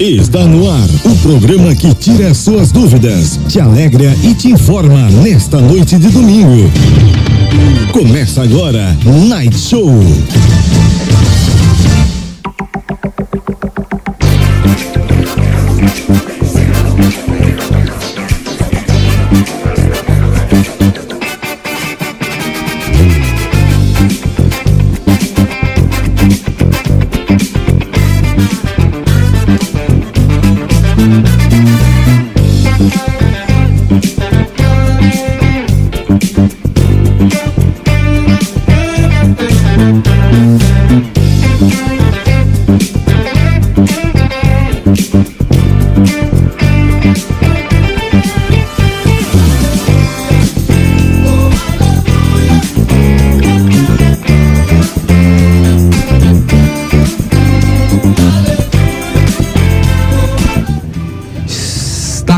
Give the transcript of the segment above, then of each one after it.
Está no ar o programa que tira as suas dúvidas, te alegra e te informa nesta noite de domingo. Começa agora Night Show.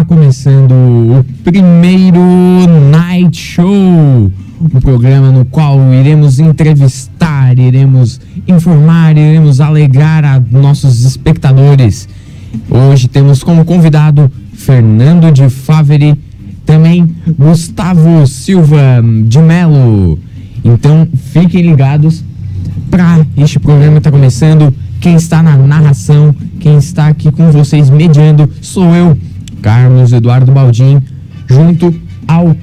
Começando o primeiro Night Show, um programa no qual iremos entrevistar, iremos informar, iremos alegrar a nossos espectadores. Hoje temos como convidado Fernando de Favre, também Gustavo Silva de Melo. Então fiquem ligados para este programa que está começando. Quem está na narração, quem está aqui com vocês mediando sou eu, Carlos Eduardo Baldin, junto ao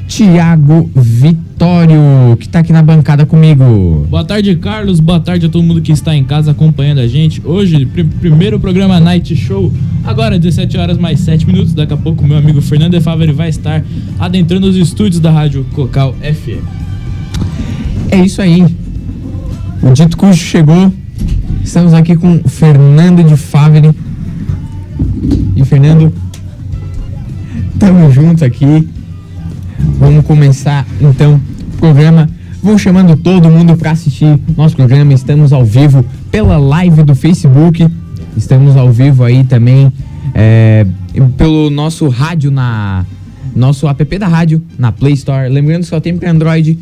Tiago Vitório, que está aqui na bancada comigo. Boa tarde, Carlos. Boa tarde a todo mundo que está em casa acompanhando a gente. Hoje, primeiro programa Night Show. Agora, 17 horas mais 7 minutos. Daqui a pouco, meu amigo Fernando de Favre vai estar adentrando os estúdios da Rádio Cocal FM. É isso aí. O Dito Cujo chegou. Estamos aqui com Fernando de Favre. E Fernando, tamo junto aqui. Vamos começar então o programa. Vou chamando todo mundo para assistir nosso programa. Estamos ao vivo pela live do Facebook. Estamos ao vivo aí também pelo nosso rádio, nosso app da rádio na Play Store. Lembrando que só tem para Android.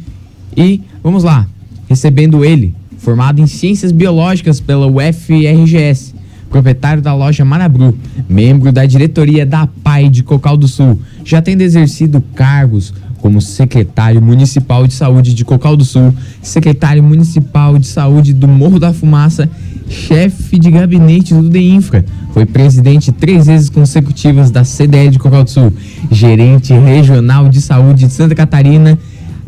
E vamos lá, recebendo ele, formado em Ciências Biológicas pela UFRGS, proprietário da loja Marabru, membro da diretoria da APAI de Cocal do Sul, já tendo exercido cargos como secretário municipal de saúde de Cocal do Sul, secretário municipal de saúde do Morro da Fumaça, chefe de gabinete do DEINFRA, foi presidente 3 vezes consecutivas da CDE de Cocal do Sul, gerente regional de saúde de Santa Catarina,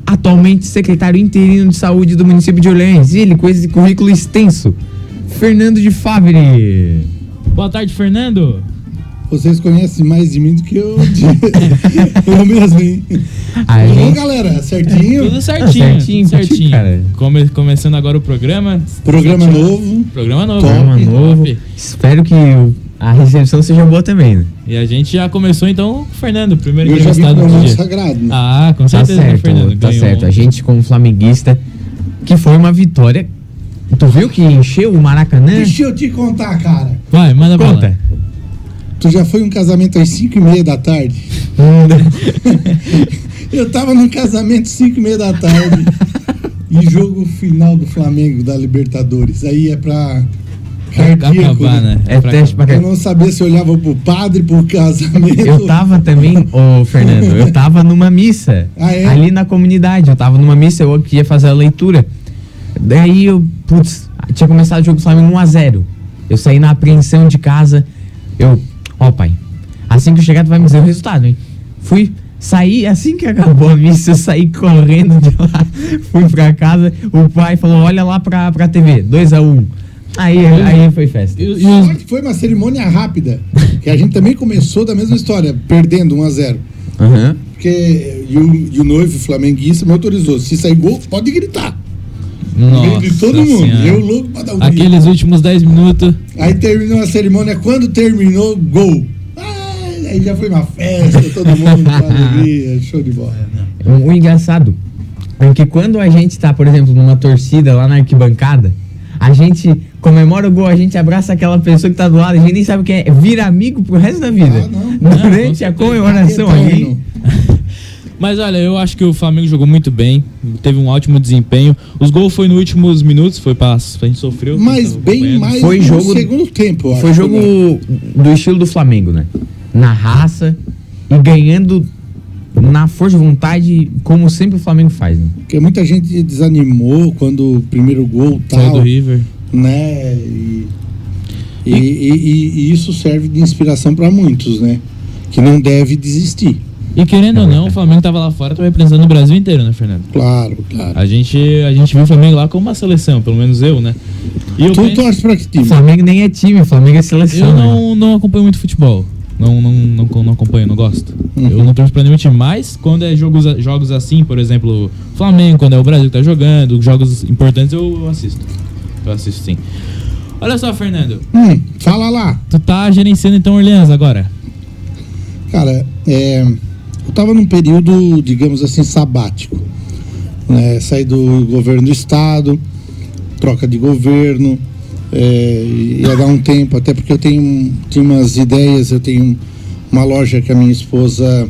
atualmente secretário interino de saúde do município de Orleans. E ele com esse currículo extenso, Fernando de Favre. Boa tarde, Fernando. Vocês conhecem mais de mim do que eu mesmo, hein? Bom, galera, certinho? Tudo certinho. Cara. Começando agora o programa. Programa novo. Top. Espero que a recepção seja boa também, né? E a gente já começou então, Fernando, primeiro eu já vi entrevistado do dia. Sagrado, né? Ah, com certeza, certo, Fernando. Tá certo. A gente como flamenguista, que foi uma vitória. Tu viu que encheu o Maracanã? Deixa eu te contar, cara. Vai, manda Conta. bala. Tu já foi um casamento às 5:30 da tarde? Eu tava num casamento 5:30 da tarde. E jogo final do Flamengo, da Libertadores. Aí é pra cardíaco, acabar, né? É teste pra Eu não sabia se eu olhava pro padre, pro casamento. Eu tava também, Fernando, eu tava numa missa, ali na comunidade, eu tava numa missa, eu ia fazer a leitura. Daí tinha começado o jogo do Flamengo 1-0. Eu saí na apreensão de casa, pai, assim que eu chegar tu vai me dizer o resultado, hein? Saí, assim que acabou a missa, eu saí correndo de lá, fui pra casa, o pai falou, olha lá pra TV, 2-1. Aí foi festa. Foi uma cerimônia rápida, que a gente também começou da mesma história, perdendo 1-0. Uhum. Porque o noivo flamenguista me autorizou, se sair gol, pode gritar. Nossa de todo mundo, senhora. eu louco pra dar um Aqueles grito. últimos 10 minutos. Aí terminou a cerimônia, quando terminou, gol. Aí já foi uma festa, todo mundo com alegria, show de bola. O engraçado é que quando a gente tá, por exemplo, numa torcida lá na arquibancada, a gente comemora o gol, a gente abraça aquela pessoa que tá do lado, a gente nem sabe quem é, vira amigo pro resto da vida. Não. Durante a comemoração ali. Mas olha, eu acho que o Flamengo jogou muito bem, teve um ótimo desempenho. Os gols foi nos últimos minutos, a gente sofreu. Mas bem mais Foi no jogo- segundo tempo, eu Foi acho, jogo né? do estilo do Flamengo, né? Na raça e ganhando na força de vontade, como sempre o Flamengo faz, né? Porque muita gente desanimou quando o primeiro gol Saiu do tal, River. né? E isso serve de inspiração para muitos, né? Que não deve desistir. E querendo ou não, o Flamengo tava lá fora, tava representando o Brasil inteiro, né, Fernando? Claro, claro. A gente viu o Flamengo lá como uma seleção, pelo menos eu, né? E eu Tu penso- torce pra que O time? Flamengo nem é time, o Flamengo é seleção. Eu né? não acompanho muito futebol. Não acompanho, não gosto. Eu não torço pra nenhum time, mas quando é jogos assim, por exemplo, Flamengo, quando é o Brasil que tá jogando, jogos importantes, eu assisto. Eu assisto sim. Olha só, Fernando, Fala lá. tu tá gerenciando então Orleans agora. Cara, eu tava num período, digamos assim, sabático. Né? Saí do governo do estado, troca de governo, ia dar um tempo, até porque eu tinha umas ideias, eu tenho uma loja que a minha esposa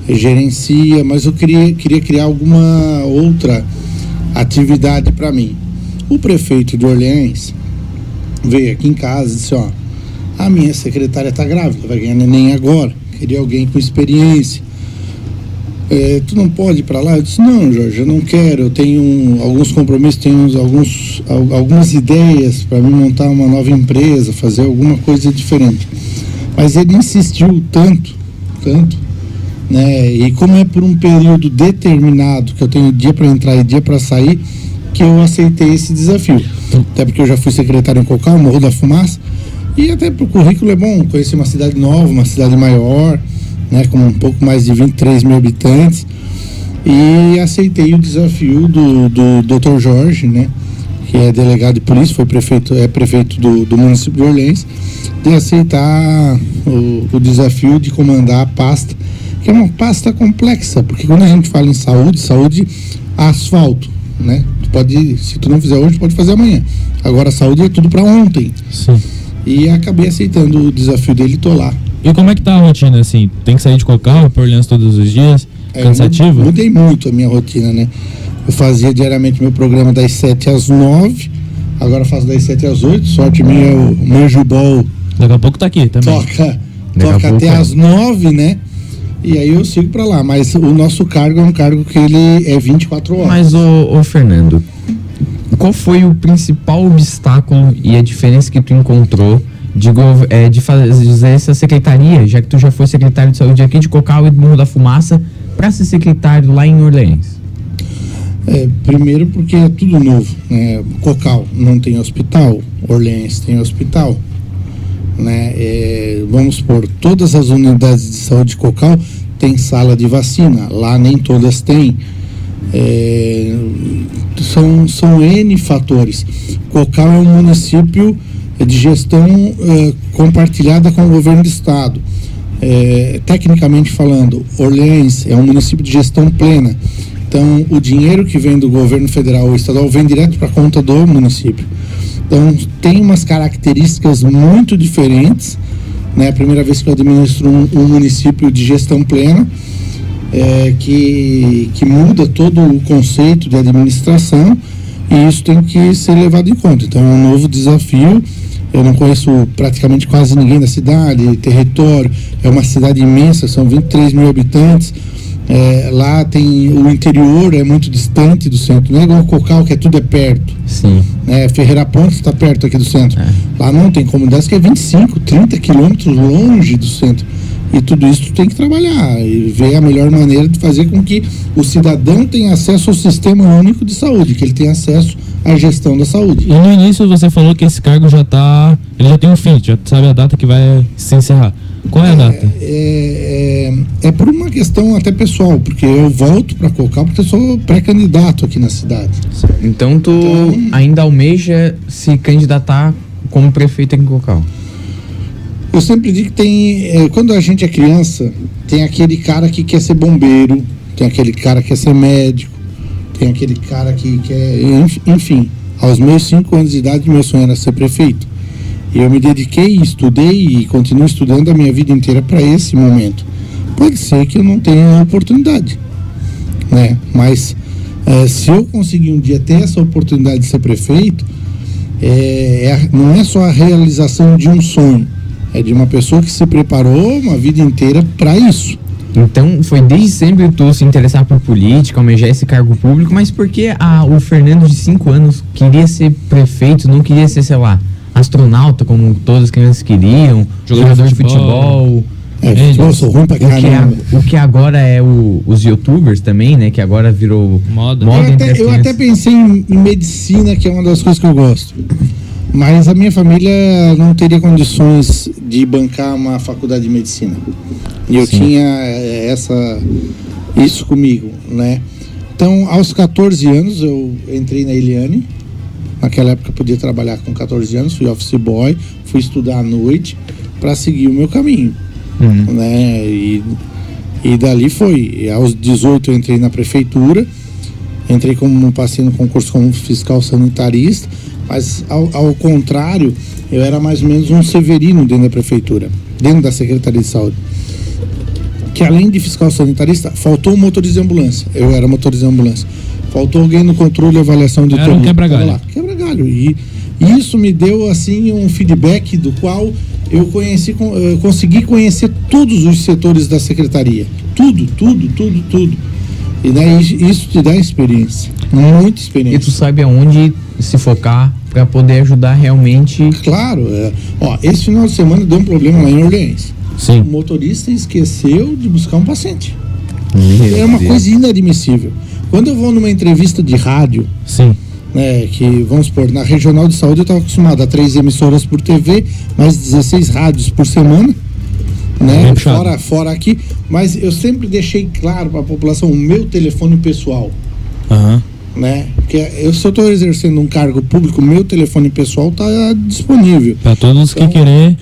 gerencia, mas eu queria criar alguma outra atividade para mim. O prefeito de Orleans veio aqui em casa e disse, ó, a minha secretária tá grávida, vai ganhar neném agora, queria alguém com experiência. Tu não pode ir para lá? Eu disse, não, Jorge, eu não quero, eu tenho alguns compromissos, tenho algumas ideias para mim montar uma nova empresa, fazer alguma coisa diferente. Mas ele insistiu tanto, né? E como é por um período determinado, que eu tenho dia para entrar e dia para sair, que eu aceitei esse desafio. Até porque eu já fui secretário em Cocal, Morro da Fumaça, e até pro currículo é bom conhecer uma cidade nova, uma cidade maior, né, com um pouco mais de 23 mil habitantes, e aceitei o desafio do Dr. Jorge, né, que é delegado de polícia, é prefeito do município de Orleans, de aceitar o desafio de comandar a pasta, que é uma pasta complexa, porque quando a gente fala em saúde, asfalto, né, se tu não fizer hoje, pode fazer amanhã. Agora a saúde é tudo para ontem. Sim. E acabei aceitando o desafio dele e tô lá. E como é que tá a rotina, assim? Tem que sair de Cocal pra Orleans todos os dias? Cansativo? Eu mudei muito a minha rotina, né? Eu fazia diariamente meu programa das 7 às 9, agora faço das 7 às 8, sorte minha, o Manjubol Daqui a pouco tá aqui também. toca Daqui a até pouco, às 9, né? E aí eu sigo pra lá, mas o nosso cargo é um cargo que ele é 24 horas. Mas, ô Fernando, qual foi o principal obstáculo e a diferença que tu encontrou de fazer essa secretaria, já que tu já foi secretário de saúde aqui de Cocal e do Morro da Fumaça, para ser secretário lá em Orleans? Primeiro porque é tudo novo, né? Cocal não tem hospital, Orleans tem hospital, né? Vamos supor, todas as unidades de saúde de Cocal tem sala de vacina, lá nem todas têm. São N fatores. Cocal é um município de gestão compartilhada com o governo do estado. Tecnicamente falando, Orleans é um município de gestão plena. Então, o dinheiro que vem do governo federal ou estadual vem direto para a conta do município. Então, tem umas características muito diferentes, né? A primeira vez que eu administro um município de gestão plena, que muda todo o conceito de administração, e isso tem que ser levado em conta. Então, é um novo desafio. Eu não conheço praticamente quase ninguém da cidade, território, é uma cidade imensa, são 23 mil habitantes. Lá tem o interior, é muito distante do centro, não é igual Cocal, que tudo é perto. Sim. Ferreira Pontes está perto aqui do centro. Lá não, tem comunidades que é 25, 30 quilômetros longe do centro. E tudo isso tu tem que trabalhar e ver a melhor maneira de fazer com que o cidadão tenha acesso ao sistema único de saúde, que ele tenha acesso à gestão da saúde. E no início você falou que esse cargo ele já tem um fim, já sabe a data que vai se encerrar. Qual é a data? É por uma questão até pessoal, porque eu volto para Cocal porque eu sou pré-candidato aqui na cidade. Então tu ainda almeja se candidatar como prefeito em Cocal? Eu sempre digo que quando a gente é criança, tem aquele cara que quer ser bombeiro, tem aquele cara que quer ser médico, tem aquele cara que quer... Enfim, aos meus 5 anos de idade, meu sonho era ser prefeito. E eu me dediquei, estudei e continuo estudando a minha vida inteira para esse momento. Pode ser que eu não tenha a oportunidade, né? Mas se eu conseguir um dia ter essa oportunidade de ser prefeito, não é só a realização de um sonho, é de uma pessoa que se preparou uma vida inteira para isso. Então, foi desde sempre tu se interessar por política, almejar esse cargo público, mas por que o Fernando de 5 anos queria ser prefeito, não queria ser, sei lá, astronauta, como todas as crianças queriam, jogador de futebol? Eu sou ruim pra caramba. O que agora é os youtubers também, né? Que agora virou moda eu até pensei em medicina, que é uma das coisas que eu gosto. Mas a minha família não teria condições de bancar uma faculdade de medicina. E eu tinha isso comigo, né? Então, aos 14 anos, eu entrei na Eliane. Naquela época eu podia trabalhar com 14 anos, fui office boy, fui estudar à noite para seguir o meu caminho. Né? E dali foi. Aos 18 eu entrei na prefeitura, passei no concurso como fiscal sanitarista, mas ao contrário, eu era mais ou menos um Severino dentro da prefeitura, dentro da Secretaria de Saúde. Que além de fiscal sanitarista, faltou um motorista de ambulância. Eu era motorista de ambulância. Faltou alguém no controle e avaliação de turno. Quebra-galho. Quebra-galho. E isso me deu assim um feedback do qual eu consegui conhecer todos os setores da secretaria. Tudo. E daí isso te dá experiência, muita experiência. E tu sabe aonde se focar para poder ajudar realmente. Claro. Esse final de semana deu um problema lá em Orleans. Sim. O motorista esqueceu de buscar um paciente. É uma coisa inadmissível. Quando eu vou numa entrevista de rádio, né, que, vamos supor, na Regional de Saúde eu estava acostumado a 3 emissoras por TV, mais 16 rádios por semana, né, fora aqui, mas eu sempre deixei claro para a população o meu telefone pessoal. Né? Porque se eu estou exercendo um cargo público, meu telefone pessoal está disponível. Para todos que querer.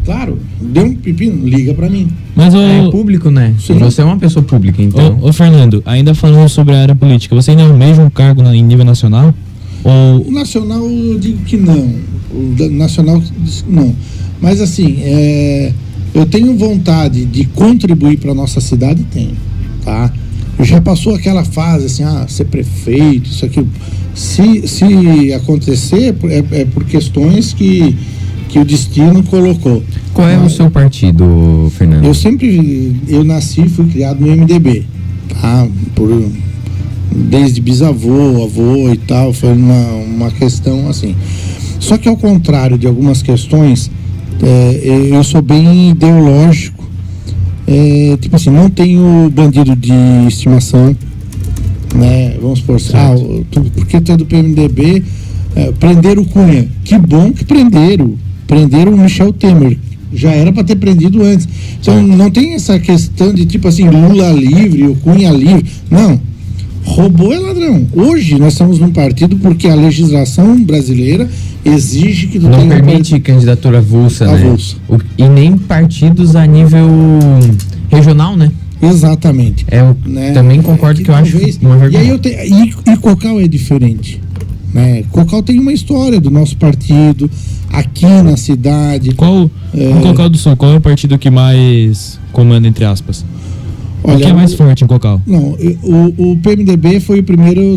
Claro, deu um pepino, liga para mim. Mas é público, né? Sim. Você é uma pessoa pública, então. Ô Fernando, ainda falando sobre a área política, você ainda almeja um cargo em nível nacional? O nacional eu digo que não. O nacional não. Mas assim, eu tenho vontade de contribuir para nossa cidade, tenho, tá? Já passou aquela fase assim, ser prefeito, isso aqui. Se acontecer, é por questões que o destino colocou. Qual é o seu partido, Fernando? Eu nasci e fui criado no MDB, tá? Desde bisavô, avô e tal, foi uma questão assim. Só que ao contrário de algumas questões, eu sou bem ideológico. Tipo assim, não tenho bandido de estimação, né? Vamos supor, porque tu é do PMDB, prenderam o Cunha. Que bom que prenderam o Michel Temer. Já era para ter prendido antes. Então não tem essa questão de tipo assim, Lula livre, o Cunha livre. Não. Roubou é ladrão. Hoje nós estamos num partido porque a legislação brasileira exige que tu não permite candidatura avulsa, né? E nem partidos a nível regional, né? Exatamente. Também concordo que eu acho uma vergonha. E Cocal é diferente, né? Cocal tem uma história do nosso partido aqui na cidade. No Cocal do Sul, qual é o partido que mais comanda, entre aspas? O que é mais forte em Cocal? Não, o PMDB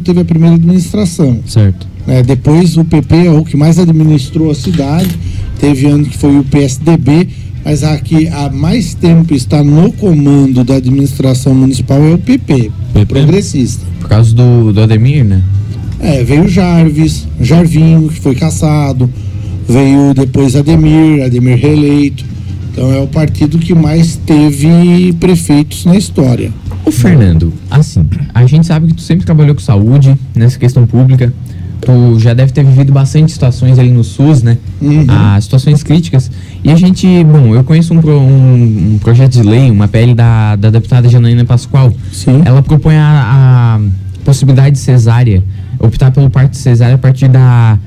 teve a primeira administração. Certo. Depois o PP é o que mais administrou a cidade. Teve ano que foi o PSDB, mas aqui há mais tempo está no comando da administração municipal é o PP. Progressista. Por causa do Ademir, né? Veio o Jarvinho, que foi cassado. Veio depois Ademir reeleito. Então é o partido que mais teve prefeitos na história. Ô Fernando, assim, a gente sabe que tu sempre trabalhou com saúde, nessa questão pública. Tu já deve ter vivido bastante situações ali no SUS, né? Situações críticas. E a gente, eu conheço um projeto de lei, uma PL da deputada Janaína Pascoal. Sim. Ela propõe a possibilidade de cesárea, optar pelo parto de cesárea a partir da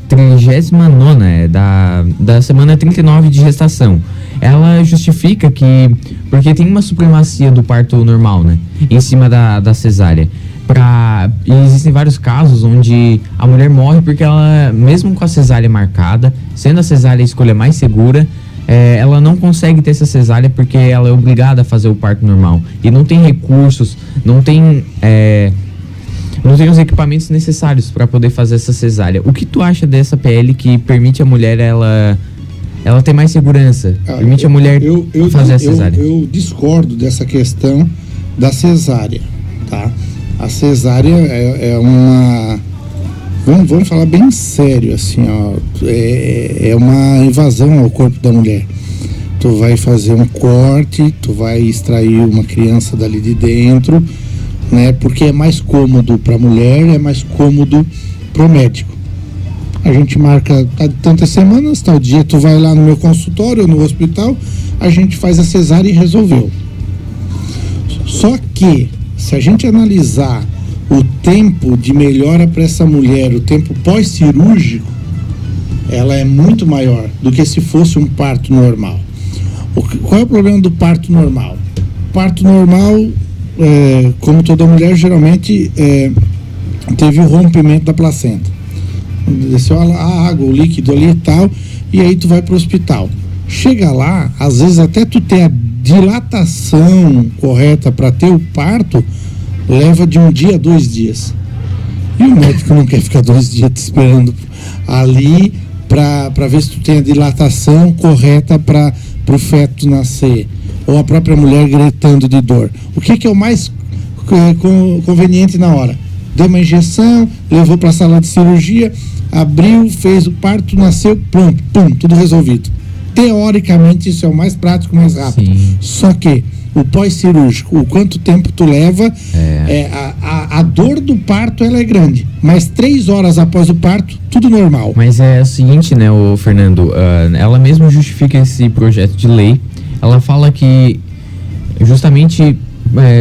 39ª, da semana 39 de gestação. Ela justifica porque tem uma supremacia do parto normal, né? Em cima da cesárea. E existem vários casos onde a mulher morre porque ela, mesmo com a cesárea marcada, sendo a cesárea a escolha mais segura, ela não consegue ter essa cesárea porque ela é obrigada a fazer o parto normal. E não tem recursos, não tem os equipamentos necessários para poder fazer essa cesárea. O que tu acha dessa PL que permite a mulher, ela ter mais segurança? Permite a mulher fazer a cesárea? Eu discordo dessa questão da cesárea, tá? A cesárea é uma... Vamos falar bem sério, assim, ó. É uma invasão ao corpo da mulher. Tu vai fazer um corte, tu vai extrair uma criança dali de dentro, né? Porque é mais cômodo para a mulher, é mais cômodo para o médico. A gente marca tantas semanas, tal dia tu vai lá no meu consultório, no hospital, a gente faz a cesárea e resolveu. Só que, se a gente analisar o tempo de melhora para essa mulher, o tempo pós-cirúrgico, ela é muito maior do que se fosse um parto normal. Qual é o problema do parto normal? O parto normal, como toda mulher, geralmente teve o rompimento da placenta. Desceu a água, o líquido ali e tal, e aí tu vai para o hospital. Chega lá, às vezes até tu ter a dilatação correta para ter o parto, leva de 1 dia a 2 dias. E o médico não quer ficar 2 dias te esperando ali para ver se tu tem a dilatação correta para o feto nascer. Ou a própria mulher gritando de dor. O que é o mais conveniente na hora? Deu uma injeção, levou para a sala de cirurgia, abriu, fez o parto, nasceu, pronto, pum, tudo resolvido. Teoricamente isso é o mais prático, mais rápido. Sim. Só que o pós-cirúrgico, o quanto tempo tu leva, a dor do parto ela é grande, mas 3 horas após o parto, tudo normal. Mas é o seguinte, né, o Fernando, ela mesmo justifica esse projeto de lei, ela fala que justamente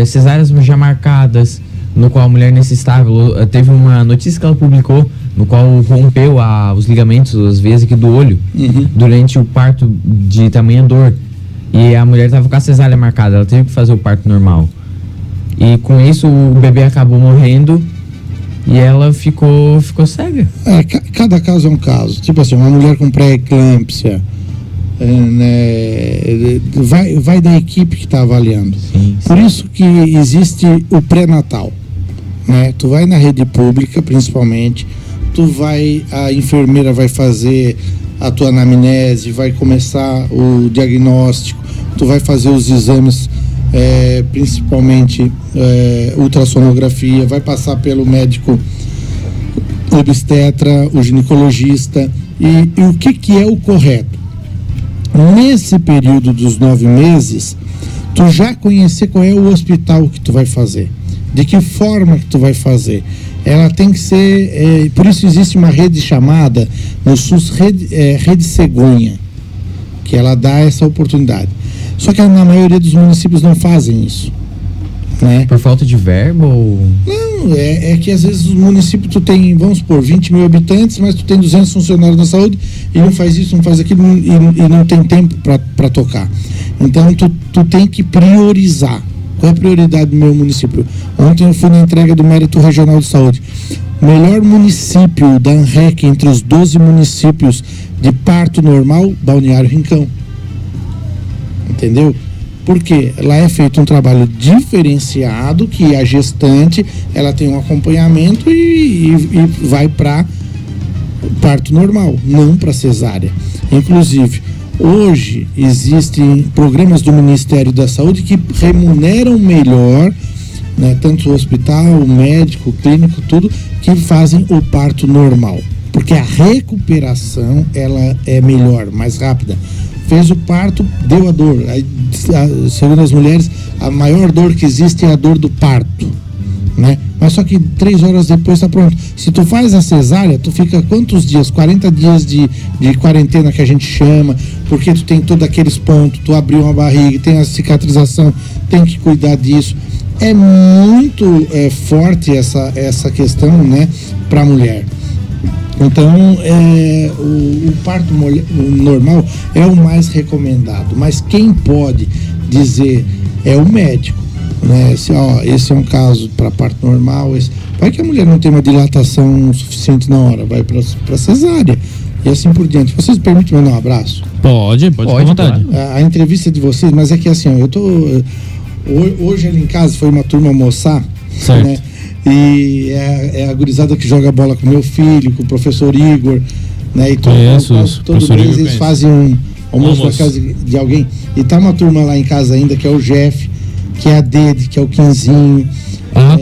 cesáreas já marcadas, no qual a mulher nesse estável, teve uma notícia que ela publicou, no qual rompeu os ligamentos, as veias aqui do olho, durante o parto de tamanha dor. E a mulher estava com a cesárea marcada, ela teve que fazer o parto normal. E com isso o bebê acabou morrendo e ela ficou cega. Cada caso é um caso. Tipo assim, uma mulher com pré-eclâmpsia, né, vai da equipe que está avaliando. Sim. Por isso que existe o pré-natal, né? Tu vai na rede pública, principalmente, a enfermeira vai fazer a tua anamnese, vai começar o diagnóstico, tu vai fazer os exames, principalmente ultrassonografia, vai passar pelo médico obstetra, o ginecologista, e o que é o correto? Nesse período dos 9 meses, tu já conhecer qual é o hospital que tu vai fazer, de que forma que tu vai fazer. Ela tem que ser, por isso existe uma rede chamada no SUS, Rede Cegonha, que ela dá essa oportunidade. Só que na maioria dos municípios não fazem isso, né? Por falta de verbo ou... Não, é que às vezes o município tu tem, vamos supor, 20 mil habitantes, mas tu tem 200 funcionários da saúde e não faz isso, não faz aquilo e não tem tempo para tocar. Então tu tem que priorizar. Qual é a prioridade do meu município? Ontem eu fui na entrega do Mérito Regional de Saúde. Melhor município da ANREC entre os 12 municípios de parto normal, Balneário Rincão. Entendeu? Porque lá é feito um trabalho diferenciado, que a gestante ela tem um acompanhamento e vai para parto normal, não para cesárea. Inclusive, hoje existem programas do Ministério da Saúde que remuneram melhor, né, tanto o hospital, o médico, o clínico, tudo, que fazem o parto normal. Porque a recuperação ela é melhor, mais rápida. Fez o parto, deu a dor. Aí, segundo as mulheres, a maior dor que existe é a dor do parto, né? Mas só que 3 horas depois está pronto. Se tu faz a cesárea, tu fica quantos dias? 40 dias de quarentena, que a gente chama, porque tu tem todos aqueles pontos, tu abriu uma barriga, tem a cicatrização, tem que cuidar disso. É muito forte essa questão, né, para a mulher. Então, o parto normal é o mais recomendado, mas quem pode dizer é o médico, né? Esse é um caso para parto normal. Vai que a mulher não tem uma dilatação suficiente na hora, vai para cesárea. e assim por diante. Vocês me permitem mandar um abraço? Pode, ficar à vontade. Claro. A entrevista de vocês, mas é que assim, ó, eu tô... Hoje ali em casa foi uma turma almoçar, Certo. né? E é a gurizada que joga bola com meu filho, com o professor Igor, né? E Conheço, todo professor mês Igor eles conheço. fazem um almoço na Almoço. casa de alguém. E tá uma turma lá em casa ainda, que é o Jeff, que é a Dede, que é o Quinzinho.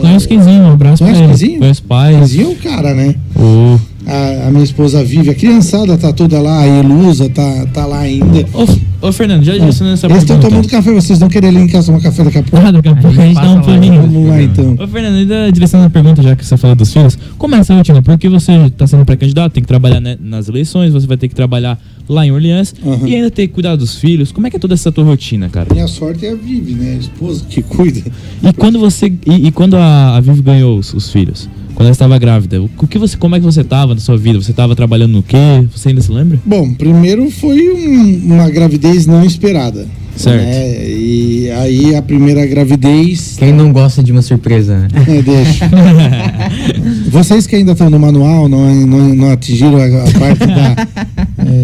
Conheço o Quinzinho, um abraço pra Conhece o ele. Quinzinho? Conheço pais. Quinzinho é o cara, né? Ô, A minha esposa vive, a criançada tá toda lá, a Elusa tá lá ainda. Ô, Fernando, já disse nessa Eles estão pergunta. tomando café, vocês não querem ir em casa tomar café daqui a pouco? Daqui a pouco a gente dá um passa lá, pulinho. Vamos lá então. Ô, Fernando, ainda direcionando a pergunta, já que você falou dos filhos, como é essa rotina? Porque você está sendo pré-candidato, tem que trabalhar, né, nas eleições, você vai ter que trabalhar lá em Orleans Uhum. e ainda ter que cuidar dos filhos. Como é que é toda essa tua rotina, cara? Minha sorte é a Vivi, né? A esposa que cuida. E quando você e quando a Vivi ganhou os filhos? Quando ela estava grávida, como é que você estava na sua vida? Você estava trabalhando no quê? Você ainda se lembra? Bom, primeiro foi uma gravidez não esperada. Certo. Né? E aí a primeira gravidez. Quem não gosta de uma surpresa, né? Deixa. Vocês que ainda estão no manual, não atingiram a parte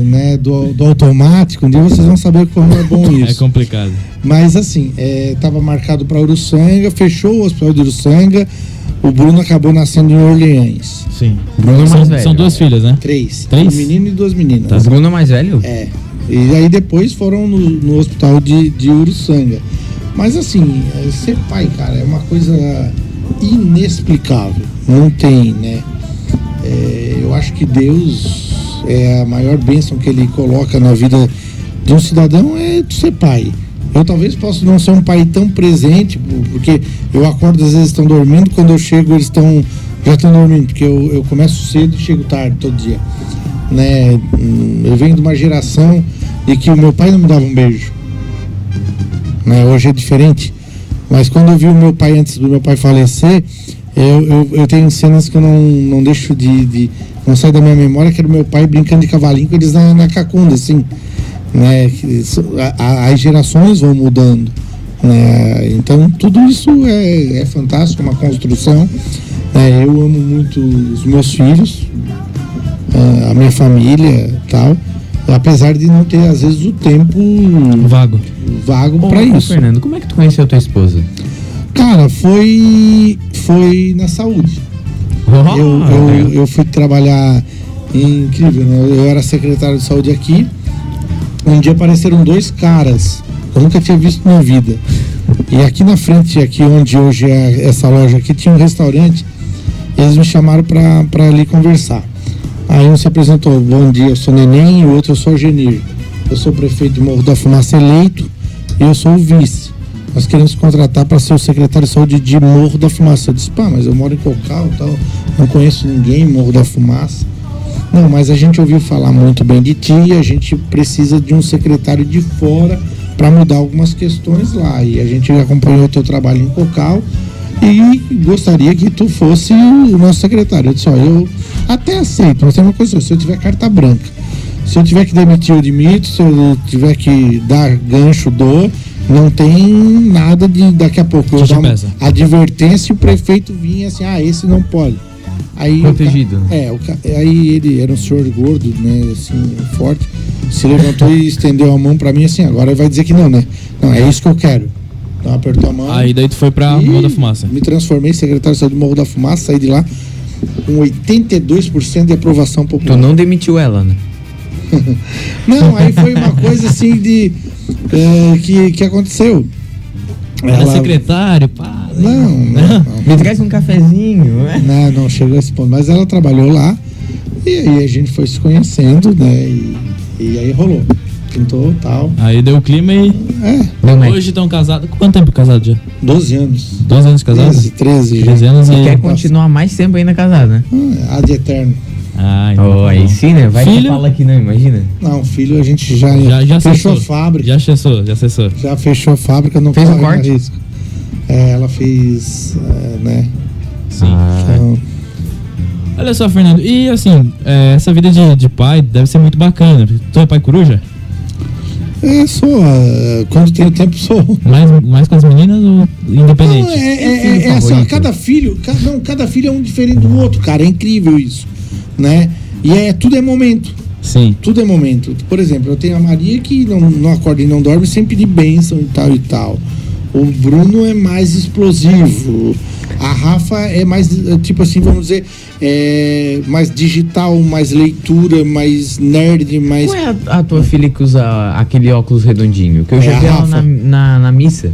né, do automático, um dia vocês vão saber como é bom É isso. complicado. Mas assim, estava marcado para Uruçanga, fechou o hospital de Uruçanga, o Bruno acabou nascendo em Orleans. Sim. Bruno é mais velho. São duas filhas, né? Três. Três? Um menino e duas meninas. O Bruno é mais velho? É. E aí depois foram no hospital de Uruçanga. Mas assim, ser pai, cara, é uma coisa inexplicável. Não tem, né? Eu acho que Deus é a maior bênção que ele coloca na vida de um cidadão é ser pai. Eu talvez possa não ser um pai tão presente, porque eu acordo, às vezes estão dormindo, quando eu chego eles já estão dormindo, porque eu começo cedo e chego tarde todo dia. Né? Eu venho de uma geração de que o meu pai não me dava um beijo. Né? Hoje é diferente. Mas quando eu vi o meu pai antes do meu pai falecer, eu tenho cenas que eu não deixo não sai da minha memória, que era o meu pai brincando de cavalinho com eles na cacunda, assim. Né? As gerações vão mudando. Né? Então tudo isso é fantástico, é uma construção. Né? Eu amo muito os meus filhos, a minha família, tal, apesar de não ter às vezes o tempo vago para isso. Fernando, como é que tu conheceu a tua esposa? Cara, foi na saúde. Eu fui trabalhar incrível, né? Eu era secretário de saúde aqui. Um dia apareceram dois caras que eu nunca tinha visto na vida. E aqui na frente, aqui onde hoje é essa loja aqui, tinha um restaurante. Eles me chamaram para ali conversar. Aí um se apresentou: bom dia, eu sou Neném, e o outro eu sou Genir. Eu sou o prefeito de Morro da Fumaça eleito e eu sou o vice. Nós queremos contratar para ser o secretário de saúde de Morro da Fumaça. Eu disse: pá, mas eu moro em Cocal e tal, não conheço ninguém em Morro da Fumaça. Não, mas a gente ouviu falar muito bem de ti e a gente precisa de um secretário de fora para mudar algumas questões lá. E a gente acompanhou o teu trabalho em Cocal e gostaria que tu fosse o nosso secretário. Eu disse: ó, eu até aceito, mas tem uma coisa: se eu tiver carta branca, se eu tiver que demitir, eu demito, se eu tiver que dar gancho, dou. Não tem nada de daqui a pouco eu dar uma advertência e o prefeito vinha assim: esse não pode. Aí protegido. Aí ele era um senhor gordo, né, assim, forte, se levantou e estendeu a mão pra mim assim: agora ele vai dizer que não, né? Não, é isso que eu quero. Então apertou a mão. Aí daí tu foi pra Morro da Fumaça. Me transformei em secretário de saúde do Morro da Fumaça, saí de lá com 82% de aprovação popular. Tu não demitiu ela, né? Não, aí foi uma coisa assim que aconteceu. Era secretário, pá. Não. Me traz um cafezinho, né? Não chegou a esse ponto. Mas ela trabalhou lá e aí a gente foi se conhecendo, né? E aí rolou. Pintou, tal. Aí deu o clima e hoje estão casados. Quanto tempo casados já? 12 anos. 12 anos casados? 13 anos E e... quer continuar mais tempo ainda casado, né? Ad eterno. Então aí sim, né? Vai filho? que fala que não, imagina. Não, filho, a gente já fechou a fábrica. Já acessou. Já fechou a fábrica, não fez o corre corte? risco. Ela fez, né? Sim. Então, Olha só, Fernando, e assim, essa vida de pai deve ser muito bacana. Tu é pai coruja? sou. Quando tenho tempo, sou. Mais com as meninas ou independente? Não, é assim, ó, cada filho é um diferente do outro, cara. É incrível isso, né? E tudo é momento. Sim. Tudo é momento. Por exemplo, eu tenho a Maria que não acorda e não dorme sem pedir bênção e tal e tal. O Bruno é mais explosivo. A Rafa é mais, tipo assim, vamos dizer, mais digital, mais leitura, mais nerd, mais... Qual é a tua filha que usa aquele óculos redondinho? Que eu já vi ela na missa.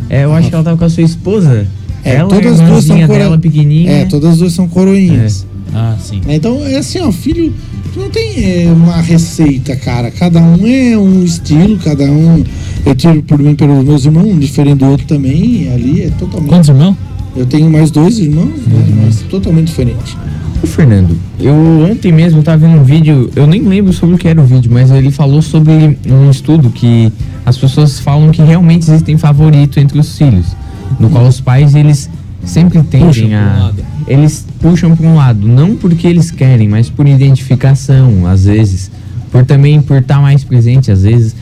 Eu acho que ela tava com a sua esposa. Ela todas as duas são dela pequenininha. todas as duas são coroinhas. Ah, sim. Então, é assim, ó, filho, tu não tem uma receita, cara. Cada um é um estilo, cada um... Eu tiro por mim pelos meus irmãos, um diferente do outro também, e ali é totalmente... Quantos irmãos? Eu tenho mais 2 irmãos, mas totalmente diferente. Ô, Fernando, eu ontem mesmo tava vendo um vídeo, eu nem lembro sobre o que era o vídeo, mas ele falou sobre um estudo que as pessoas falam que realmente existem favoritos entre os filhos, no qual os pais, eles sempre tendem eles puxam para um lado, não porque eles querem, mas por identificação, às vezes, por estar mais presente, às vezes.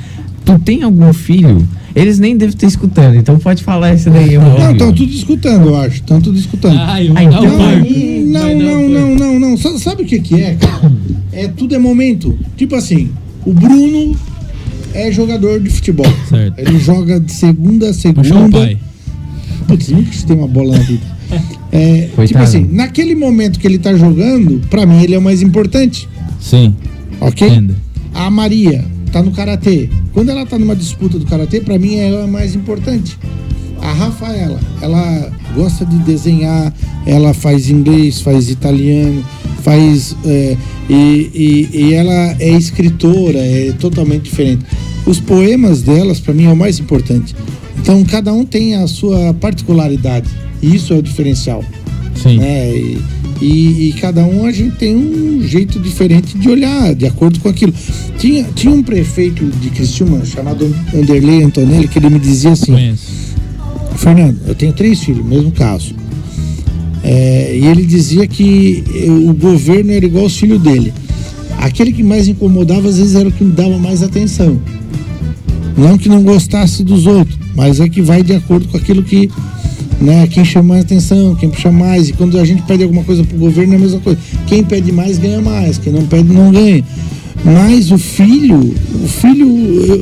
Tu tem algum filho? Eles nem devem estar escutando, então pode falar isso daí. Não, estão tudo escutando, eu acho. Estão tudo escutando. Não. Sabe o que é, cara? Tudo é momento. Tipo assim, o Bruno é jogador de futebol. Certo. Ele joga de segunda a segunda. Puxou o pai. Putz, nunca tem uma bola na vida. Tipo assim, naquele momento que ele tá jogando, pra mim ele é o mais importante. Sim. Ok? Entendo. A Maria tá no karatê. Quando ela tá numa disputa do karatê, pra mim ela é a mais importante. A Rafaela, ela gosta de desenhar, ela faz inglês, faz italiano, faz e ela é escritora, é totalmente diferente. Os poemas delas, pra mim, é o mais importante. Então, cada um tem a sua particularidade, e isso é o diferencial. Sim. Né? E cada um, a gente tem um jeito diferente de olhar, de acordo com aquilo. Tinha um prefeito de Criciúma, chamado Anderley Antonelli, que ele me dizia assim: Fernando, eu tenho 3 filhos, mesmo caso. E ele dizia que o governo era igual aos filhos dele. Aquele que mais incomodava, às vezes, era o que me dava mais atenção. Não que não gostasse dos outros, mas é que vai de acordo com aquilo que, né, quem chama mais atenção, quem puxa mais. E quando a gente pede alguma coisa pro governo, é a mesma coisa. Quem pede mais, ganha mais. Quem não pede, não ganha. Mas o filho,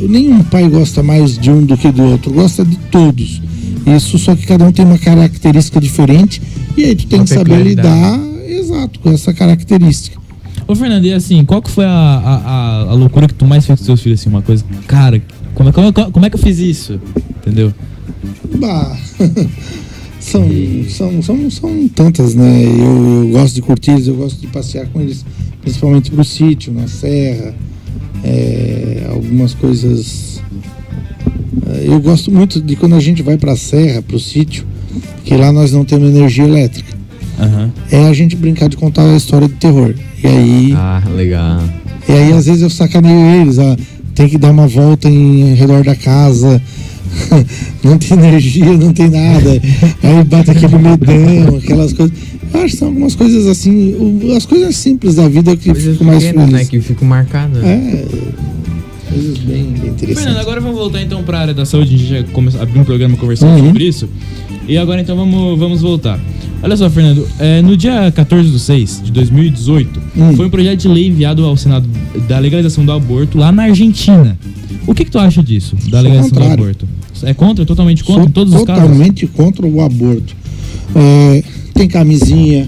nenhum pai gosta mais de um do que do outro. Gosta de todos. Isso, só que cada um tem uma característica diferente. E aí tu tem que saber lidar, exato, com essa característica. Ô, Fernando, e assim, qual que foi a loucura que tu mais fez com seus filhos, assim, uma coisa, cara, como é que eu fiz isso? Entendeu? Bah, são tantas, né? Eu gosto de curtir eles, eu gosto de passear com eles, principalmente pro sítio, na serra, algumas coisas. Eu gosto muito de quando a gente vai pra serra, pro sítio, que lá nós não temos energia elétrica. Uhum. É a gente brincar de contar a história de terror. E aí. Ah, legal. E aí, às vezes, eu sacaneio eles, tem que dar uma volta em redor da casa, não tem energia, não tem nada. Aí bate aquele medão, aquelas coisas. Eu acho que são algumas coisas assim, as coisas simples da vida que ficam mais felizes. Né, que ficam marcadas. Coisas bem interessantes. Fernando, agora vamos voltar então para a área da saúde. A gente já abriu um programa conversando sobre isso. E agora então vamos voltar. Olha só, Fernando, no dia 14/6/2018, foi um projeto de lei enviado ao Senado da legalização do aborto lá na Argentina. O que tu acha disso, da legalização do aborto? É contra? Totalmente contra em todos os casos? Totalmente contra o aborto. Tem camisinha.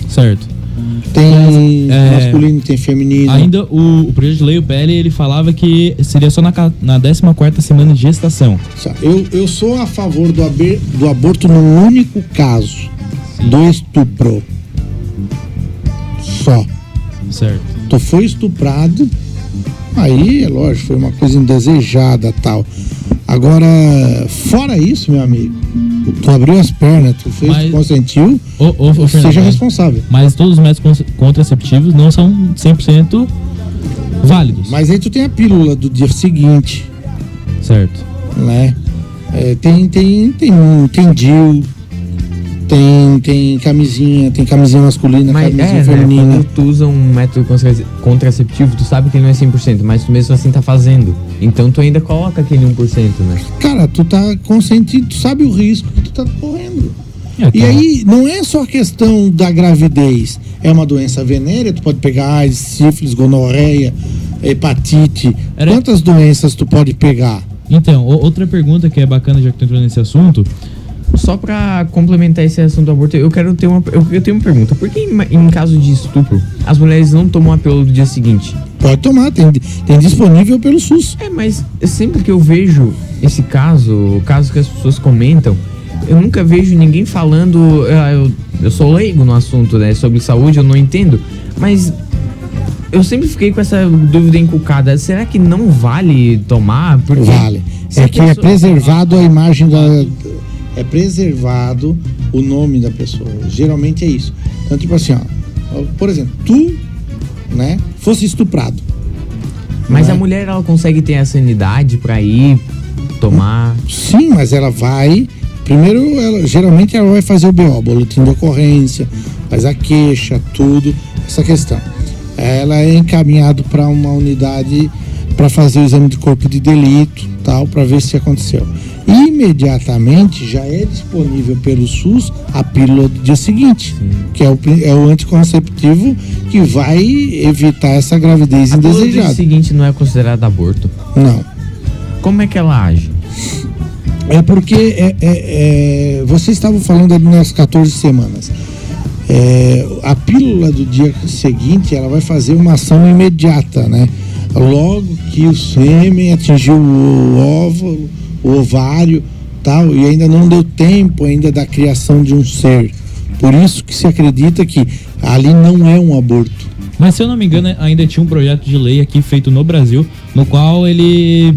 Certo. Tem masculino, tem feminino. Ainda o projeto de lei, o PL, ele falava que seria só na 14ª semana de gestação. Eu sou a favor do aborto no único caso. Sim. Do estupro. Só. Certo. Tu foi estuprado, aí é lógico, foi uma coisa indesejada, tal. Agora, fora isso, meu amigo, tu abriu as pernas, tu consentiu, seja responsável. Mas todos os métodos contraceptivos não são 100% válidos. Mas aí tu tem a pílula do dia seguinte. Certo. Né? Tem DIU, tem camisinha masculina, mas camisinha feminina. Quando tu usa um método contraceptivo, tu sabe que ele não é 100%, mas tu mesmo assim tá fazendo. Então tu ainda coloca aquele 1%, né? Cara, tu tá consciente, tu sabe o risco que tu tá correndo. E aí, não é só a questão da gravidez. É uma doença venérea, tu pode pegar AIDS, sífilis, gonorreia, hepatite. Quantas doenças tu pode pegar? Então, outra pergunta que é bacana, já que tu entrou nesse assunto. Só pra complementar esse assunto do aborto, eu tenho uma pergunta. Por que em caso de estupro, as mulheres não tomam a pílula do dia seguinte? Pode tomar, tem disponível pelo SUS. Mas sempre que eu vejo esse caso, o caso que as pessoas comentam, eu nunca vejo ninguém falando. Eu sou leigo no assunto, né? Sobre saúde, eu não entendo. Mas eu sempre fiquei com essa dúvida encucada. Será que não vale tomar? Porque vale. É que é preservado a imagem da... É preservado o nome da pessoa. Geralmente é isso. Então, tipo assim, ó, por exemplo, tu, né, fosse estuprado. Mas a mulher, ela consegue ter a sanidade pra ir tomar? Sim, mas ela vai... Primeiro, geralmente ela vai fazer o BO, boletim de ocorrência, faz a queixa, tudo, essa questão. Ela é encaminhado para uma unidade para fazer o exame de corpo de delito, tal, para ver se aconteceu. Imediatamente já é disponível pelo SUS a pílula do dia seguinte, que é o anticonceptivo que vai evitar essa gravidez indesejada. A pílula do dia seguinte não é considerada aborto? Não. Como é que ela age? É porque vocês estavam falando ali nas 14 semanas. A pílula do dia seguinte, ela vai fazer uma ação imediata, né? Logo que o sêmen atingiu o óvulo, o ovário, tal, e ainda não deu tempo ainda da criação de um ser. Por isso que se acredita que ali não é um aborto. Mas se eu não me engano, ainda tinha um projeto de lei aqui feito no Brasil, no qual ele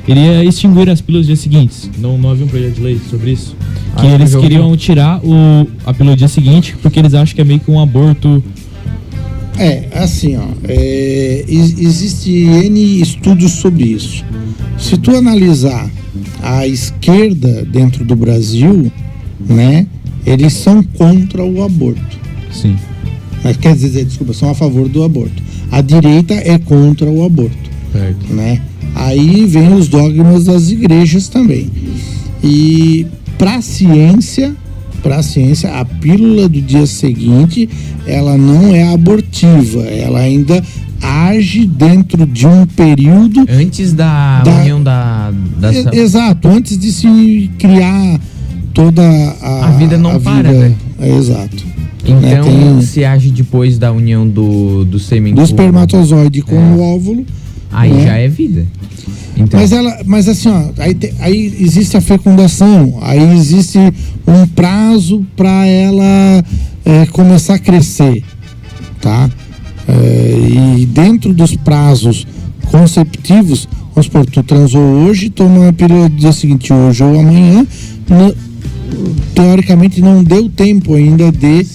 iria extinguir as pílulas dias seguintes. Não havia um projeto de lei sobre isso? Que eles queriam tirar a pílula dia seguinte, porque eles acham que é meio que um aborto. Assim, ó, existe N estudos sobre isso. Se tu analisar a esquerda dentro do Brasil, né, eles são contra o aborto. Sim. Mas, quer dizer, desculpa, são a favor do aborto. A direita é contra o aborto. Certo. Né? Aí vem os dogmas das igrejas também. E pra ciência, a pílula do dia seguinte, ela não é abortiva, ela ainda age dentro de um período... Antes da união da... Exato, antes de se criar toda a vida não para, né? Exato. Então, se age depois da união do sêmen... Do espermatozoide com o óvulo. Aí já é vida. Então. Mas assim, ó, aí existe a fecundação, aí existe um prazo para ela começar a crescer, tá? E dentro dos prazos conceptivos, vamos supor, tu transou hoje, toma a pílula do dia seguinte, hoje ou amanhã, teoricamente não deu tempo ainda de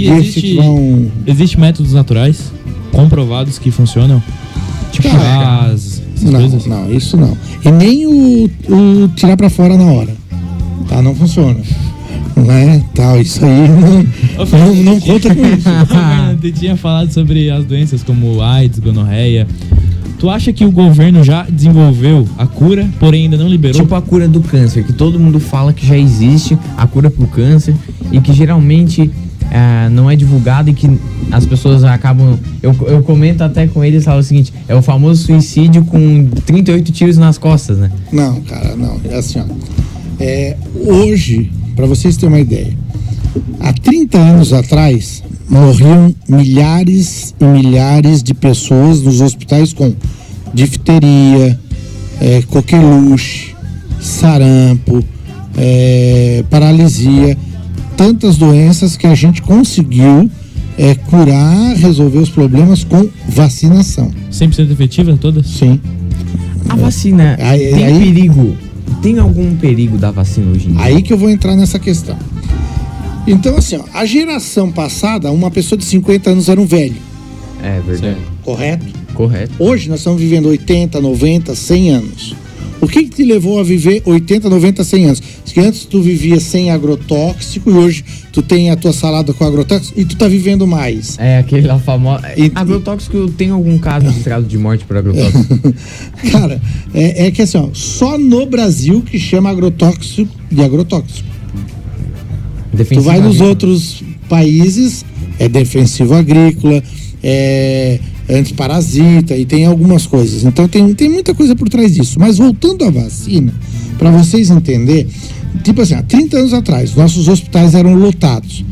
efetivar um... Existem métodos naturais comprovados que funcionam? Tipo gás, essas coisas? Não, isso não. E nem o tirar pra fora na hora. Tá? Não funciona. Né? Tá, isso aí não conta com isso. Tu tinha falado sobre as doenças como AIDS, gonorreia. Tu acha que o governo já desenvolveu a cura, porém ainda não liberou? Tipo a cura do câncer, que todo mundo fala que já existe a cura pro câncer e que geralmente não é divulgado e que as pessoas acabam... Eu comento até com eles, falo o seguinte, é o famoso suicídio com 38 tiros nas costas, né? Não, cara, não. É assim, ó. Hoje, para vocês terem uma ideia, há 30 anos atrás, morriam milhares e milhares de pessoas nos hospitais com difteria, coqueluche, sarampo, paralisia, tantas doenças que a gente conseguiu curar, resolver os problemas com vacinação. 100% efetiva todas? Sim. A vacina tem perigo? Tem algum perigo da vacina hoje em dia? Aí que eu vou entrar nessa questão. Então, assim, ó, a geração passada, uma pessoa de 50 anos era um velho. É verdade. Correto? Correto. Hoje nós estamos vivendo 80, 90, 100 anos. O que te levou a viver 80, 90, 100 anos? Porque antes tu vivia sem agrotóxico e hoje tu tem a tua salada com agrotóxico e tu tá vivendo mais. Aquele lá famoso. Agrotóxico, tem algum caso registrado de morte por agrotóxico? Cara, que assim, ó, só no Brasil que chama agrotóxico de agrotóxico. Tu vai nos outros países, é defensivo agrícola, é antiparasita e tem algumas coisas. Então tem muita coisa por trás disso. Mas voltando à vacina, para vocês entenderem, tipo assim, há 30 anos atrás, nossos hospitais eram lotados.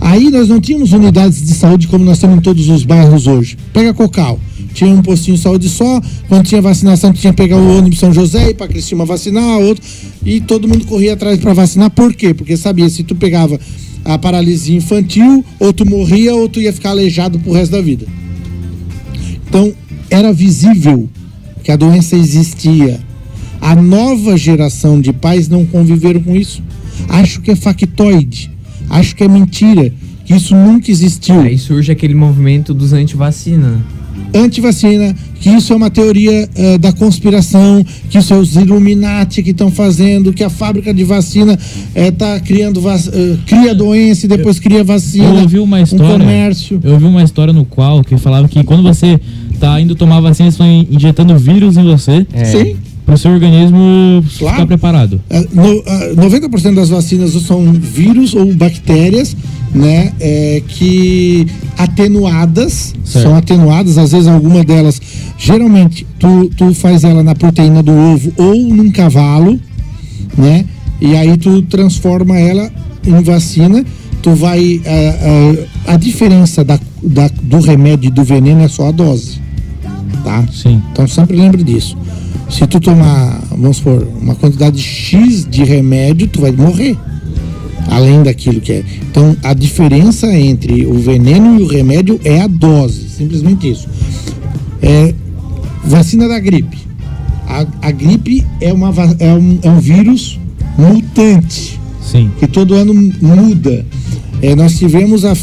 Aí nós não tínhamos unidades de saúde como nós temos em todos os bairros hoje. Pega Cocal, tinha um postinho de saúde só, quando tinha vacinação tinha que pegar o ônibus São José e para Cristina vacinar, outro, e todo mundo corria atrás para vacinar. Por quê? Porque sabia, se tu pegava a paralisia infantil, ou tu morria ou tu ia ficar aleijado pro resto da vida. Então, era visível que a doença existia. A nova geração de pais não conviveram com isso. Acho que é factoide. Acho que é mentira, que isso nunca existiu. Aí surge aquele movimento dos antivacina. Antivacina, que isso é uma teoria da conspiração, que isso é os Illuminati que estão fazendo, que a fábrica de vacina tá criando cria doença e depois cria vacina. Eu ouvi uma história, comércio. Eu ouvi uma história no qual que falava que quando você tá indo tomar vacina, eles estão injetando vírus em você. Sim. Para o seu organismo ficar preparado. 90% das vacinas são vírus ou bactérias, né, que atenuadas, certo. São atenuadas, às vezes alguma delas, geralmente tu faz ela na proteína do ovo ou num cavalo, né, e aí tu transforma ela em vacina. Tu vai, a diferença do remédio e do veneno é só a dose, tá? Sim. Então sempre lembre disso. Se tu tomar, vamos supor, uma quantidade X de remédio, tu vai morrer. Além daquilo que é. Então, a diferença entre o veneno e o remédio é a dose. Simplesmente isso. Vacina da gripe. A gripe é um vírus mutante. Sim. Que todo ano muda. Nós tivemos a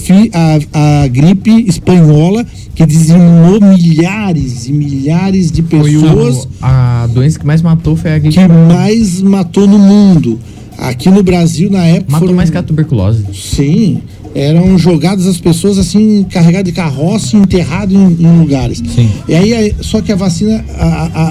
gripe espanhola, que dizimou milhares e milhares de pessoas. A doença que mais matou foi a gripe. Que mais matou no mundo. Aqui no Brasil, na época. Matou mais que a tuberculose. Sim. Eram jogadas as pessoas assim, carregadas de carroça e enterradas em lugares. Sim. E aí, só que a vacina,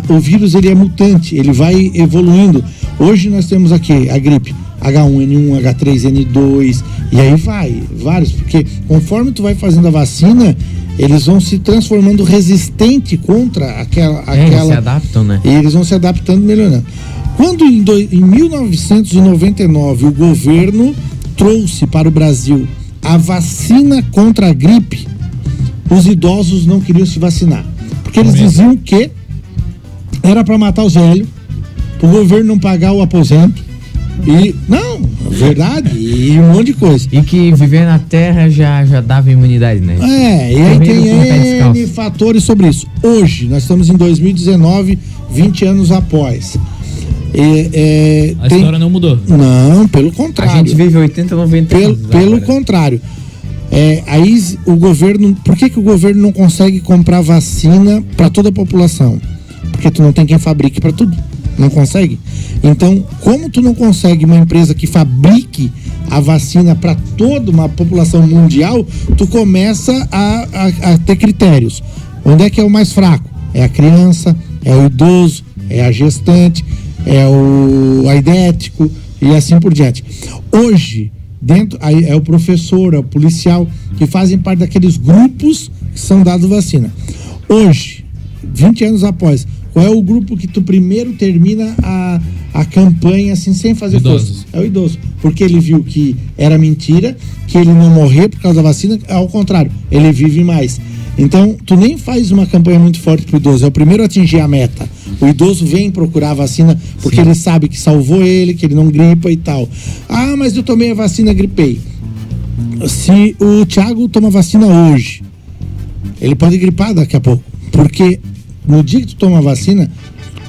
o vírus, ele é mutante, ele vai evoluindo. Hoje nós temos aqui a gripe H1N1, H3N2, e aí vai, vários, porque conforme tu vai fazendo a vacina, eles vão se transformando resistente contra aquela... Eles se adaptam, né? E eles vão se adaptando, melhorando. Quando em 1999 o governo trouxe para o Brasil a vacina contra a gripe, os idosos não queriam se vacinar, porque eles diziam que era para matar os velhos, para o governo não pagar o aposento, e não, verdade, e um monte de coisa. E que viver na terra já dava imunidade, né? E aí tem N fatores sobre isso. Hoje, nós estamos em 2019, 20 anos após. A história não mudou. Não, pelo contrário. A gente vive 80, 90 anos. Pelo contrário. Aí o governo. Por que o governo não consegue comprar vacina para toda a população? Porque tu não tem quem fabrique para tudo. Não consegue? Então, como tu não consegue uma empresa que fabrique a vacina para toda uma população mundial, tu começa a ter critérios. Onde é que é o mais fraco? É a criança, é o idoso, é a gestante, é o aidético e assim por diante. Hoje, é o professor, é o policial, que fazem parte daqueles grupos que são dados vacina. Hoje, 20 anos após, qual é o grupo que tu primeiro termina a campanha assim, sem fazer força? É o idoso. Porque ele viu que era mentira, que ele não morrer por causa da vacina, ao contrário, ele vive mais. Então, tu nem faz uma campanha muito forte pro idoso, é o primeiro a atingir a meta. O idoso vem procurar a vacina porque ele sabe que salvou ele, que ele não gripa e tal. Ah, mas eu tomei a vacina, gripei. Se o Thiago toma vacina hoje, ele pode gripar daqui a pouco, porque no dia que tu toma a vacina,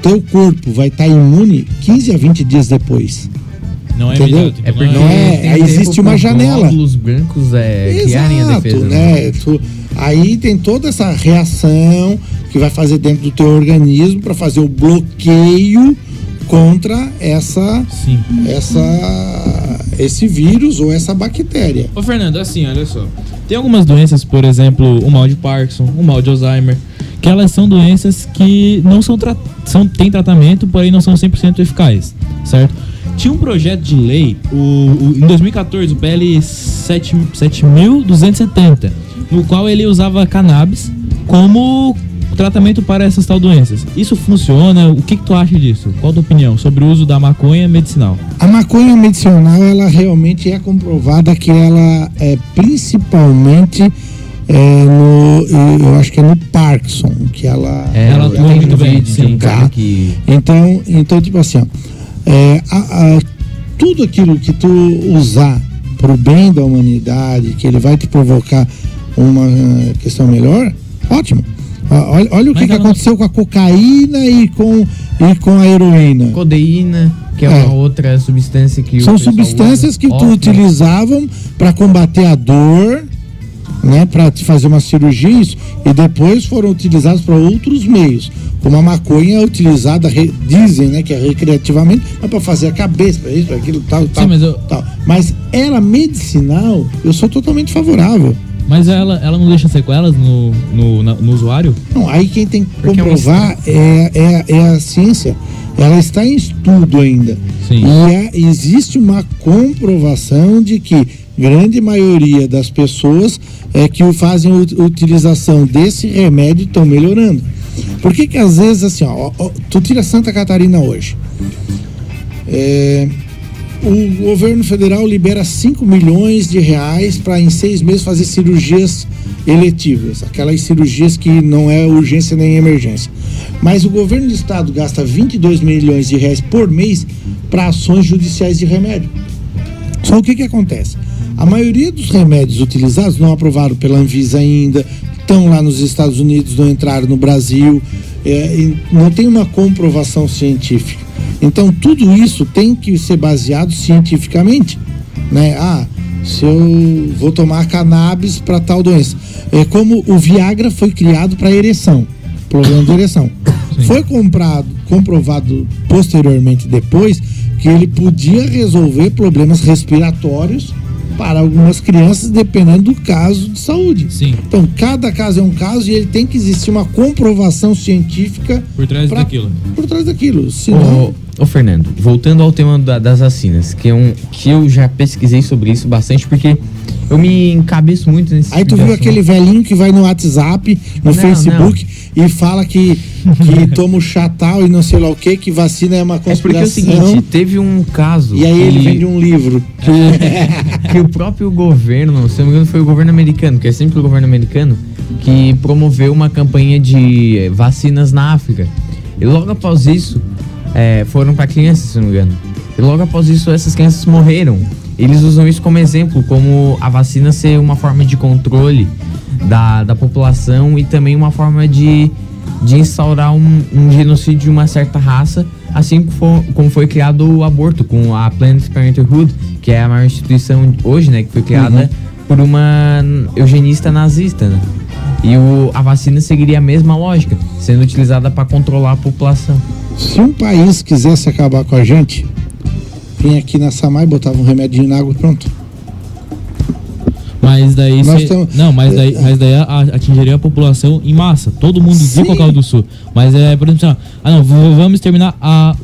teu corpo vai estar imune 15 a 20 dias depois. Não é entendeu? imediato. É porque aí existe uma janela. Os brancos criarem a defesa. Né? Aí tem toda essa reação que vai fazer dentro do teu organismo para fazer o bloqueio contra esse vírus ou essa bactéria. Ô Fernando, assim, olha só. Tem algumas doenças, por exemplo, o mal de Parkinson, o mal de Alzheimer, que elas são doenças que não têm tratamento, porém não são 100% eficazes, certo? Tinha um projeto de lei, em 2014, o PL 7.270, no qual ele usava cannabis como tratamento para essas tal doenças. Isso funciona? O que tu acha disso? Qual a tua opinião sobre o uso da maconha medicinal? A maconha medicinal, ela realmente é comprovada que ela é principalmente eu acho que é no Parkinson, que ela atua muito bem, sim, tá? Então, tipo assim, ó, tudo aquilo que tu usar pro bem da humanidade, que ele vai te provocar uma questão melhor, ótimo. Olha o que aconteceu com a cocaína e com a heroína. Codeína, que é uma outra substância que são substâncias que utilizavam para combater a dor, né, para te fazer uma cirurgia, isso, e depois foram utilizados para outros meios. Como a maconha é utilizada, dizem, né, que é recreativamente, mas para fazer a cabeça, para isso, para aquilo, tal. Mas ela medicinal, eu sou totalmente favorável. Mas ela não deixa sequelas no usuário? Não, aí quem tem que comprovar é a ciência. Ela está em estudo ainda. Sim. E existe uma comprovação de que grande maioria das pessoas que fazem utilização desse remédio estão melhorando. Por que às vezes assim, tu tira Santa Catarina hoje, o governo federal libera 5 milhões de reais para em 6 meses fazer cirurgias eletivas, aquelas cirurgias que não é urgência nem emergência. Mas o governo do estado gasta 22 milhões de reais por mês para ações judiciais de remédio. Só o que acontece? A maioria dos remédios utilizados não aprovaram pela Anvisa ainda, estão lá nos Estados Unidos, não entraram no Brasil, não tem uma comprovação científica. Então tudo isso tem que ser baseado cientificamente, né? Se eu vou tomar cannabis para tal doença, como o Viagra foi criado para ereção, problema de ereção. Sim. Foi comprovado posteriormente depois que ele podia resolver problemas respiratórios para algumas crianças, dependendo do caso de saúde. Sim. Então, cada caso é um caso e ele tem que existir uma comprovação científica por trás daquilo. Senão... Ô Fernando, voltando ao tema das vacinas, que eu já pesquisei sobre isso bastante, porque eu me encabeço muito nesse Aí tu viu aquele velhinho que vai no WhatsApp, no Facebook e fala que toma o chá tal e não sei lá o que vacina é uma conspiração. É porque é o seguinte, teve um caso... E aí ele vende um livro. Que o próprio governo, se não me engano foi o governo americano, que é sempre o governo americano, que promoveu uma campanha de vacinas na África. E logo após isso, foram para crianças, se não me engano. E logo após isso, essas crianças morreram. Eles usam isso como exemplo, como a vacina ser uma forma de controle da população e também uma forma de instaurar um genocídio de uma certa raça, assim como foi criado o aborto com a Planned Parenthood, que é a maior instituição hoje, né, que foi criada por uma eugenista nazista, né? E a vacina seguiria a mesma lógica, sendo utilizada para controlar a população. Se um país quisesse acabar com a gente, vinha aqui na Samai, botava um remedinho na água e pronto. Mas daí atingiria a população em massa, todo mundo de qualquer do sul. Mas por exemplo, vamos exterminar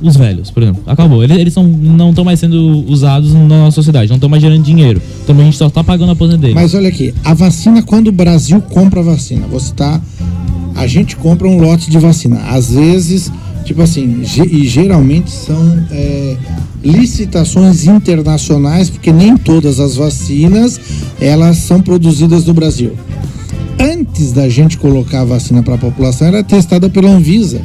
os velhos, por exemplo. Acabou. Eles não estão mais sendo usados na nossa sociedade, não estão mais gerando dinheiro. Então a gente só está pagando a aposentadoria deles. Mas olha aqui, a vacina, quando o Brasil compra a vacina, a gente compra um lote de vacina. Às vezes, tipo assim, e geralmente são licitações internacionais, porque nem todas as vacinas elas são produzidas no Brasil. Antes da gente colocar a vacina para a população, era testada pela Anvisa.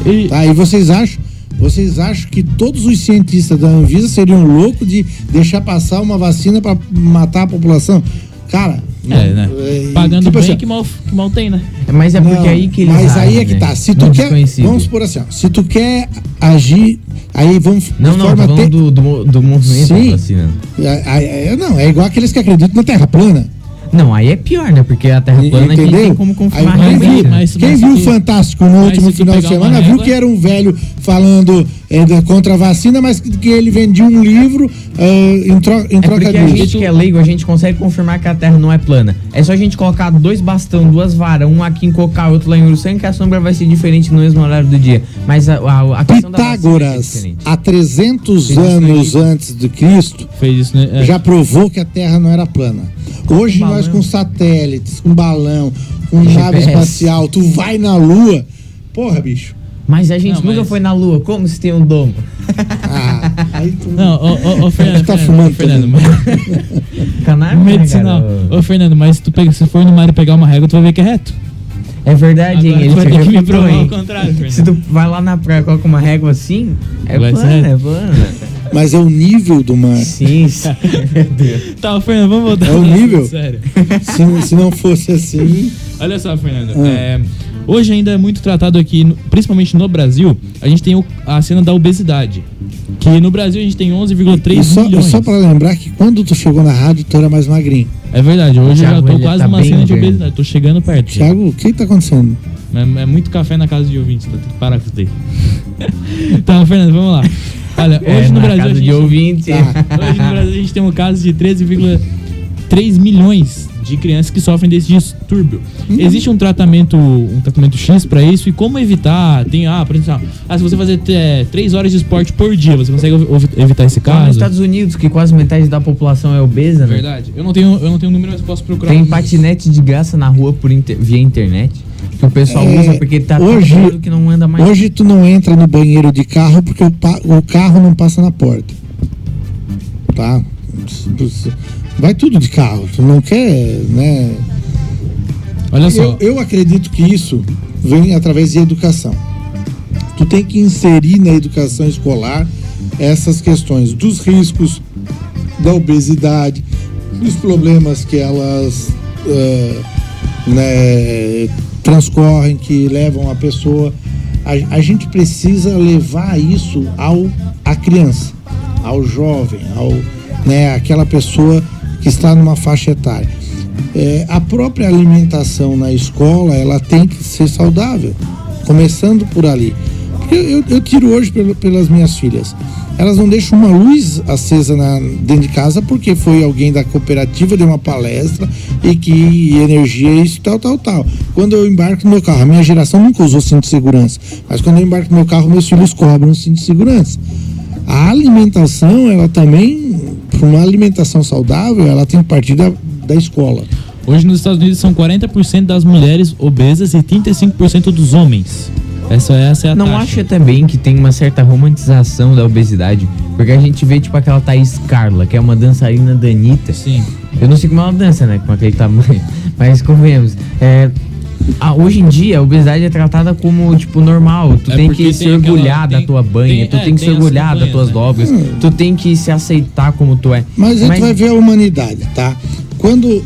E vocês acham que todos os cientistas da Anvisa seriam loucos de deixar passar uma vacina para matar a população? Cara, né? Pagando tipo bem assim, que mal tem, né? Mas porque aí que eles Mas aí é que tá. Se tu quer, vamos supor assim, se tu quer agir, aí vamos... do movimento da vacina. Não, é igual aqueles que acreditam na Terra plana. Não, aí é pior, né? Porque a Terra plana aqui tem como confirmar. Quem viu o Fantástico no último final de semana viu que era um velho falando contra a vacina, mas que ele vendia um livro em troca porque a disso. gente que é leigo, a gente consegue confirmar que a Terra não é plana. É só a gente colocar 2 bastão, 2 varas, um aqui em Cocal, outro lá em Uruçanga, que a sombra vai ser diferente no mesmo horário do dia. Mas a questão da vacina é Pitágoras, diferente. há 300 anos antes de Cristo, Fez isso, né? já provou que a Terra não era plana. Hoje Com nós balão. com satélites, com balão, com GPS. nave espacial, tu vai na Lua, porra, bicho. Mas a gente Não, nunca mas- foi na Lua, como se tem um domo? Aí tu... Não, ô Fernando, Tá fumando Fernando, Canário, né, medicinal. cara? Ô Fernando, mas se for no mar e pegar uma régua, tu vai ver que é reto. É verdade, hein? Agora Ele tu vai ter que me refutou, provar hein? o contrário, Fernando. Se tu vai lá na praia, coloca uma régua assim, é Vai ser plana, reto. é plana. Mas é o nível do mar. Sim, sim. Meu Deus. Tá, Fernando, vamos voltar. É o pro assunto nível? sério. Se não fosse assim... Olha só, Fernando. Hoje ainda é muito tratado aqui, principalmente no Brasil, a gente tem a cena da obesidade. Que no Brasil a gente tem 11,3 milhões. Só pra lembrar que quando tu chegou na rádio, tu era mais magrinho. É verdade, hoje eu já Thiago, tô ele quase tá numa bem cena de grande. obesidade. Tô chegando perto. já. Thiago, o que tá acontecendo? É muito café na casa de ouvintes, tá? Tem que parar com isso daí. Então, Fernando, vamos lá. Olha, hoje no na Brasil a casa gente... de ouvinte. Hoje no Brasil a gente tem um caso de 13,3 milhões de crianças que sofrem desse distúrbio. Existe um tratamento X pra isso, e como evitar? Tem, por exemplo, se você fazer 3 horas de esporte por dia, você consegue evitar esse Lá nos caso? Estados Unidos, que quase metade da população é obesa, né? Verdade. Eu não tenho número, mas posso procurar. Tem um- patinete de graça na rua via internet, que o pessoal usa porque tá tão hoje- gordo que não anda mais. Hoje tu não entra no banheiro de carro porque o carro não passa na porta. Tá? Vai tudo de carro. Tu não quer, né? Olha só. Eu acredito que isso vem através de educação. Tu tem que inserir na educação escolar essas questões dos riscos da obesidade, dos problemas que elas transcorrem, que levam a pessoa. A gente precisa levar isso à criança, ao jovem, aquela pessoa que está numa faixa etária. A própria alimentação na escola, ela tem que ser saudável, começando por ali. Porque eu tiro hoje pelas minhas filhas. Elas não deixam uma luz acesa dentro de casa porque foi alguém da cooperativa, deu uma palestra e que energia é isso, tal. Quando eu embarco no meu carro, a minha geração nunca usou cinto de segurança, mas quando eu embarco no meu carro, meus filhos cobram o cinto de segurança. A alimentação, ela também, para uma alimentação saudável, ela tem que partir da escola. Hoje nos Estados Unidos são 40% das mulheres obesas e 35% dos homens. Essa é a Não taxa. acha também que tem uma certa romantização da obesidade? Porque a gente vê, tipo, aquela Thaís Carla, que é uma dançarina da Anitta. Sim. Eu não sei como ela dança, né? Com aquele tamanho. Mas convenhamos. Hoje em dia, a obesidade é tratada como, tipo, normal. Tu tem porque que se tem aquela- orgulhar da tem- tua banha, tu tem que se tem as orgulhar das campanhas, tuas né? dobras, tu tem que se aceitar como tu é. Mas a gente vai ver a humanidade, tá? Quando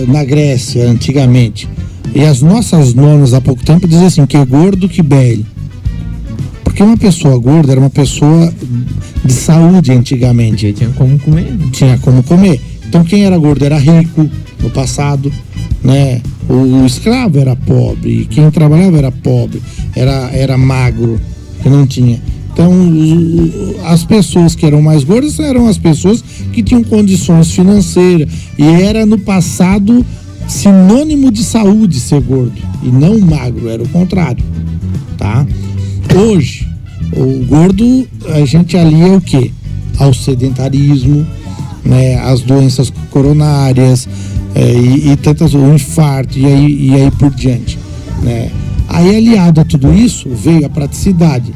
na Grécia, antigamente, e as nossas nonas há pouco tempo diziam assim, que é gordo que bebe. Porque uma pessoa gorda era uma pessoa de saúde antigamente. Tinha como comer, né? Tinha como comer. Então quem era gordo era rico no passado, né? O escravo era pobre, quem trabalhava era pobre, era magro, que não tinha. Então as pessoas que eram mais gordas eram as pessoas que tinham condições financeiras, e era no passado sinônimo de saúde ser gordo e não magro, era o contrário, tá? Hoje o gordo a gente alia o quê? Ao sedentarismo, né? As doenças coronárias, e tantas, o infarto e aí por diante, né? Aí aliado a tudo isso veio a praticidade,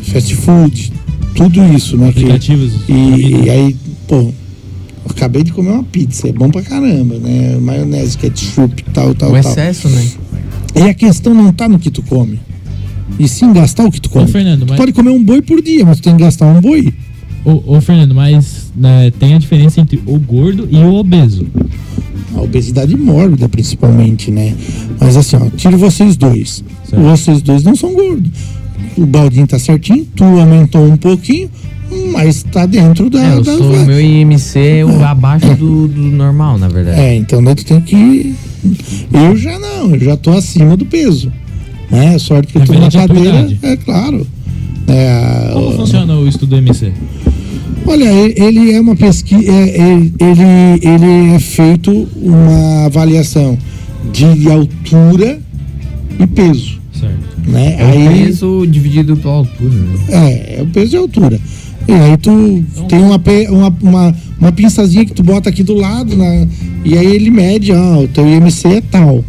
fast food, tudo isso, né? Aplicativos. E aí, pô, acabei de comer uma pizza, é bom pra caramba, né? Maionese, ketchup, tal. O excesso, né? E a questão não tá no que tu come, e sim gastar o que tu come. Fernando, Tu mas- pode comer um boi por dia, mas tu tem que gastar um boi. Ô Fernando, mas né, tem a diferença entre o gordo e o obeso. A obesidade mórbida, principalmente, né? Mas assim, ó, tiro vocês dois. Certo. Vocês dois não são gordos. O baldinho tá certinho, tu aumentou um pouquinho, mas tá dentro da... Eu das sou o vagas. meu IMC abaixo do normal, na verdade. Então daí tu tem que... Eu já não, eu já tô acima do peso, né? Sorte que eu tô na Referente à tua cadeira, idade. claro. Como funciona o estudo MC? Olha, ele é uma pesquisa, ele é feito uma avaliação de altura e peso, Certo. né? É o peso dividido pela altura, né? É o peso de altura. E aí tu tem uma pinçazinha que tu bota aqui do lado, e aí ele mede, o teu IMC é tal.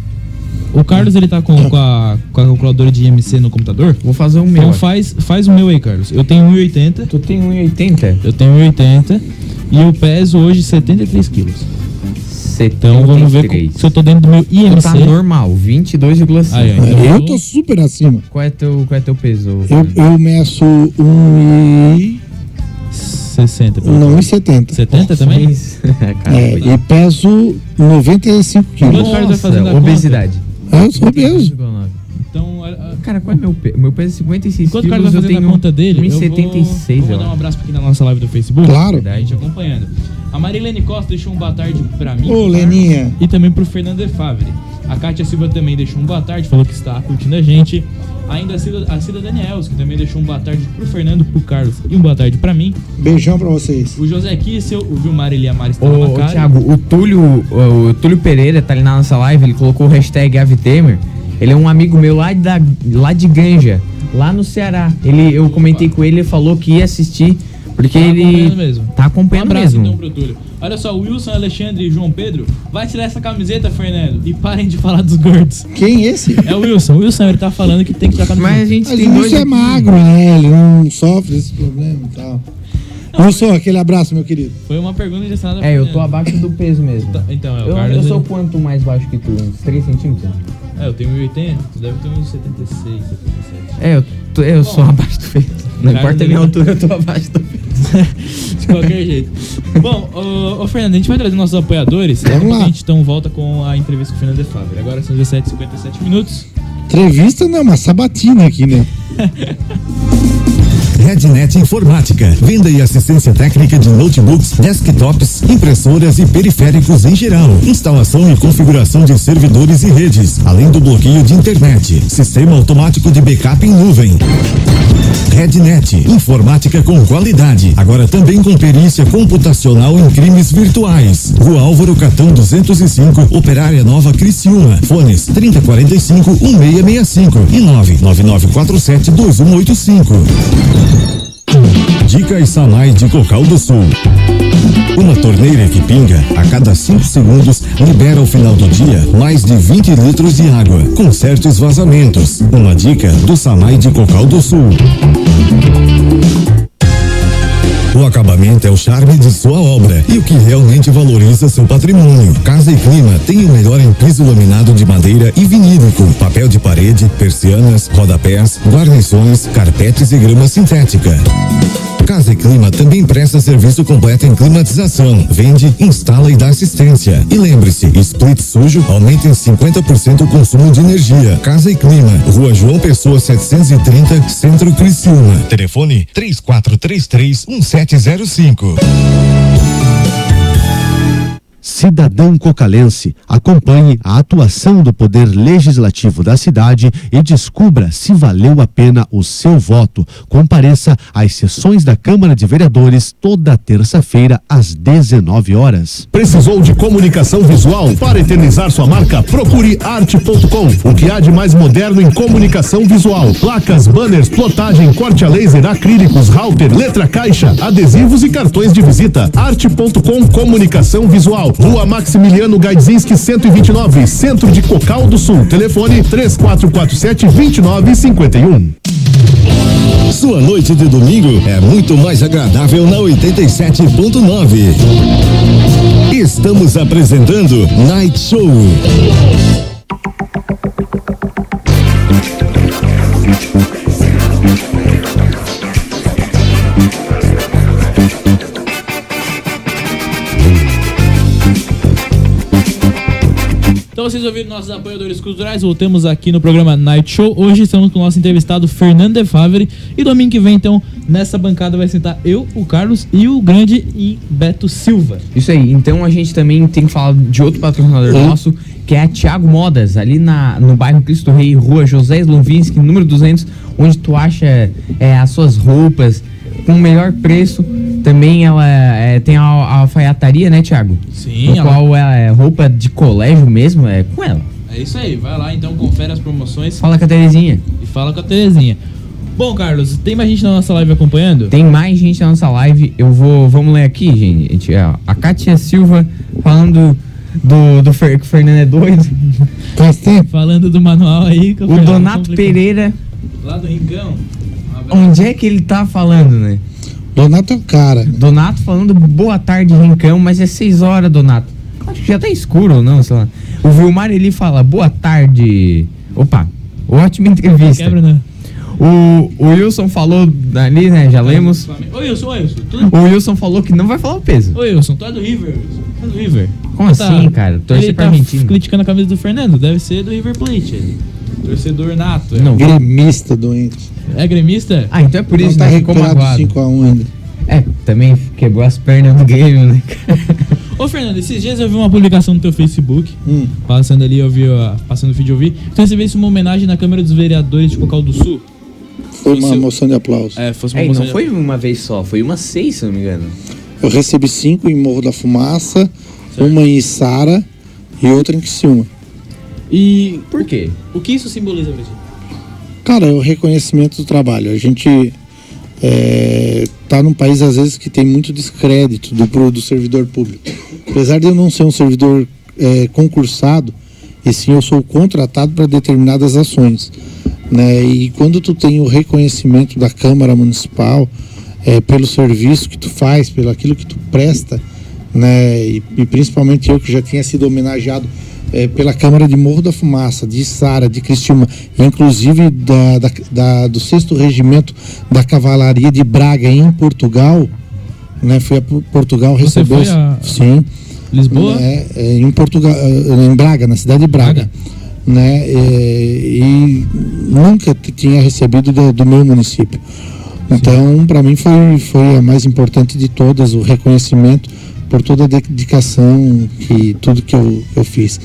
O Carlos, ele tá com a calculadora de IMC no computador? Vou fazer o meu. Então faz o meu aí, Carlos. Eu tenho 1,80. Tu tem 1,80? Eu tenho 1,80 e eu peso hoje 73 quilos. Então vamos ver se eu tô dentro do meu IMC. Tu tá normal, 22,5. Então eu tô super acima. Qual é teu peso? Eu meço 60. Não, 1,70. 70 também? E peso 95 quilos. Quanto o Carlos vai fazendo a obesidade. Eu sou obeso. Então, cara, qual é meu peso? Meu peso é 56 enquanto o quilos, Carlos vai fazendo a conta dele, 1,76. eu vou dar um abraço aqui na nossa live do Facebook. Claro. A gente acompanhando. A Marilene Costa deixou um boa tarde pra mim. Ô, Leninha. E também pro Fernando de Favre. A Kátia Silva também deixou um boa tarde, falou que está curtindo a gente. Ainda a Cida Daniels, que também deixou um boa tarde pro Fernando, pro Carlos e um boa tarde pra mim. Beijão pra vocês. O José Kissel, o Vilmar e a Mari estão na cara. Thiago, o Túlio Pereira tá ali na nossa live, ele colocou o hashtag Avitemer. Ele é um amigo meu lá de Ganja, lá no Ceará. Eu comentei com ele, ele falou que ia assistir, porque tá acompanhando um abraço mesmo. Então pro Túlio. Olha só, o Wilson, Alexandre e João Pedro, vai tirar essa camiseta, Fernando, e parem de falar dos gordos. Quem é esse? É o Wilson. O Wilson, ele tá falando que tem que tirar a camiseta. Mas a gente tem o dois Wilson é aqui. magro, né? Ele não sofre desse problema e tal. Wilson, aquele abraço, meu querido. Foi uma pergunta direcionada Eu tô abaixo do peso mesmo. Então, o Eu Carlos... sou quanto mais baixo que tu? Uns 3 centímetros? eu tenho 1,80, tu deve ter uns 76, 77. Eu sou abaixo do peso. Não Carlos, importa a minha altura, eu tô abaixo do peso. De qualquer jeito. Bom, ô Fernando, a gente vai trazer nossos apoiadores. Vamos lá. A gente então volta com a entrevista com o Fernando de Favre. Agora são 17h57 minutos. Entrevista não, uma sabatina aqui, né? Rednet Informática, venda e assistência técnica de notebooks, desktops, impressoras e periféricos em geral. Instalação e configuração de servidores e redes, além do bloqueio de internet. Sistema automático de backup em nuvem. Rednet, informática com qualidade. Agora também com perícia computacional em crimes virtuais. Rua Álvaro Catão 205, Operária Nova Criciúma. Fones 3045-1665 e 99947-2185. Dicas Sanai de Cocal do Sul. Uma torneira que pinga a cada 5 segundos libera ao final do dia mais de 20 litros de água, com certos vazamentos. Uma dica do Sanai de Cocal do Sul. O acabamento é o charme de sua obra e o que realmente valoriza seu patrimônio. Casa e Clima tem o melhor em piso laminado de madeira e vinílico, papel de parede, persianas, rodapés, guarnições, carpetes e grama sintética. Casa e Clima também presta serviço completo em climatização, vende, instala e dá assistência. E lembre-se, split sujo aumenta em 50% o consumo de energia. Casa e Clima, Rua João Pessoa 730, Centro Criciúma. Telefone 3433-1705. Cidadão cocalense, acompanhe a atuação do Poder Legislativo da cidade e descubra se valeu a pena o seu voto. Compareça às sessões da Câmara de Vereadores toda terça-feira às 19 horas. Precisou de comunicação visual? Para eternizar sua marca, procure arte.com. O que há de mais moderno em comunicação visual. Placas, banners, plotagem, corte a laser, acrílicos, router, letra caixa, adesivos e cartões de visita. Arte.com Comunicação Visual. Rua Maximiliano Gaidzinski 129, Centro de Cocal do Sul. Telefone 3447-2951. Sua noite de domingo é muito mais agradável na 87.9. Estamos apresentando Night Show. Então vocês ouviram nossos apoiadores culturais, voltamos aqui no programa Night Show. Hoje estamos com o nosso entrevistado Fernando de Favre. E domingo que vem, então, nessa bancada vai sentar eu, o Carlos e o grande e Beto Silva. Isso aí, então a gente também tem que falar de outro patrocinador nosso, que é a Thiago Modas, ali no bairro Cristo Rei, rua José Slovinski, número 200, onde tu acha as suas roupas com o melhor preço. Também ela tem a alfaiataria, né, Thiago? Sim. No qual é roupa de colégio mesmo, é com ela. É isso aí, vai lá então, confere as promoções. Fala com a Terezinha. E fala com a Terezinha. Bom, Carlos, tem mais gente na nossa live acompanhando? Tem mais gente na nossa live. Vamos ler aqui, gente. A Kátia Silva falando que o Fernando é doido. Falando do manual aí. Que O Donato Pereira. Lá do Rincão. Onde é que ele tá falando, né? Donato é o cara. Donato falando boa tarde, Rincão, mas é 6 horas, Donato. Acho que já tá escuro ou não, sei lá. O Vilmar, ele fala boa tarde. Opa, ótima entrevista. Quebra, né? O Wilson falou ali, né? Já lemos. Oi, Wilson. O Wilson falou que não vai falar o peso. Oi, Wilson, tu é do River, Wilson. Tu é do River. Como assim, cara? Torcer Ele pra tá Argentina. criticando a camisa do Fernando, deve ser do River Plate. Ele. Torcedor nato. Não. Gremista doente. É gremista? Ah, então é por Não isso, tá né? Ficou recuperado magoado. 5-1 ainda. Também quebrou as pernas do Grêmio, né? Ô, Fernando, esses dias eu vi uma publicação no teu Facebook. Passando ali, passando o vídeo, eu vi. Tu recebesse uma homenagem na Câmara dos Vereadores de Cocal do Sul. Foi uma moção de aplauso. Fosse uma Não moção de- foi uma vez só, foi umas 6, se não me engano. Eu recebi 5 em Morro da Fumaça, uma em Içara e outra em Criciúma. E Por quê? o que isso simboliza pra ti? Cara, é o reconhecimento do trabalho. A gente tá num país, às vezes, que tem muito descrédito do servidor público. Apesar de eu não ser um servidor concursado, e sim eu sou contratado para determinadas ações, né? E quando tu tem o reconhecimento da Câmara Municipal pelo serviço que tu faz, pelo aquilo que tu presta, né? E principalmente eu que já tinha sido homenageado pela Câmara de Morro da Fumaça, de Içara, de Criciúma, inclusive do 6º Regimento da Cavalaria de Braga, em Portugal, né? Fui a Portugal receber. foi a- Sim. Lisboa? Em Portugal, em Braga, na cidade de Braga. Né? E nunca tinha recebido do meu município. Então, para mim foi a mais importante de todas, o reconhecimento por toda a dedicação que tudo que eu fiz,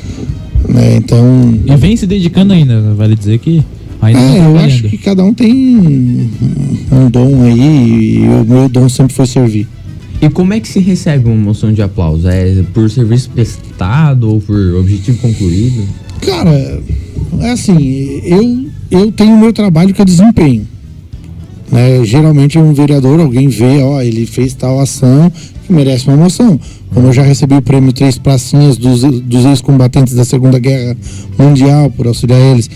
né? Então, E vem se dedicando ainda, vale dizer que ainda tá eu trabalhando. acho que cada um tem um dom aí, e o meu dom sempre foi servir. E como é que se recebe uma moção de aplauso? É por serviço prestado ou por objetivo concluído? Cara, é assim, eu tenho o meu trabalho que eu desempenho, né? Geralmente um vereador, alguém vê, ele fez tal ação que merece uma moção. Como eu já recebi o prêmio 3 Pracinhas dos ex-combatentes da Segunda Guerra Mundial, por auxiliar eles,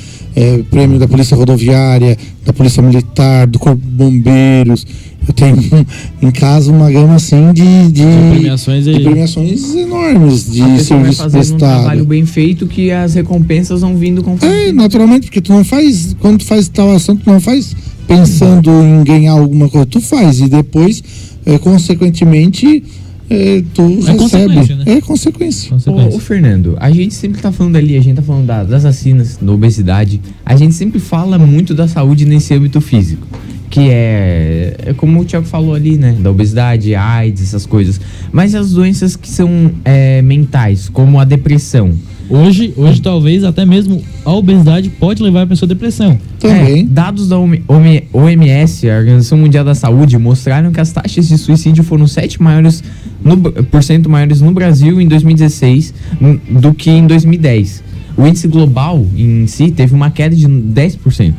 prêmio da Polícia Rodoviária, da Polícia Militar, do Corpo de Bombeiros. Eu tenho em casa uma gama assim de premiações aí. de premiações enormes de A pessoa vai serviço fazendo um trabalho prestado. bem feito que as recompensas vão vindo conforme. Naturalmente, porque tu não faz, quando tu faz tal ação, tu não faz pensando em ganhar alguma coisa, tu faz e depois, consequentemente, tu recebe. consequência, né? É consequência. Ô, Fernando, a gente sempre tá falando ali, a gente tá falando das vacinas, da obesidade, a gente sempre fala muito da saúde nesse âmbito físico, que é como o Thiago falou ali, né, da obesidade, AIDS, essas coisas, mas as doenças que são mentais, como a depressão. Hoje talvez até mesmo a obesidade pode levar a pessoa à depressão. Também. Dados da OMS, a Organização Mundial da Saúde, mostraram que as taxas de suicídio foram 7% maiores no Brasil em 2016 do que em 2010. O índice global em si teve uma queda de 10%.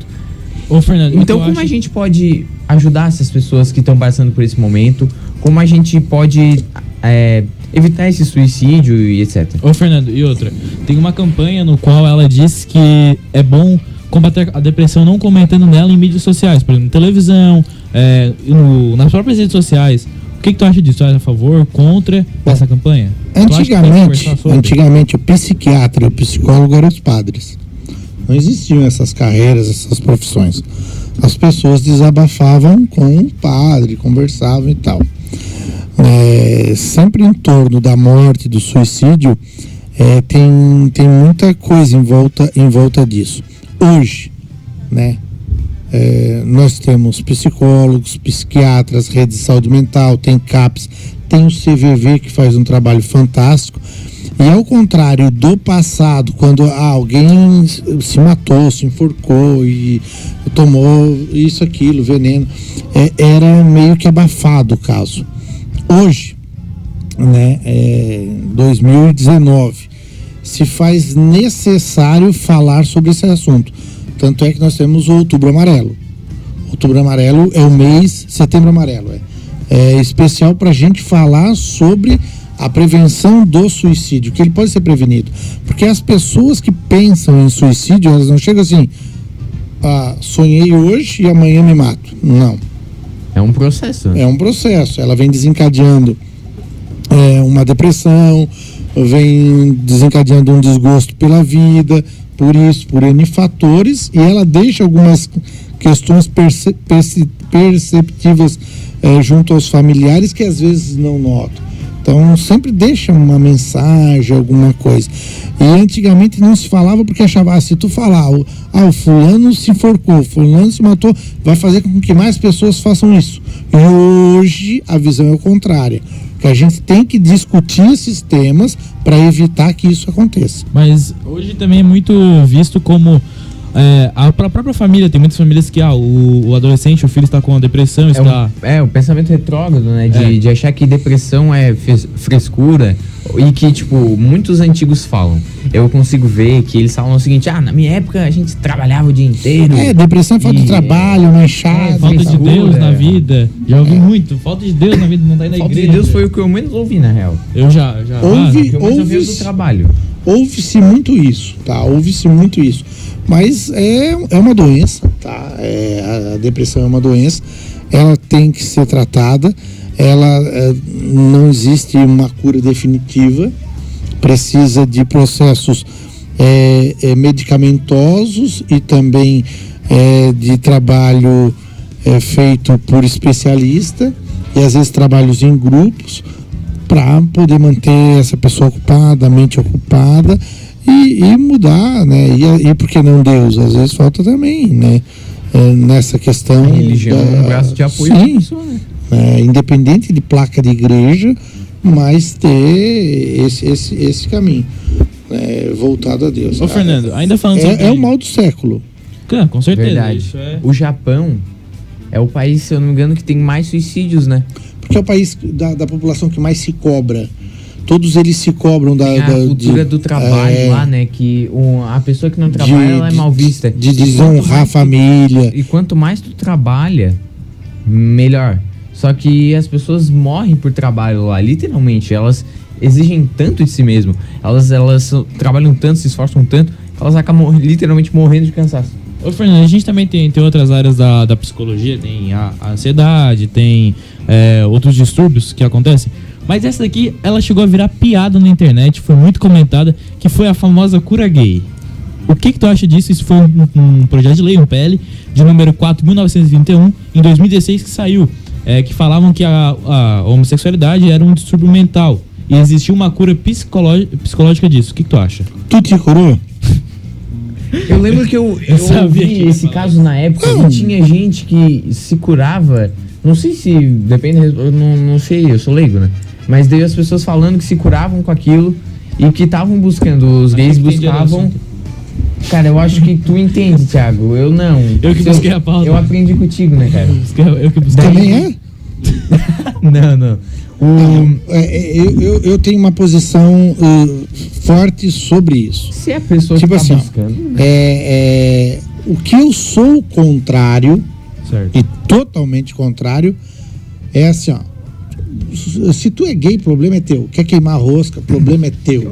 Ô, Fernando, Então, eu como acho- a gente pode ajudar essas pessoas que estão passando por esse momento? Como a gente pode evitar esse suicídio e etc? Ô, Fernando, e outra, tem uma campanha no qual ela diz que é bom combater a depressão não comentando nela em mídias sociais, por exemplo, na televisão, nas próprias redes sociais. O que tu acha disso? Tu é a favor, contra essa campanha? Tu acha que tem que conversar sobre? Antigamente o psiquiatra e o psicólogo eram os padres. Não existiam essas carreiras, essas profissões. As pessoas desabafavam com o padre, conversavam e tal. Sempre em torno da morte, do suicídio, tem muita coisa em volta disso. Hoje, né? Nós temos psicólogos, psiquiatras, rede de saúde mental, tem CAPS, tem o CVV que faz um trabalho fantástico, E ao contrário do passado, quando alguém se matou, se enforcou e tomou isso, aquilo, veneno, era meio que abafado o caso. Hoje, né, 2019, se faz necessário falar sobre esse assunto. Tanto é que nós temos o Outubro Amarelo. Outubro Amarelo é o mês, Setembro Amarelo, é especial para a gente falar sobre a prevenção do suicídio, que ele pode ser prevenido. Porque as pessoas que pensam em suicídio, elas não chegam assim, sonhei hoje e amanhã me mato. Não. É um processo. É um processo. Ela vem desencadeando uma depressão, vem desencadeando um desgosto pela vida, por isso, por N fatores, e ela deixa algumas questões perceptíveis junto aos familiares que às vezes não notam. Então sempre deixa uma mensagem, alguma coisa. E antigamente não se falava porque achava, se tu falar, o fulano se enforcou, fulano se matou, vai fazer com que mais pessoas façam isso. E hoje a visão é o contrário, que a gente tem que discutir esses temas para evitar que isso aconteça. Mas hoje também é muito visto como a própria família. Tem muitas famílias que o adolescente, o filho está com a depressão, o pensamento retrógrado, né? De achar que depressão é frescura, e que, tipo, muitos antigos falam. Eu consigo ver que eles falam o seguinte: na minha época a gente trabalhava o dia inteiro. Depressão é falta de trabalho, manchado. Falta de Deus na vida. Já ouvi muito. Falta de Deus na vida, não tá indo na igreja. Falta de Deus foi o que eu menos ouvi, na real. Eu já. O que eu mais ouvi do trabalho. Ouve-se muito isso, tá? Ouve-se muito isso. Mas é uma doença, tá? A depressão é uma doença, ela tem que ser tratada, não existe uma cura definitiva, precisa de processos medicamentosos e também de trabalho feito por especialista, e às vezes trabalhos em grupos, para poder manter essa pessoa ocupada, a mente ocupada, e mudar, né? E por que não Deus? Às vezes falta também, né? Nessa questão. A religião é um braço de apoio. Sim, pessoa, né? Independente de placa de igreja, mas ter esse caminho voltado a Deus. Ô, Fernando, ainda falando sobre... É o mal do século. Com certeza. Verdade. Isso O Japão é o país, se eu não me engano, que tem mais suicídios, né? Porque é o país da população que mais se cobra. Todos eles se cobram a cultura do trabalho lá, né? Que a pessoa que não trabalha, ela é mal vista. De desonrar a família. E quanto mais tu trabalha, melhor. Só que as pessoas morrem por trabalho lá, literalmente. Elas exigem tanto de si mesmo. Elas trabalham tanto, se esforçam tanto, que elas acabam literalmente morrendo de cansaço. Ô, Fernando, a gente também tem outras áreas da psicologia. Tem a ansiedade, tem outros distúrbios que acontecem. Mas essa daqui, ela chegou a virar piada na internet, foi muito comentada, que foi a famosa cura gay. O que tu acha disso? Isso foi um projeto de lei, um PL, de número 4.921, em 2016, que saiu, que falavam que a homossexualidade era um distúrbio mental e existia uma cura psicológica disso. O que tu acha? Tu te curou? Eu lembro que eu ouvi esse caso na época, e tinha gente que se curava, não sei se, depende, eu não sei, eu sou leigo, né? Mas daí as pessoas falando que se curavam com aquilo e que estavam buscando, os gays buscavam... Cara, eu acho que tu entende, Thiago, eu não. Eu que busquei a pauta. Eu aprendi contigo, né, cara? Eu que busquei. Também é? Não. Eu tenho uma posição forte sobre isso. Se a pessoa tipo está assim, buscando... o que eu sou contrário, certo, e totalmente contrário, é assim, ó. Se tu é gay, problema é teu. Quer queimar rosca, problema é teu.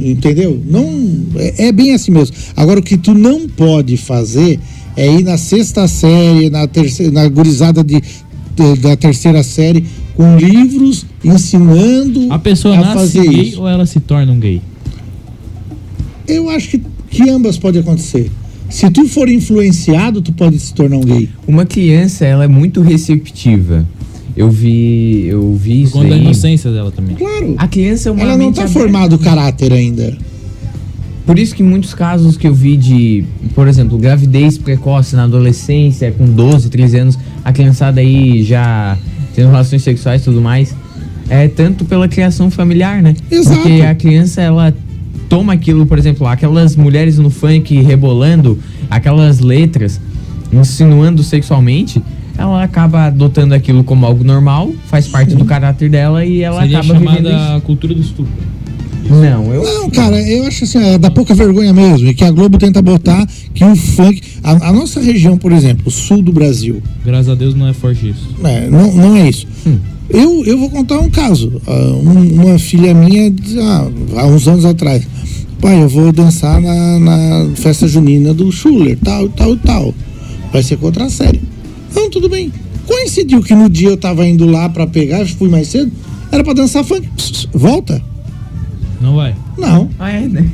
Entendeu? Não, é bem assim mesmo. Agora, o que tu não pode fazer é ir na sexta série, na gurizada da terceira série, com livros ensinando a pessoa nasce fazer gay isso. Ou ela se torna um gay? Eu acho que ambas podem acontecer. Se tu for influenciado, tu pode se tornar um gay. Uma criança, ela é muito receptiva. Eu vi isso Por conta da aí. inocência dela também. Claro. A criança é uma Ela não mente tá aberta. formado o caráter ainda. Por isso que em muitos casos que eu vi de, por exemplo, gravidez precoce na adolescência, com 12, 13 anos, a criançada aí já tendo relações sexuais e tudo mais, tanto pela criação familiar, né? Exato. Porque a criança, ela toma aquilo, por exemplo, aquelas mulheres no funk rebolando, aquelas letras, insinuando sexualmente, ela acaba adotando aquilo como algo normal, faz parte do caráter dela e ela Seria acaba vivendo chamada isso. cultura do estupro. Não, cara, eu acho assim, é da pouca vergonha mesmo. E que a Globo tenta botar que o funk. A nossa região, por exemplo, o sul do Brasil. Graças a Deus não é forte isso. Não é isso. Eu vou contar um caso. Uma filha minha, há uns anos atrás. Pai, eu vou dançar na festa junina do Schuller, tal. Vai ser contra a série. Não, tudo bem. Coincidiu que no dia eu tava indo lá pra pegar, fui mais cedo, era pra dançar funk. Volta. Não vai. Não. Né?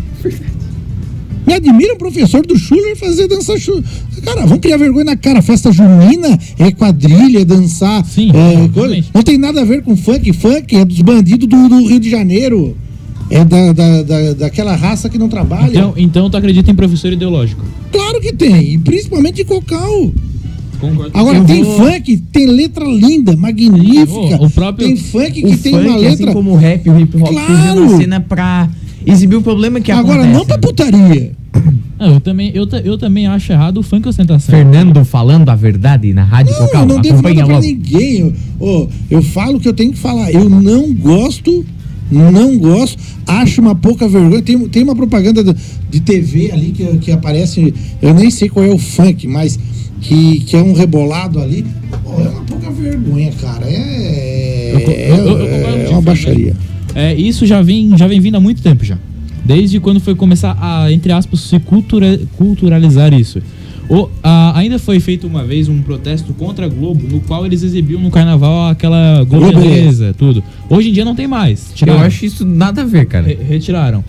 Me admira o professor do Schuller fazer dança Schuller. Cara, vamos criar vergonha na cara. Festa junina é quadrilha, é dançar. Sim, coisa. Não tem nada a ver com funk. Funk é dos bandidos do Rio de Janeiro. É daquela raça que não trabalha. Então tu acredita em professor ideológico? Claro que tem. E principalmente em Cocal. Concordo. Agora tem funk, tem letra linda, magnífica. O próprio... Tem funk que O tem funk, uma letra. assim como o rap, o hip hop, Claro. surgiu na cena pra exibir o problema que Agora acontece. não pra putaria. Eu também acho errado o funk ostentação. Fernando falando a verdade na Rádio Não, Cocal. eu não devo Acompanha nada pra logo. ninguém. Eu falo o que eu tenho que falar. Eu não gosto, acho uma pouca vergonha. Tem uma propaganda de TV ali que aparece, eu nem sei qual é o funk, mas que é um rebolado ali. É uma pouca vergonha, cara. É uma baixaria. Isso já vem vindo há muito tempo já. Desde quando foi começar a, entre aspas, se culturalizar isso. Ainda foi feito uma vez um protesto contra a Globo, no qual eles exibiam no carnaval aquela globeleza, tudo. Hoje em dia não tem mais. Eu acho isso nada a ver, cara. Retiraram.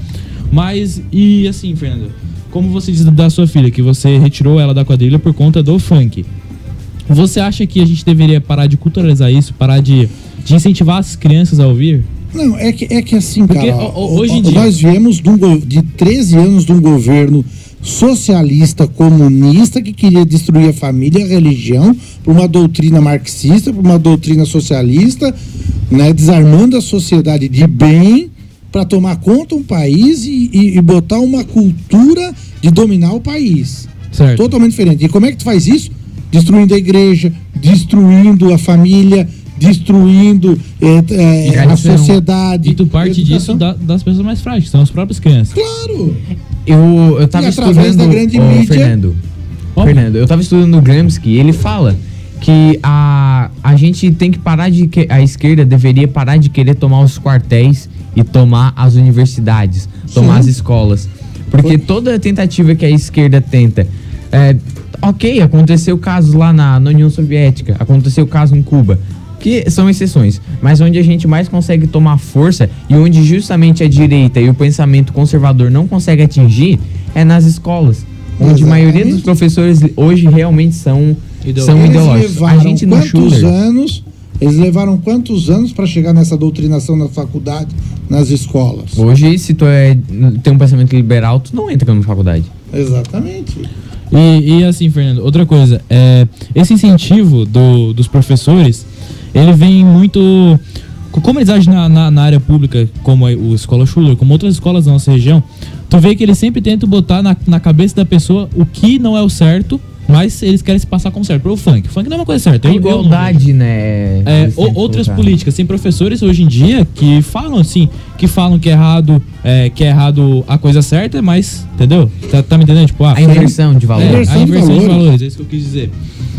Mas, e assim, Fernando, como você diz da sua filha, que você retirou ela da quadrilha por conta do funk, você acha que a gente deveria parar de culturalizar isso, parar de incentivar as crianças a ouvir? Não, é que assim, porque cara, hoje em dia... nós viemos de 13 anos de um governo socialista, comunista, que queria destruir a família e a religião por uma doutrina marxista, por uma doutrina socialista, né, desarmando a sociedade de bem para tomar conta do país e botar uma cultura de dominar o país. Certo. Totalmente diferente. E como é que tu faz isso? Destruindo a igreja, destruindo a família, destruindo a sociedade. E tu parte disso das pessoas mais frágeis, que são as próprias crianças. Claro! Eu tava E através estudando, da grande mídia. Fernando, eu tava estudando o Gramsci e ele fala que a gente tem que parar a esquerda deveria parar de querer tomar os quartéis e tomar as universidades, tomar as escolas. Porque toda tentativa que a esquerda tenta, ok, aconteceu casos lá na União Soviética, aconteceu caso em Cuba, que são exceções, mas onde a gente mais consegue tomar força e onde justamente a direita e o pensamento conservador não consegue atingir é nas escolas, onde a maioria dos professores hoje realmente são ideológicos. A gente no Schuller, eles levaram quantos anos para chegar nessa doutrinação na faculdade, nas escolas? hoje, se tu tem um pensamento liberal, tu não entra na faculdade. Exatamente. E assim, Fernando, outra coisa, esse incentivo dos professores, ele vem muito... Como eles agem na área pública, como a Escola Schuller, como outras escolas da nossa região, tu vê que eles sempre tentam botar na cabeça da pessoa o que não é o certo, mas eles querem se passar como certo. Pro funk. Funk não é uma coisa certa. A igualdade, né? Outras políticas. Tem professores hoje em dia que falam assim, que é errado a coisa certa, mas, entendeu? Tá me entendendo? Tipo, a inversão de valores. A inversão de valores, é isso que eu quis dizer.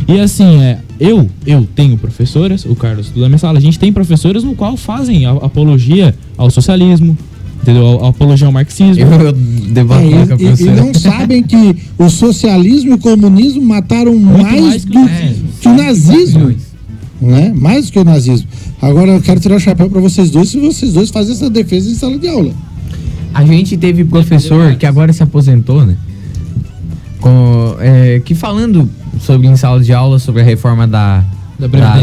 E assim, eu tenho professoras, o Carlos estuda na minha sala, a gente tem professoras no qual fazem apologia ao socialismo, entendeu? A apologia ao marxismo. Eu debato com a professora. E não sabem que o socialismo e o comunismo mataram mais que o nazismo. Né? Mais do que o nazismo. Agora eu quero tirar o chapéu para vocês dois, se vocês dois fazem essa defesa em sala de aula. A gente teve professor que agora se aposentou, né? Que falando sobre em sala de aula, sobre a reforma da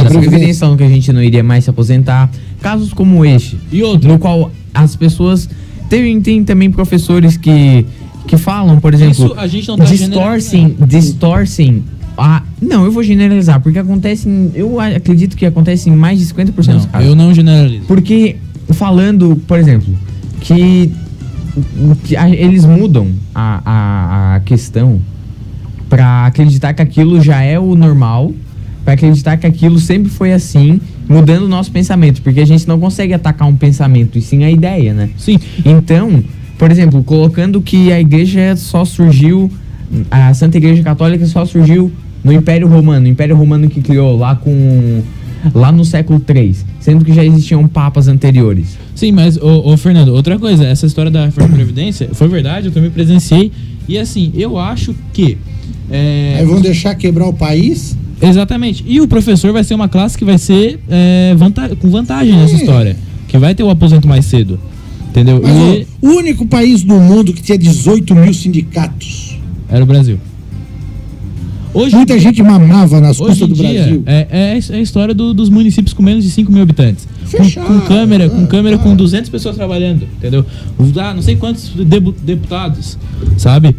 Previdência, falando que a gente não iria mais se aposentar. Casos como este. E outro. No qual as pessoas... Tem também professores que falam, por exemplo... Isso a gente não tá distorcem Não, eu vou generalizar, porque eu acredito que acontece em mais de 50% dos Não, casos. eu não generalizo. Porque falando, por exemplo, que eles mudam a questão pra acreditar que aquilo já é o normal, pra acreditar que aquilo sempre foi assim, mudando o nosso pensamento, porque a gente não consegue atacar um pensamento, e sim a ideia, né? Sim. Então, por exemplo, colocando que a igreja só surgiu, a Santa Igreja Católica só surgiu no Império Romano que criou lá no século III, sendo que já existiam papas anteriores. Sim, mas, Fernando, outra coisa, essa história da reforma da Previdência foi verdade, eu também presenciei, e assim, eu acho que... Aí vão deixar quebrar o país? Exatamente, e o professor vai ser uma classe que vai ser com vantagem nessa história, que vai ter o aposento mais cedo, entendeu? Mas, o único país do mundo que tinha 18 mil sindicatos. Era o Brasil. Muita gente mamava nas custas do Brasil. É a história dos municípios com menos de 5 mil habitantes. Fechado, Com câmera com 200 pessoas trabalhando, entendeu? Não sei quantos deputados, sabe?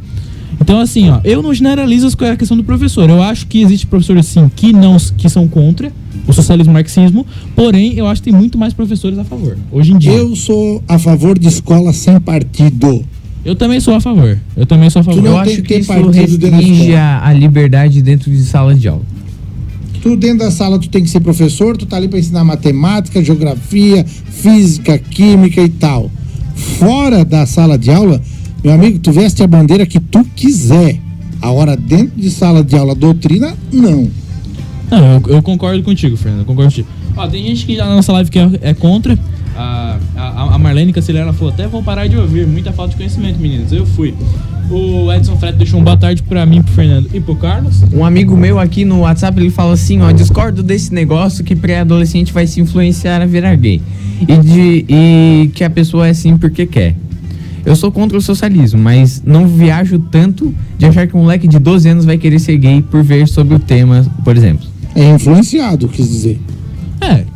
Então, assim, ó, eu não generalizo a questão do professor. Eu acho que existe professores, sim, que são contra o socialismo e o marxismo, porém, eu acho que tem muito mais professores a favor, hoje em dia. Eu sou a favor de escola sem partido. Eu também sou a favor. Eu acho que isso restringe a liberdade dentro de sala de aula. Tu dentro da sala tu tem que ser professor, tu tá ali para ensinar matemática, geografia, física, química e tal. Fora da sala de aula, meu amigo, tu veste a bandeira que tu quiser. Agora, dentro de sala de aula, doutrina, não. Não, eu concordo contigo, Fernando. Eu concordo contigo. Ó, tem gente que já na nossa live que é contra. A Marlene Cancelera falou, até vou parar de ouvir, muita falta de conhecimento, meninos. Eu fui. O Edson Freto deixou um boa tarde pra mim, pro Fernando e pro Carlos. Um amigo meu aqui no WhatsApp, ele fala assim, ó, discordo desse negócio que pré-adolescente vai se influenciar a virar gay. E que a pessoa é assim porque quer. Eu sou contra o socialismo, mas não viajo tanto de achar que um moleque de 12 anos vai querer ser gay por ver sobre o tema, por exemplo. É influenciado, quis dizer.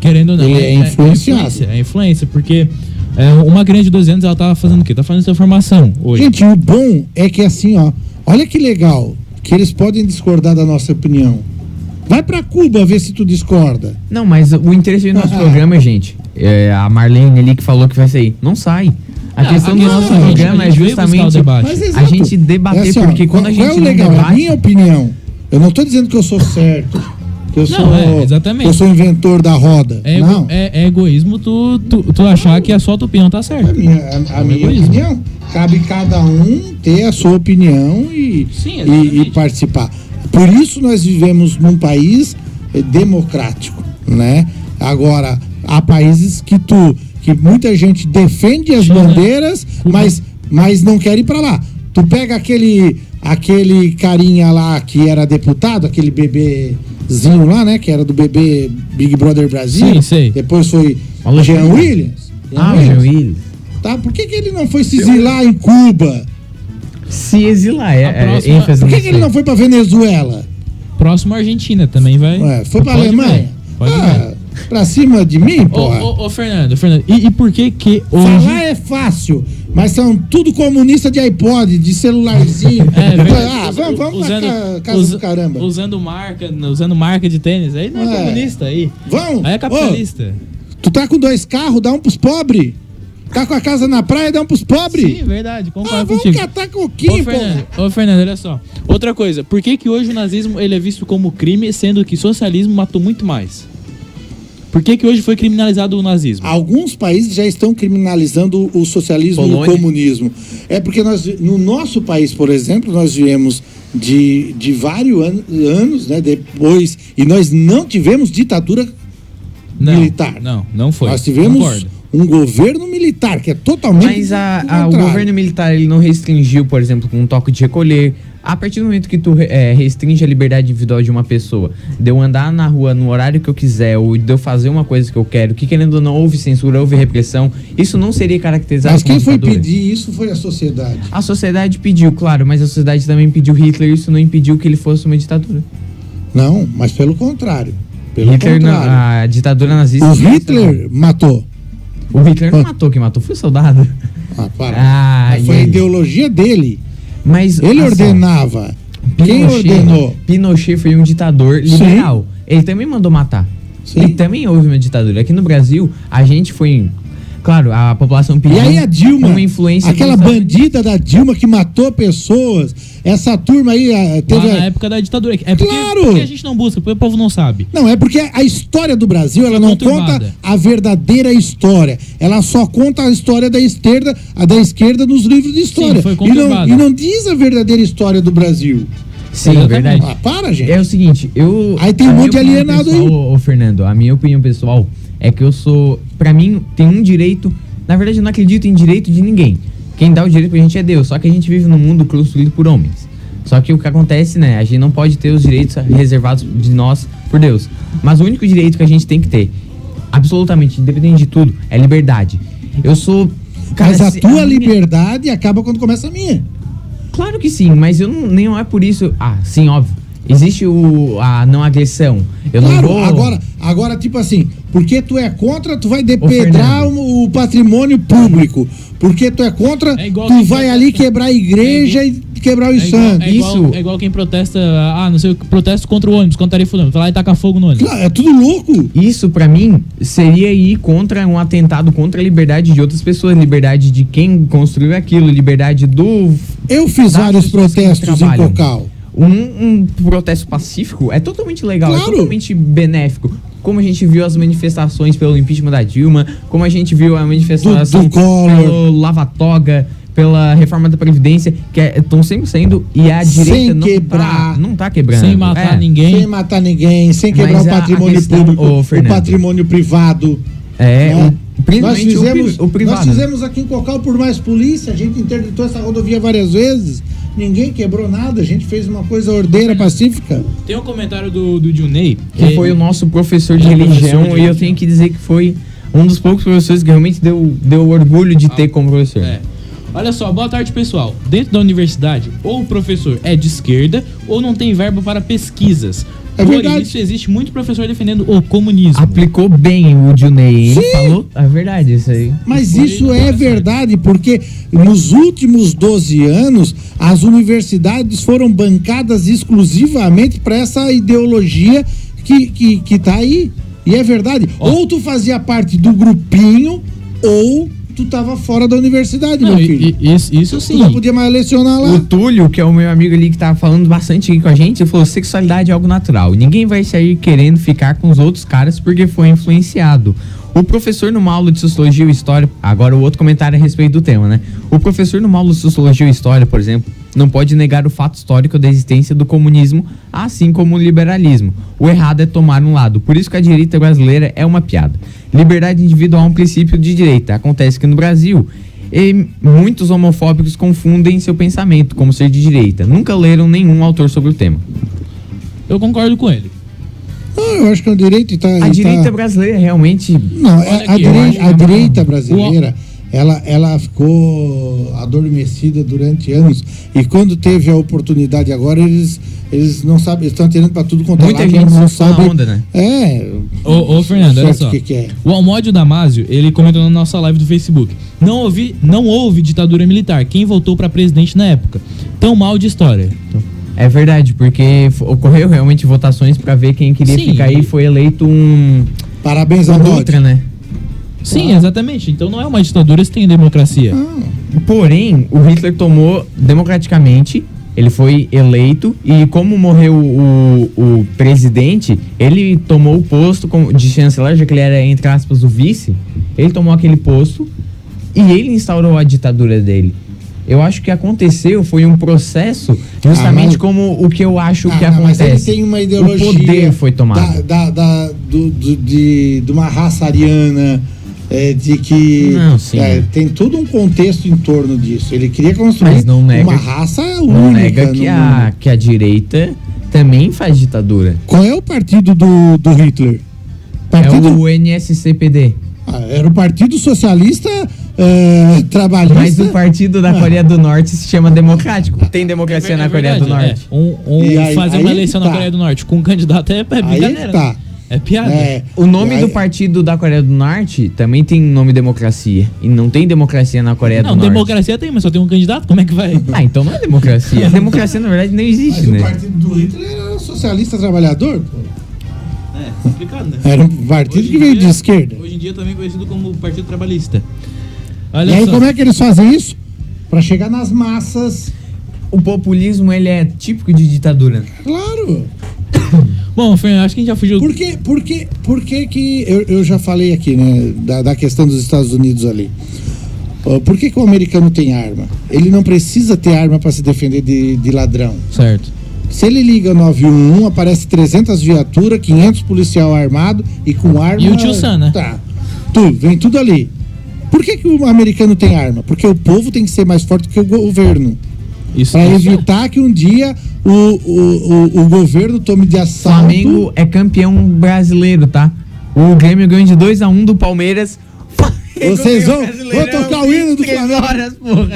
Querendo ou não. Ele é influenciado. É influência, porque uma criança de 12 anos, ela tava fazendo o quê? Tá fazendo sua formação hoje. Gente, o bom é que assim, ó, olha que legal, que eles podem discordar da nossa opinião. Vai pra Cuba ver se tu discorda. Não, mas o interesse do nosso programa, gente, a Marlene ali que falou que vai sair, não sai. A questão do nosso programa é justamente a gente debater, assim, porque quando a gente qual é o legal? debate... A minha opinião, eu não tô dizendo que eu sou certo, que eu exatamente. Eu sou inventor da roda. Não. É egoísmo tu achar que a sua tua opinião tá certa. A minha opinião. Cabe cada um ter a sua opinião e participar. Por isso nós vivemos num país democrático, né? Agora, há países que muita gente defende as bandeiras, mas não quer ir pra lá. Tu pega aquele carinha lá que era deputado, aquele bebezinho lá, né? Que era do bebê Big Brother Brasil. Sim, sei. Depois foi o Jean Williams. o Jean Williams. Tá? Por que ele não foi se exilar em Cuba? Se exilar, Por que ele não foi pra Venezuela? Próximo a Argentina também vai. Foi pra Alemanha? Pode ver. Pra cima de mim, porra. Ô, Fernando, e por que hoje... Falar é fácil, mas são tudo comunista de iPod, de celularzinho. Vamos pra casa do caramba. Usando marca de tênis, aí não é comunista, aí. Vamos. Aí é capitalista. Tu tá com 2 carros, dá um pros pobres. Tá com a casa na praia, dá um pros pobres. Sim, verdade, concordo vamos contigo. catar coquinho, porra. Ô, Fernando, olha só. Outra coisa, por que hoje o nazismo ele é visto como crime, sendo que socialismo matou muito mais? Por que hoje foi criminalizado o nazismo? Alguns países já estão criminalizando o socialismo e o comunismo. É porque no nosso país, por exemplo, nós viemos de vários anos, né, depois, e nós não tivemos ditadura militar. Não foi. Nós tivemos um governo militar, que é totalmente... Mas o governo militar, ele não restringiu, por exemplo, com um toque de recolher. A partir do momento que tu restringe a liberdade individual de uma pessoa, de eu andar na rua no horário que eu quiser, ou de eu fazer uma coisa que eu quero, que querendo ou não houve censura, houve repressão, isso não seria caracterizado como ditadura. Mas quem foi pedir isso foi a sociedade. A sociedade pediu, claro, mas a sociedade também pediu Hitler, isso não impediu que ele fosse uma ditadura. Não, mas pelo contrário. A ditadura nazista... O Hitler matou. O Hitler não matou, quem matou foi o soldado. Foi a ideologia dele. Mas ele ordenava. Quem ordenou? Pinochet foi um ditador liberal. Ele também mandou matar. Sim. E também houve uma ditadura. Aqui no Brasil, a gente foi... Claro, a população pediu E aí a Dilma, uma influência... aquela bandida da Dilma que matou pessoas, essa turma aí teve... Lá na época da ditadura. É Claro! porque a gente não busca, porque o povo não sabe. Não, é porque a história do Brasil, ela não conturbada. conta a verdadeira história. Ela só conta a história da esquerda nos livros de história. foi e conturbada. não diz a verdadeira história do Brasil. Sim, Exatamente. verdade. Ah, para, gente. É o seguinte, Aí tem um a minha monte de opinião alienado pessoal, ô, Fernando, a minha opinião pessoal é que eu sou... Pra mim, tem um direito... Na verdade, eu não acredito em direito de ninguém. Quem dá o direito pra gente é Deus. Só que a gente vive num mundo construído por homens. Só que o que acontece, né? A gente não pode ter os direitos reservados de nós por Deus. Mas o único direito que a gente tem que ter, absolutamente, independente de tudo, é liberdade. Eu sou... Cara, Mas a se- tua minha- liberdade acaba quando começa a minha. Claro que sim, mas eu não, nem é por isso... Ah, sim, óbvio. Existe a não agressão. Eu não Claro, vou... agora, tipo assim, porque tu é contra, tu vai depredar o patrimônio público. Porque tu é contra, É igual tu quem vai protesta. ali quebrar a igreja e quebrar os santos. Isso. É igual quem protesta, não sei, protesto contra o ônibus, contra a tarifa do ônibus. Vai lá e taca fogo no ônibus. Claro, é tudo louco. Isso, pra mim, seria ir contra um atentado contra a liberdade de outras pessoas, liberdade de quem construiu aquilo, liberdade do... Eu fiz das vários pessoas que protestos em trabalham. Cocal. Um protesto pacífico é totalmente legal, Claro. é totalmente benéfico. Como a gente viu as manifestações pelo impeachment da Dilma, como a gente viu a manifestação Do Collor. pelo lava-toga, pela reforma da Previdência, que estão sempre saindo, e a Sem direita quebrar. não tá quebrando. Sem matar ninguém. Sem matar ninguém, sem quebrar Mas o patrimônio questão, público, ô, o Fernando, patrimônio privado. É, né? principalmente o privado. Nós fizemos aqui em Cocal por mais polícia, a gente interditou essa rodovia várias vezes, ninguém quebrou nada, a gente fez uma coisa ordeira, pacífica. Tem um comentário do Dilney. Que foi o nosso professor de É, religião, professor de e eu religião. tenho que dizer que foi um dos poucos professores que realmente deu orgulho de ter como professor. É. Olha só, boa tarde, pessoal. Dentro da universidade, ou o professor é de esquerda ou não tem verba para pesquisas. É Por verdade. isso existe muito professor defendendo o comunismo. Aplicou bem o Dilney, Sim. ele falou a verdade, isso aí. Mas Foi isso ele, é tá verdade, porque nos últimos 12 anos, as universidades foram bancadas exclusivamente para essa ideologia que tá aí. E é verdade. Ó. Ou tu fazia parte do grupinho, ou tu tava fora da universidade, Não, meu filho. isso Tu sim. não podia mais lecionar lá. O Túlio, que é o meu amigo ali que tava falando bastante aqui com a gente, ele falou: sexualidade é algo natural. Ninguém vai sair querendo ficar com os outros caras porque foi influenciado. O professor numa aula de Sociologia ou História, agora o outro comentário a respeito do tema, né? O professor numa aula de Sociologia ou História, por exemplo, não pode negar o fato histórico da existência do comunismo, assim como o liberalismo. O errado é tomar um lado. Por isso que a direita brasileira é uma piada. Liberdade individual é um princípio de direita. Acontece que no Brasil, muitos homofóbicos confundem seu pensamento como ser de direita. Nunca leram nenhum autor sobre o tema. Eu concordo com ele. Eu acho que o direito tá. A direita brasileira realmente... Não, Olha a aqui, eu direita, acho que é direita uma- brasileira, ela ficou adormecida durante anos. E quando teve a oportunidade agora, eles não sabem, eles estão atirando para tudo quanto é Muita lado, gente mas não surfou na sabe. onda, né? Ô, Fernando, olha certo só. o que é. O Almódio Damasio, ele comentou na nossa live do Facebook. Não houve ditadura militar. Quem votou para presidente na época? Tão mal de história. É verdade, porque ocorreu realmente votações pra ver quem queria Sim. ficar aí, foi eleito um Parabéns a Dutra, né? Sim, exatamente. Então não é uma ditadura se tem democracia. Porém, o Hitler tomou democraticamente, ele foi eleito, e como morreu o presidente, ele tomou o posto de chanceler, já que ele era, entre aspas, o vice, ele tomou aquele posto e ele instaurou a ditadura dele. Eu acho que aconteceu, foi um processo, justamente mas- como o que eu acho que Não, mas ele acontece. tem uma ideologia. O poder foi tomado. De uma raça ariana. De que Não, sim. tem todo um contexto em torno disso. Ele queria construir Mas não nega uma que- raça Não única. nega no que mundo. que a direita também faz ditadura. Qual é o partido do Hitler? É Partido, o NSCPD. era o Partido Socialista Trabalhista. Mas o partido da Coreia do Norte se chama Democrático. Tem democracia na Coreia do verdade, Norte. E E aí- fazer aí uma que eleição tá. na Coreia do Norte com um candidato é Aí brincadeira. que tá. É piada. O nome Aí- do partido da Coreia do Norte também tem nome democracia. E não tem democracia na Coreia do Não, Norte. democracia tem, mas só tem um candidato, como é que vai? Ah, então não é democracia. Democracia, na verdade, não existe, Mas o né? partido do Hitler era socialista trabalhador, pô. É, complicado, né? Era um partido Hoje que em veio dia- de esquerda. Hoje em dia também conhecido como Partido Trabalhista. E Olha aí, só. como é que eles fazem isso? Pra chegar nas massas. O populismo, ele é típico de ditadura. Claro. Bom, Fernando, acho que a gente já fugiu. Por que eu já falei aqui, né, da questão dos Estados Unidos ali. Por que o americano tem arma? Ele não precisa ter arma para se defender de ladrão. Certo. Se ele liga 911, aparece 300 viaturas, 500 policial armado e com arma... E o tio Sam, né? Tá. Vem tudo ali. Por que o americano tem arma? Porque o povo tem que ser mais forte que o governo. Isso Para isso- evitar que um dia o governo tome de assalto... Flamengo é campeão brasileiro, tá? O Grêmio ganhou de 2-1 do Palmeiras. Vocês vão tocar o hino do 3 Flamengo. horas, porra.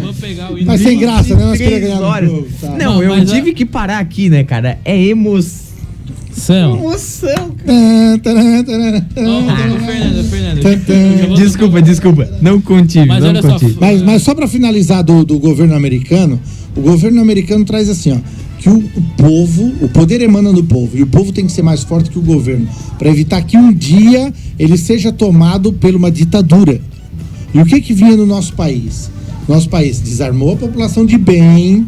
Vou pegar o hino. Mas sem graça, né? Nós 3 queríamos ganhar no horas. jogo, tá? Não, Não, eu mas tive que parar aqui, né, cara? É emoção, cara. Fernando. Desculpa. Não contive, Mas não olha só, contive. Mas só para finalizar do governo americano, o governo americano traz assim, ó, que o povo, o poder emana do povo, e o povo tem que ser mais forte que o governo, para evitar que um dia ele seja tomado por uma ditadura. E o que vinha no nosso país? Nosso país desarmou a população de bem,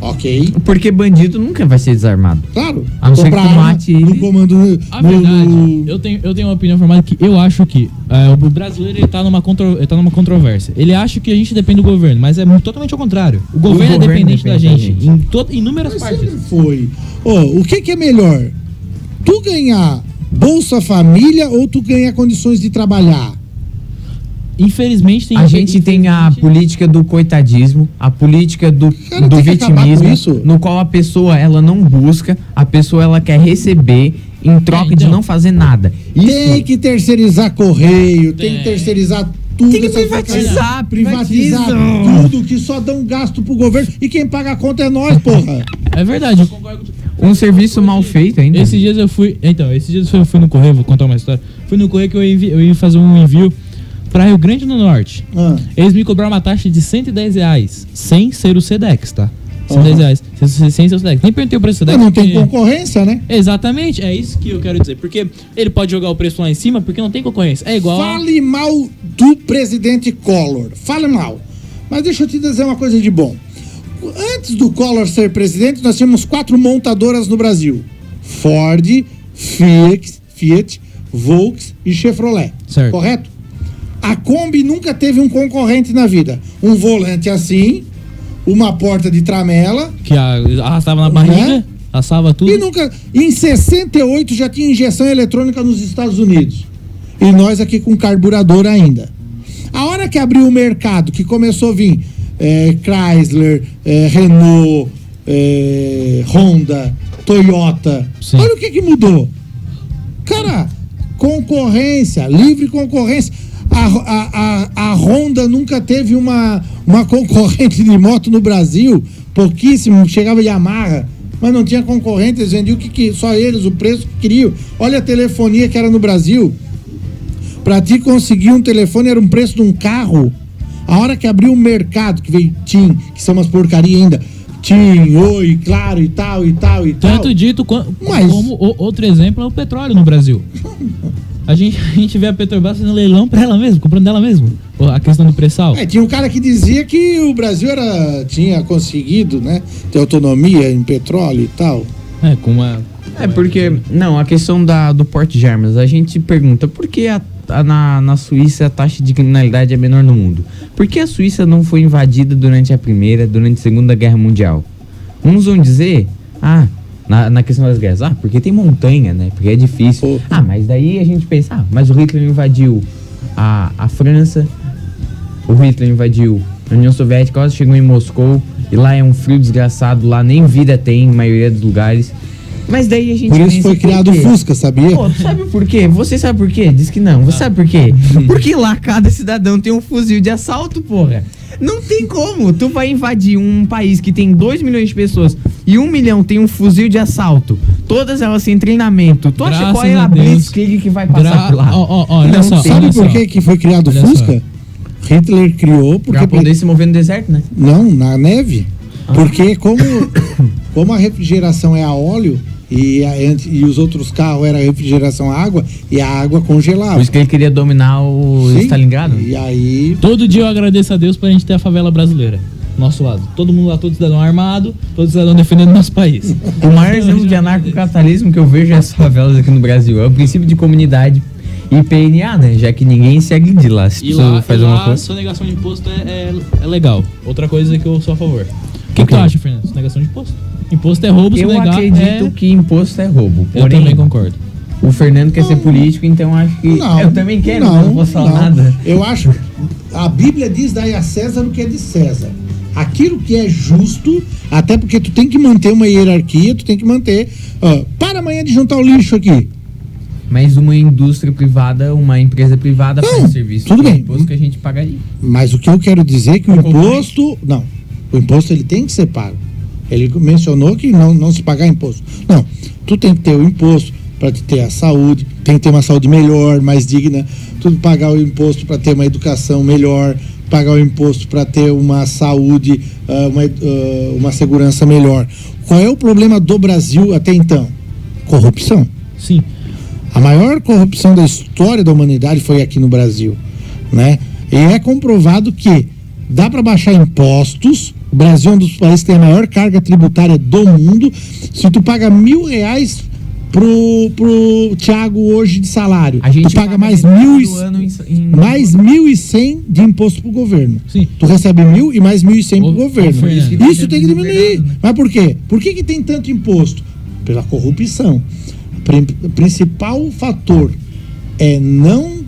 ok? Porque bandido nunca vai ser desarmado. Claro. A não ser comprar que tu arma mate ele. no comando... A verdade, eu tenho uma opinião formada que eu acho que o brasileiro ele tá numa controvérsia. Ele acha que a gente depende do governo, mas é totalmente ao contrário. O governo é dependente da gente, em inúmeras Mas partes. sempre foi. O que é melhor? Tu ganhar Bolsa Família ou tu ganhar condições de trabalhar? Infelizmente tem A gente tem a política do coitadismo, a política do Cara, tem que acabar com vitimismo, isso. no qual a pessoa ela não busca, a pessoa ela quer receber em troca de então. não fazer nada. Tem que terceirizar correio, tem que Tem. terceirizar tudo. Tem que essas privatizar, porcarias. privatiza. Tudo, que só dão gasto pro governo. E quem paga a conta é nós, porra. É verdade, eu concordo contigo. Um serviço mal feito ainda. Esses dias eu fui no correio, vou contar uma história. Fui no correio que eu ia fazer um envio pra Rio Grande do Norte. Ah, Eles me cobraram uma taxa de R$110, sem ser o Sedex, tá? Uhum. R$110, sem ser o Sedex. Nem perguntei o preço do mas Sedex. não tem porque- concorrência, né? Exatamente, é isso que eu quero dizer. Porque ele pode jogar o preço lá em cima porque não tem concorrência. É igual. Fale mal do presidente Collor. Fale mal. Mas deixa eu te dizer uma coisa de bom. Antes do Collor ser presidente, nós tínhamos 4 montadoras no Brasil: Ford, Fiat, Volks e Chevrolet. Certo. Correto? A Kombi nunca teve um concorrente na vida. Um volante assim, uma porta de tramela. Que arrastava na barriga, Né? assava tudo. E nunca. Em 68 já tinha injeção eletrônica nos Estados Unidos. E nós aqui com carburador ainda. A hora que abriu o mercado, que começou a vir Chrysler, Renault, Honda, Toyota. Sim. Olha o que mudou. Cara, concorrência, livre concorrência. A Honda nunca teve uma concorrente de moto no Brasil. Pouquíssimo, chegava Yamaha, mas não tinha concorrente, eles vendiam só eles, o preço que queriam. Olha a telefonia que era no Brasil. Pra ti conseguir um telefone era um preço de um carro. A hora que abriu o mercado, que veio TIM, que são umas porcaria ainda. TIM, Oi, Claro e tal. Tanto dito Mas- como outro exemplo é o petróleo no Brasil. A gente vê a Petrobras fazendo leilão pra ela mesma, comprando dela mesma. A questão do pré-sal. Tinha um cara que dizia que o Brasil tinha conseguido, né, ter autonomia em petróleo e tal. Com uma. Porque, não, a questão do porte de armas, a gente se pergunta por que na Suíça a taxa de criminalidade é menor no mundo? Por que a Suíça não foi invadida durante a Segunda Guerra Mundial? Uns vão dizer, na questão das guerras, porque tem montanha, né? Porque é difícil. Mas daí a gente pensa, mas o Hitler invadiu a França, o Hitler invadiu a União Soviética, quase chegou em Moscou, e lá é um frio desgraçado, lá nem vida tem em maioria dos lugares. Mas daí a gente Por isso pensa, foi criado o por quê? Fusca, sabia? Pô, tu sabe por quê? Você sabe por quê? Diz que não. Você sabe por quê? Porque lá cada cidadão tem um fuzil de assalto, porra. Não tem como. Tu vai invadir um país que tem 2 milhões de pessoas e 1 milhão tem um fuzil de assalto. Todas elas sem treinamento. Tu acha qual é a blitzkrieg que vai passar por lá? Olha só. Sabe por que foi criado o Olha Fusca? Hitler criou porque... Pra poder se mover no deserto, né? Não, na neve. Porque como a refrigeração é a óleo e os outros carros era refrigeração a água, e a água congelava. Por isso que ele queria dominar o Sim. Stalingrado. E aí... Todo dia eu agradeço a Deus pra gente ter a favela brasileira. Nosso lado. Todo mundo lá, todo cidadão armado, todo cidadão defendendo nosso país. O maior exemplo de anarcocapitalismo que eu vejo é as favelas aqui no Brasil. É o princípio de comunidade e PNA, né? Já que ninguém se agride lá. Se E tu lá, faz uma coisa. sonegação de imposto é legal. Outra coisa que eu sou a favor. O que tu acha, Fernando? Sonegação de imposto? Imposto é roubo, Eu sonegar acredito que imposto é roubo. Eu Porém, também concordo. o Fernando quer ser político, então acho que. Eu também quero, não posso falar nada. Eu acho. A Bíblia diz: dai a César o que é de César. Aquilo que é justo, até porque tu tem que manter uma hierarquia, tu tem que manter. Para amanhã de juntar o lixo aqui. Mas uma indústria privada, uma empresa privada faz serviço. Tudo que é bem. imposto que a gente pagaria. Mas o que eu quero dizer é que o imposto. Não. O imposto ele tem que ser pago. Ele mencionou que não se pagar imposto. Não. Tu tem que ter o imposto para ter a saúde, tem que ter uma saúde melhor, mais digna. Tu pagar o imposto para ter uma educação melhor, pagar o imposto para ter uma saúde, uma segurança melhor. Qual é o problema do Brasil até então? Corrupção. Sim. A maior corrupção da história da humanidade foi aqui no Brasil, né? E é comprovado que dá para baixar impostos. O Brasil é um dos países que tem a maior carga tributária do mundo. Se tu paga R$1.000 pro Thiago hoje de salário, A gente tu paga mais mais 1.100 de imposto pro governo. Sim. Tu recebe 1.000 e mais 1.100 pro governo. Fernando. Isso tem que diminuir. Mas por quê? Por que tem tanto imposto? Pela corrupção. O principal fator é não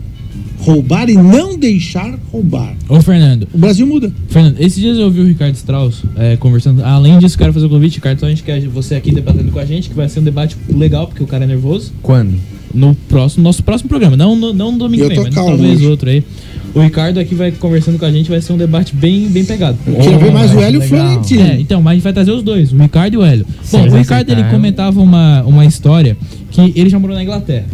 roubar e não deixar roubar. Ô, Fernando. O Brasil muda. Fernando, esses dias eu ouvi o Ricardo Strauss conversando. Além disso, quero fazer o convite, Ricardo. Então a gente quer você aqui debatendo com a gente, que vai ser um debate legal, porque o cara é nervoso. Quando? No nosso próximo programa. Não no domingo Eu que tô vem, mas calmo talvez hoje. outro aí. O Ricardo aqui vai conversando com a gente, vai ser um debate bem pegado. Eu queria ver mais o Hélio legal. Florentino. Então, mas a gente vai trazer os dois, o Ricardo e o Hélio. Se Bom, eles o Ricardo ele aceitarem. comentava uma história que ele já morou na Inglaterra.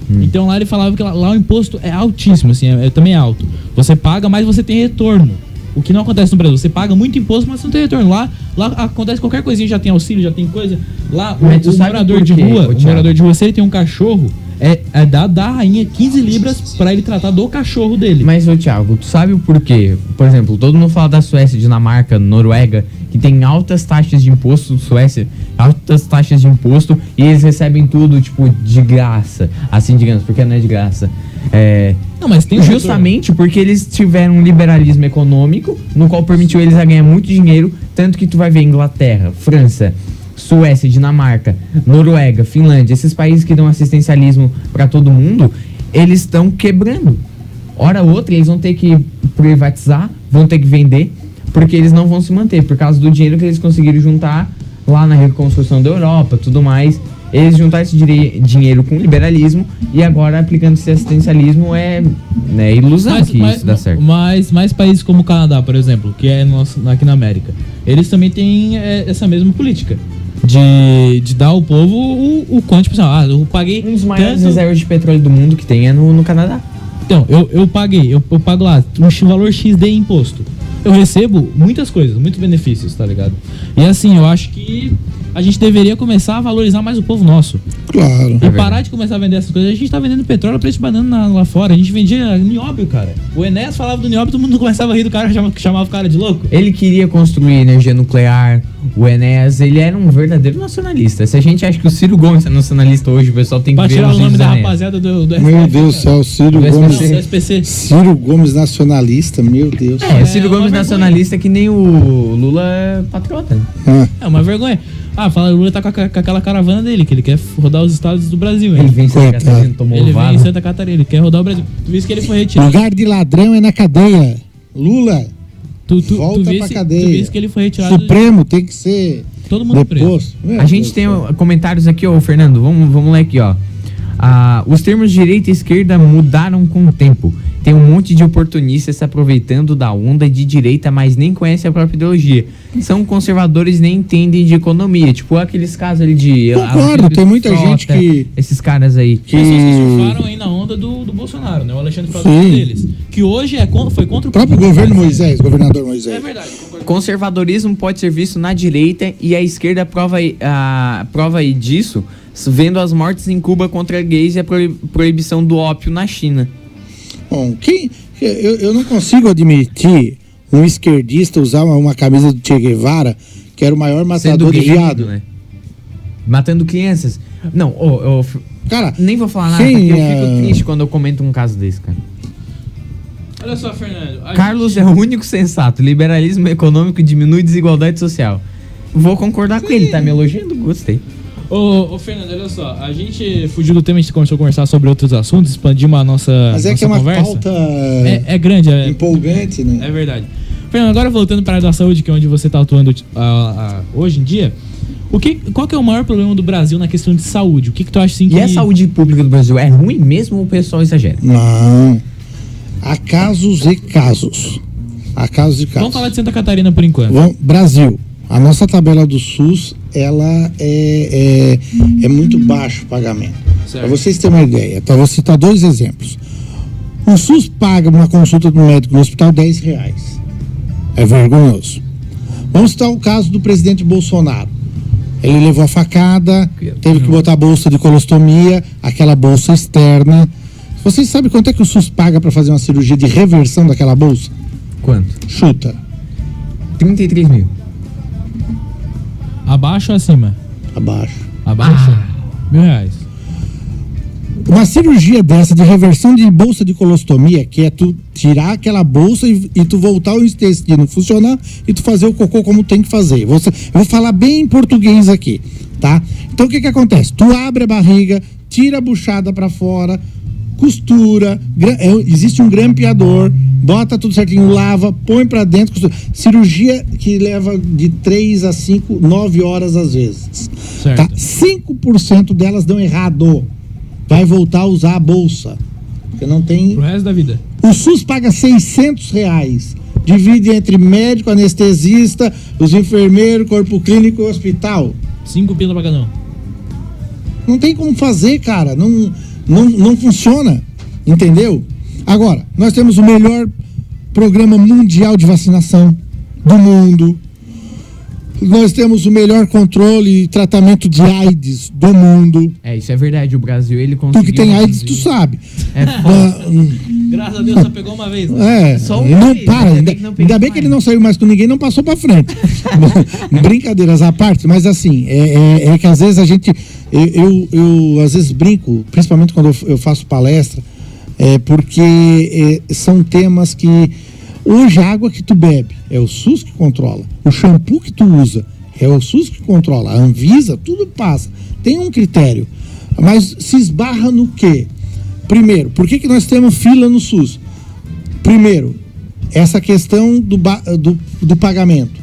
Então lá ele falava que lá o imposto é altíssimo, assim, também é alto. Você paga, mas você tem retorno. O que não acontece no Brasil, você paga muito imposto, mas você não tem retorno. Lá acontece qualquer coisinha, já tem auxílio, já tem coisa. Lá Mas tu o sabe morador por de quê, rua, ô, o Thiago? morador de rua, se ele tem um cachorro, da rainha 15 libras pra ele tratar do cachorro dele. Mas, ô Thiago, tu sabe o porquê? Por exemplo, todo mundo fala da Suécia, Dinamarca, Noruega, que tem altas taxas de imposto, Suécia, altas taxas de imposto, e eles recebem tudo, tipo, de graça. Assim, digamos, porque não é de graça. Não, mas tem um Justamente porque eles tiveram um liberalismo econômico, no qual permitiu eles a ganhar muito dinheiro, tanto que tu vai ver Inglaterra, França, Suécia, Dinamarca, Noruega, Finlândia, esses países que dão assistencialismo para todo mundo, eles estão quebrando. Hora ou outra, eles vão ter que privatizar, vão ter que vender, porque eles não vão se manter, por causa do dinheiro que eles conseguiram juntar lá na reconstrução da Europa, tudo mais. Eles juntaram esse dinheiro com liberalismo e agora aplicando esse assistencialismo é ilusão que isso dá certo. Mas mais países como o Canadá, por exemplo, que é aqui na América, eles também têm essa mesma política. De dar ao povo o quanto, tipo assim, eu paguei Um dos maiores tanto... reservas de petróleo do mundo que tem é no Canadá. Então, eu pago lá um valor X de imposto. Eu recebo muitas coisas, muitos benefícios, tá ligado? E assim, eu acho que a gente deveria começar a valorizar mais o povo nosso. Claro. E parar de começar a vender essas coisas. A gente tá vendendo petróleo a preço de banana lá fora. A gente vendia nióbio, cara. O Enéas falava do nióbio, todo mundo começava a rir do cara, chamava o cara de louco. Ele queria construir energia nuclear. O Enéas, ele era um verdadeiro nacionalista. Se a gente acha que o Ciro Gomes é nacionalista hoje, o pessoal tem que Pra ver tirar os o nome vídeos da Enéas. rapaziada do Meu SPC, Deus do céu, Ciro Do Gomes. SPC. SPC. Ciro Gomes nacionalista, meu Deus. Ciro É Gomes uma nacionalista é que nem o Lula patriota. Né? Ah, É uma vergonha. Fala, o Lula tá com aquela caravana dele, que ele quer rodar os estados do Brasil. Ele Hein? vem em Santa Coitado. Catarina, tomou Ele vem ovada. em Santa Catarina, ele quer rodar o Brasil. Tu viste que ele foi retirado. lugar de ladrão é na cadeia. Lula, Tu volta pra viste cadeia. que ele foi retirado. Supremo tem que ser Todo mundo depois. A gente tem comentários aqui, ô Fernando, vamos ler aqui, ó. Os termos direita e esquerda mudaram com o tempo. Tem um monte de oportunistas se aproveitando da onda de direita, mas nem conhecem a própria ideologia. São conservadores, nem entendem de economia. Tipo aqueles casos ali de... Concordo, tem muita gente que... Esses caras aí. Pessoas que surfaram aí na onda do Bolsonaro, né? O Alexandre Frota deles. Que hoje foi contra o próprio governo Moisés, governador Moisés. É verdade. Conservadorismo pode ser visto na direita e a esquerda prova aí disso, vendo as mortes em Cuba contra gays e a proibição do ópio na China. Bom, eu não consigo admitir um esquerdista usar uma camisa do Che Guevara, que era o maior matador de viado. Né? Matando crianças. Não, cara, nem vou falar nada, porque eu fico triste quando eu comento um caso desse, cara. Olha só, Fernando. Carlos é o único sensato. Liberalismo econômico diminui desigualdade social. Vou concordar com ele, tá me elogiando? Gostei. Ô, Fernando, olha só, a gente fugiu do tema, a gente começou a conversar sobre outros assuntos, expandimos a nossa conversa. Mas é que é uma pauta é grande, empolgante, né? É verdade. Fernando, agora voltando para a área da saúde, que é onde você está atuando hoje em dia, qual que é o maior problema do Brasil na questão de saúde? O que tu acha assim que... E a saúde pública do Brasil é ruim mesmo ou o pessoal exagera? Não. Há casos e casos. Há casos e casos. Vamos falar de Santa Catarina por enquanto. Brasil. A nossa tabela do SUS, ela é muito baixo o pagamento. Para vocês terem uma ideia, tá? Vou citar 2 exemplos. O SUS paga uma consulta do médico no hospital R$10. É vergonhoso. Vamos citar o caso do presidente Bolsonaro. Ele levou a facada, teve que botar a bolsa de colostomia, aquela bolsa externa. Vocês sabem quanto é que o SUS paga para fazer uma cirurgia de reversão daquela bolsa? Quanto? Chuta. 33 mil. Abaixo ou acima? Abaixo. Abaixo? R$1.000. Uma cirurgia dessa de reversão de bolsa de colostomia, que é tu tirar aquela bolsa e tu voltar o intestino funcionar e tu fazer o cocô como tem que fazer. Eu vou falar bem em português aqui, tá? Então o que acontece? Tu abre a barriga, tira a buchada pra fora, costura, existe um grampeador, bota tudo certinho, lava, põe pra dentro, costura. Cirurgia que leva de 3 a 5, 9 horas às vezes. Certo. Tá? 5% delas dão errado. Vai voltar a usar a bolsa. Porque não tem... Pro resto da vida. O SUS paga R$600. Divide entre médico, anestesista, os enfermeiros, corpo clínico e hospital. 5 pila pra cada um. Não tem como fazer, cara. Não funciona. Entendeu? Agora, nós temos o melhor programa mundial de vacinação do mundo. Nós temos o melhor controle e tratamento de AIDS do mundo. Isso é verdade. O Brasil, ele conseguiu... Tu que tem AIDS, tu sabe. Graças a Deus só pegou uma vez. Né? Só uma não vez, para. Ainda bem mais. que ele não saiu mais com ninguém, não passou pra frente. Brincadeiras à parte, mas assim, é que às vezes a gente... Eu às vezes brinco, principalmente quando eu faço palestra, porque são temas que... Hoje a água que tu bebe é o SUS que controla. O shampoo que tu usa é o SUS que controla. A Anvisa, tudo passa. Tem um critério. Mas se esbarra no quê? Primeiro, por que nós temos fila no SUS? Primeiro, essa questão do pagamento.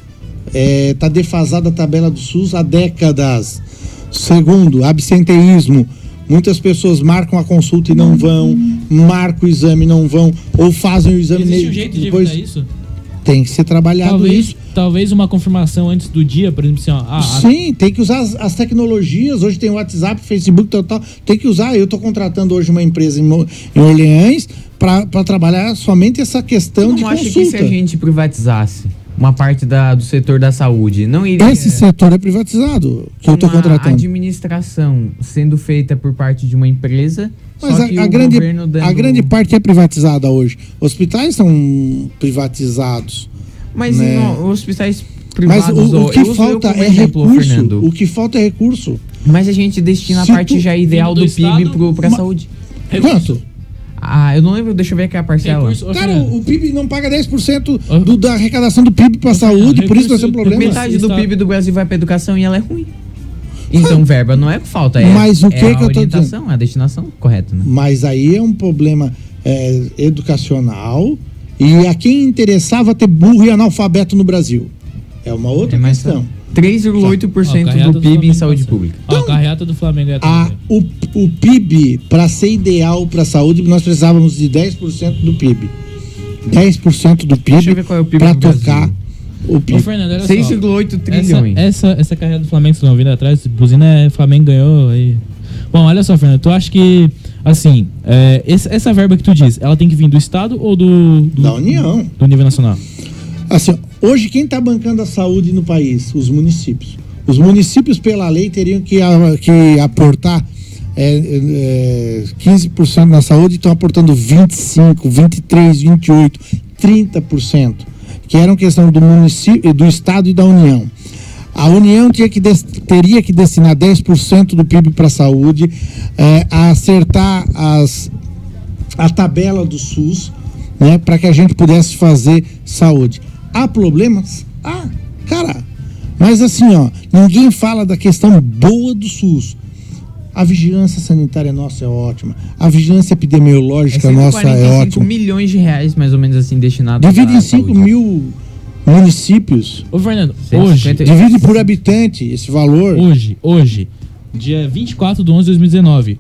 Está defasada a tabela do SUS há décadas. Segundo, absenteísmo. Muitas pessoas marcam a consulta e não vão, marcam o exame e não vão, ou fazem o exame... Existe um jeito de evitar isso? Tem que ser trabalhado isso. Talvez uma confirmação antes do dia, por exemplo, assim, Sim, tem que usar as tecnologias. Hoje tem o WhatsApp, Facebook, tal. Tem que usar. Eu estou contratando hoje uma empresa em Orleans para trabalhar somente essa questão de consulta. Não acha que se a gente privatizasse uma parte do setor da saúde, não iria... Esse setor é privatizado, que eu estou contratando. A administração sendo feita por parte de uma empresa, mas só que a grande parte é privatizada hoje. Hospitais são privatizados. Mas né? Hospitais privados... Mas o que falta é recurso. Fernando. O que falta é recurso. Mas a gente destina a parte já ideal do PIB para a saúde. Quanto? Eu não lembro, deixa eu ver aqui a parcela. Cara, o PIB não paga 10% da arrecadação do PIB para a saúde, por isso vai ser um problema. Metade do PIB do Brasil vai para educação e ela é ruim. Então, verba não é que falta, mas o que a eu tô orientação, dizendo? a destinação correta, né? Mas aí é um problema educacional e a quem interessava ter burro e analfabeto no Brasil. É uma outra questão. 3,8% do PIB em saúde pública. Ó, a carreata do Flamengo é O PIB, para ser ideal para a saúde, nós precisávamos de 10% do PIB. 10% do Deixa eu ver PIB qual é o PIB para do Brasil. tocar o Ô, PIB. Fernando, olha 6,8 trilhões. Essa carreata do Flamengo que vocês estão ouvindo atrás, buzina é Flamengo ganhou aí. Bom, olha só, Fernando, tu acha que, assim, essa verba que tu diz, ela tem que vir do Estado ou Da União. do nível nacional? Assim, hoje quem está bancando a saúde no país? Os municípios. Os municípios, pela lei, teriam que aportar 15% na saúde, estão aportando 25%, 23%, 28%, 30%, que eram questão do município, do Estado e da União. A União teria que destinar 10% do PIB para a saúde, acertar a tabela do SUS, né, para que a gente pudesse fazer saúde. Há problemas? Cara, mas assim, ninguém fala da questão boa do SUS. A vigilância sanitária nossa é ótima. A vigilância epidemiológica nossa é ótima. milhões de reais, mais ou menos assim, destinados Divide pra em 5 saúde. mil municípios. Ô, Fernando, 150. Divide por habitante esse valor. hoje, dia 24/11/2019,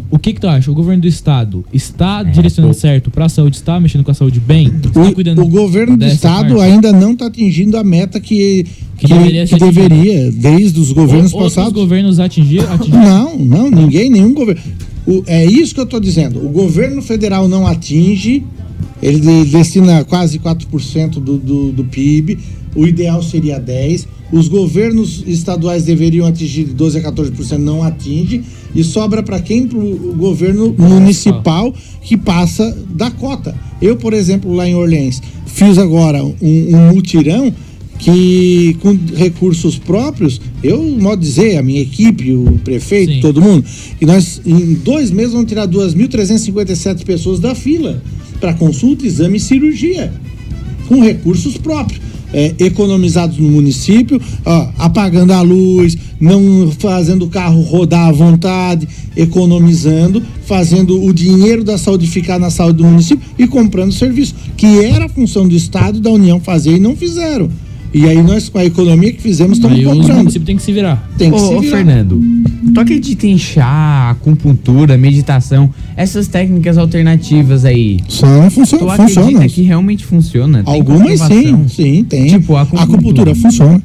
o que tu acha? O governo do Estado está direcionando certo pra saúde? Está mexendo com a saúde bem? Está cuidando O governo do dessa Estado parte? ainda não está atingindo a meta que deveria deveria, ser desde os governos Outros passados. governos atingiram? Não, nenhum governo. É isso que eu estou dizendo. O governo federal não atinge, ele destina quase 4% do PIB, o ideal seria 10%. Os governos estaduais deveriam atingir de 12% a 14%, não atinge, e sobra para quem? Para o governo municipal, que passa da cota. Eu, por exemplo, lá em Orleans, fiz agora um mutirão que, com recursos próprios, modo dizer, a minha equipe, o prefeito, Sim. todo mundo, e nós, em 2 meses, vamos tirar 2.357 pessoas da fila para consulta, exame e cirurgia, com recursos próprios. Economizados no município, apagando a luz, não fazendo o carro rodar à vontade, economizando, fazendo o dinheiro da saúde ficar na saúde do município e comprando serviço, que era a função do Estado e da União fazer e não fizeram. E aí nós, com a economia que fizemos, estamos Aí os comprando. municípios têm que se virar. Tem que se Ô, virar. Fernando, tu acredita em chá, acupuntura, meditação, essas técnicas alternativas aí? Funcionam. Tu acredita que realmente funciona? Tem Algumas comprovação? sim, tem. Tipo, a acupuntura funciona.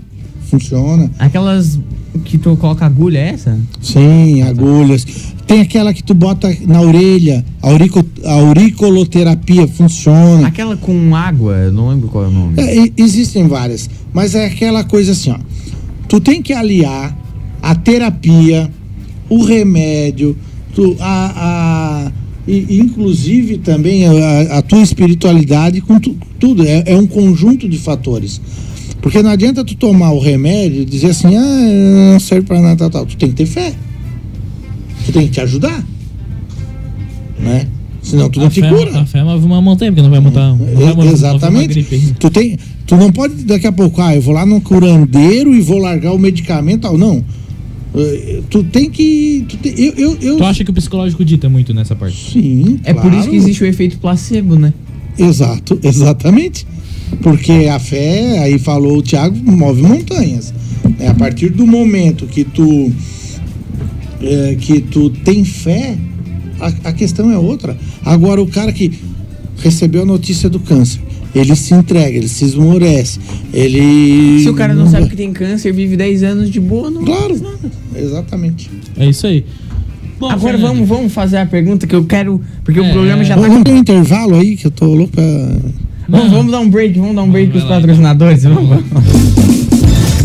Aquelas que tu coloca agulha, é essa? Sim, agulhas. Tem aquela que tu bota na orelha, a auricoloterapia funciona. Aquela com água, eu não lembro qual é o nome. Existem várias, mas é aquela coisa assim, tu tem que aliar a terapia, o remédio, inclusive também a tua espiritualidade com tudo, é um conjunto de fatores. Porque não adianta tu tomar o remédio e dizer assim, não serve pra nada, tal. Tu tem que ter fé. Tu tem que te ajudar, né? Senão tu não te cura. A fé move uma montanha, porque não vai montar. Exatamente. Tu não pode daqui a pouco, eu vou lá no curandeiro e vou largar o medicamento, tal. Não. Tu tem que. Tu acha que o psicológico dita muito nessa parte? Sim. É por isso que existe o efeito placebo, né? Exatamente. Porque a fé, aí falou o Thiago, move montanhas. A partir do momento que tu tem fé, a questão é outra. Agora, o cara que recebeu a notícia do câncer, ele se entrega, ele se esmorece, ele... Se o cara não sabe que tem câncer, vive 10 anos de boa, não faz nada. Exatamente. É isso aí. Bom, Agora Fernando, vamos fazer a pergunta que eu quero, porque o programa já tá... Vamos ter um intervalo aí, que eu tô louco pra... Vamos dar um break com os patrocinadores. Vamos.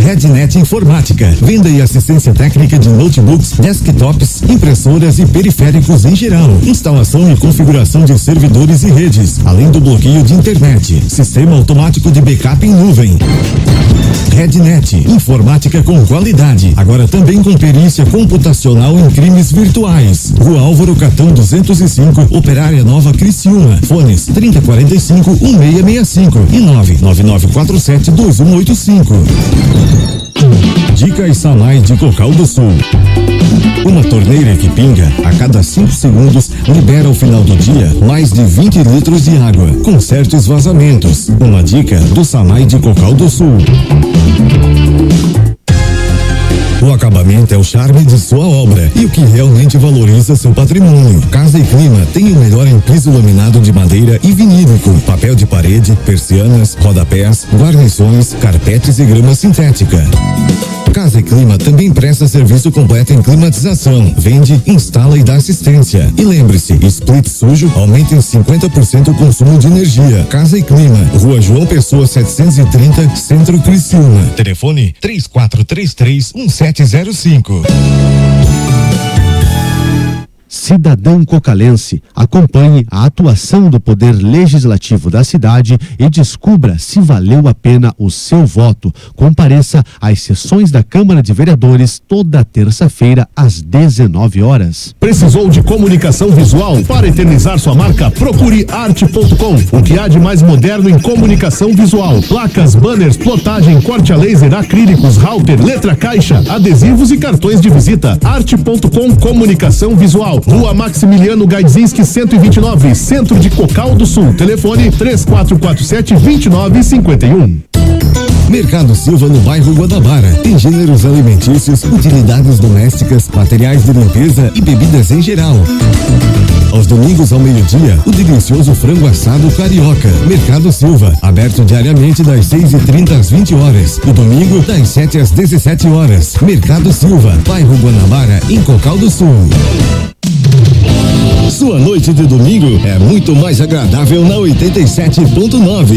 Rednet Informática. Venda e assistência técnica de notebooks, desktops, impressoras e periféricos em geral. Instalação e configuração de servidores e redes, além do bloqueio de internet. Sistema automático de backup em nuvem. Rednet. Informática com qualidade. Agora também com perícia computacional em crimes virtuais. Rua Álvaro Catão 205, Operária Nova Criciúma. Fones 3045-1665 e 99947-2185. Dicas Samai de Cocal do Sul. Uma torneira que pinga a cada 5 segundos libera ao final do dia mais de 20 litros de água, com certos vazamentos. Uma dica do Samai de Cocal do Sul. O acabamento é o charme de sua obra e o que realmente valoriza seu patrimônio. Casa e Clima tem o melhor em piso laminado de madeira e vinílico, papel de parede, persianas, rodapés, guarnições, carpetes e grama sintética. Casa e Clima também presta serviço completo em climatização, vende, instala e dá assistência. E lembre-se, split sujo aumenta em 50% o consumo de energia. Casa e Clima, Rua João Pessoa 730, Centro Criciúma. Telefone 3433-1705. Cidadão cocalense, acompanhe a atuação do Poder Legislativo da cidade e descubra se valeu a pena o seu voto. Compareça às sessões da Câmara de Vereadores toda terça-feira às 19 horas. Precisou de comunicação visual? Para eternizar sua marca, procure arte.com. O que há de mais moderno em comunicação visual. Placas, banners, plotagem, corte a laser, acrílicos, router, letra caixa, adesivos e cartões de visita. Arte.com Comunicação Visual. Rua Maximiliano Gaidzinski 129, Centro de Cocal do Sul. Telefone 3447-2951. Mercado Silva no bairro Guanabara. Tem gêneros alimentícios, utilidades domésticas, materiais de limpeza e bebidas em geral. Aos domingos ao meio-dia, o delicioso frango assado carioca. Mercado Silva, aberto diariamente das 6h30 às 20 horas. E domingo, das 7 às 17 horas. Mercado Silva, bairro Guanabara, em Cocal do Sul. Sua noite de domingo é muito mais agradável na 87.9.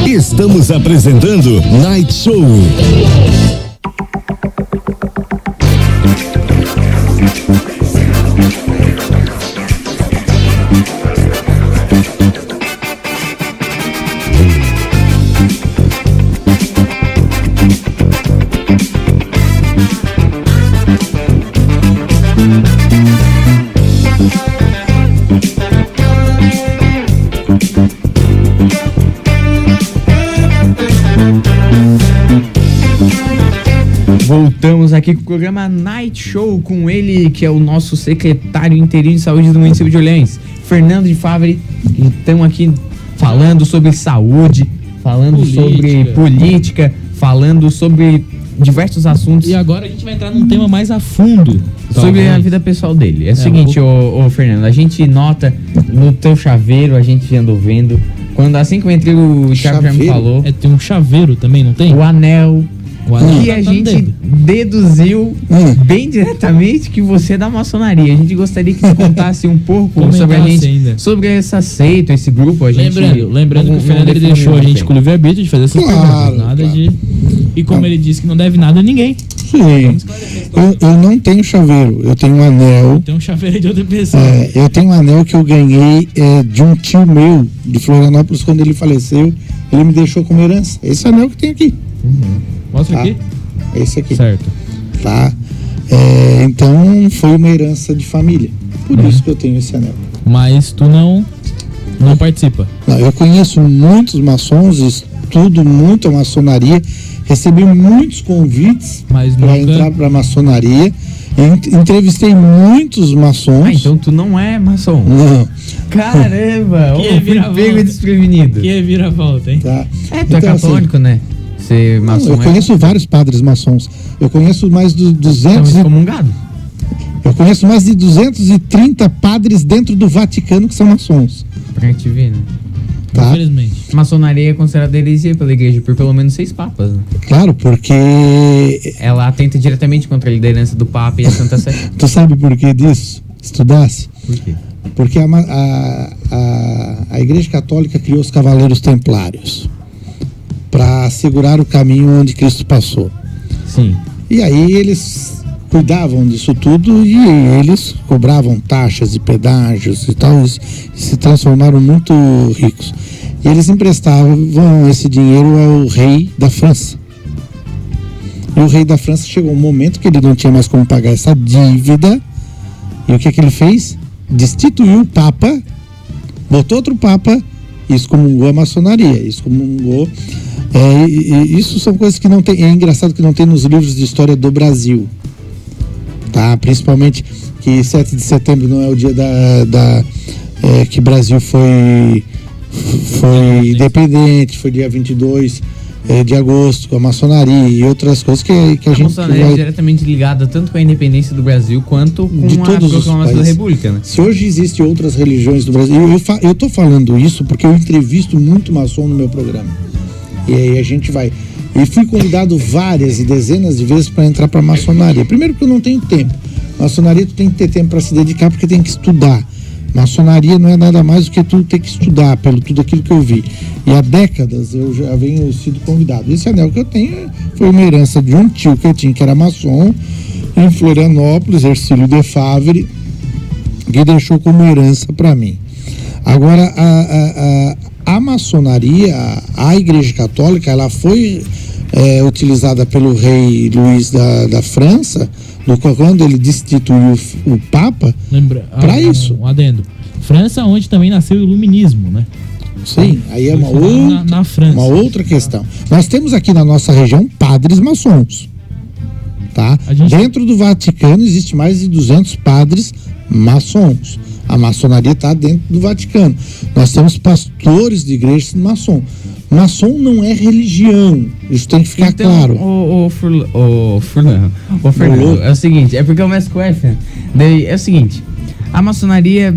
Estamos apresentando Night Show. Voltamos aqui com o programa Night Show, com ele que é o nosso secretário interino de saúde do município de Orleans, Fernando de Favre. Estamos aqui falando sobre saúde, falando sobre política, falando sobre diversos assuntos. E agora a gente vai entrar num tema mais a fundo sobre a vida pessoal dele. É o seguinte, ô Fernando, a gente nota no teu chaveiro, a gente andou vendo, quando assim que eu entrei, o Thiago já me falou. Tem um chaveiro também, não tem? O anel. Que a tá gente deduziu bem diretamente que você é da maçonaria. A gente gostaria que você contasse um pouco sobre a gente, ainda sobre essa seita, esse grupo. A gente, lembrando que o Fernando ele deixou a gente com o livre-arbítrio de fazer essas perguntas. Nada de. E como ele disse que não deve nada a ninguém. Sim. Eu não tenho chaveiro, eu tenho um anel. Tem um chaveiro de outra pessoa. Eu tenho um anel que eu ganhei de um tio meu de Florianópolis quando ele faleceu. Ele me deixou como herança. Esse anel que tem aqui. Mostra aqui. Esse aqui. Certo. Tá? Então foi uma herança de família. Por isso que eu tenho esse anel. Mas tu não participa? Não, eu conheço muitos maçons, estudo muito a maçonaria, recebi muitos convites para entrar para a maçonaria. Entrevistei muitos maçons. Então tu não é maçom? Não. Caramba! Fui pego desprevenido. Que reviravolta, hein? Tá. Tu é católico, assim, né? Eu conheço vários padres maçons. Eu conheço mais de 200. Eu conheço mais de 230 padres dentro do Vaticano que são maçons. Pra gente ver, né? Tá? Infelizmente. A maçonaria é considerada heresia pela igreja por pelo menos 6 papas, né? Claro, porque ela atenta diretamente contra a liderança do Papa e a Santa Sé. Tu sabe por que disso? Estudasse? Por quê? Porque a Igreja Católica criou os Cavaleiros Templários para assegurar o caminho onde Cristo passou. Sim. E aí eles cuidavam disso tudo e eles cobravam taxas e pedágios e tal, e se transformaram muito ricos. E eles emprestavam esse dinheiro ao rei da França. E o rei da França chegou um momento que ele não tinha mais como pagar essa dívida. E o que ele fez? Destituiu o Papa, botou outro Papa e excomungou a maçonaria, excomungou. Isso são coisas que não tem. É engraçado que não tem nos livros de história do Brasil, tá? Principalmente que 7 de setembro não é o dia que o Brasil foi independente, foi dia 22 de agosto, com a maçonaria e outras coisas que a gente maçonaria é diretamente ligada tanto com a independência do Brasil quanto com de a todos os proclamação da países. República, né? Se hoje existem outras religiões do Brasil, eu tô falando isso porque eu entrevisto muito maçom no meu programa. E aí a gente vai. E fui convidado várias e dezenas de vezes para entrar para maçonaria. Primeiro porque eu não tenho tempo. Maçonaria tu tem que ter tempo para se dedicar porque tem que estudar. Maçonaria não é nada mais do que tu ter que estudar pelo tudo aquilo que eu vi. E há décadas eu já venho sido convidado. Esse anel que eu tenho foi uma herança de um tio que eu tinha, que era maçom, em Florianópolis, Hercílio de Favre, que deixou como herança para mim. Agora, a maçonaria, a Igreja Católica, ela foi utilizada pelo rei Luís da França, quando ele destituiu o Papa, para isso. Um adendo. França, onde também nasceu o iluminismo, né? Sim, aí é na França. uma outra questão. Nós temos aqui na nossa região padres maçons, tá? Dentro do Vaticano existe mais de 200 padres maçons. A maçonaria está dentro do Vaticano. Nós temos pastores de igrejas maçom. Maçom não é religião. Isso tem que ficar claro. Fernando, é o seguinte, é porque eu começo com F. Daí é o seguinte, a maçonaria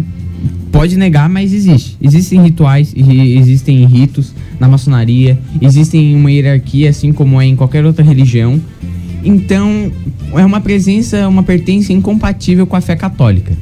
pode negar, mas existe. Existem rituais, existem ritos na maçonaria, existem uma hierarquia, assim como é em qualquer outra religião. Então, é uma presença, uma pertença incompatível com a fé católica.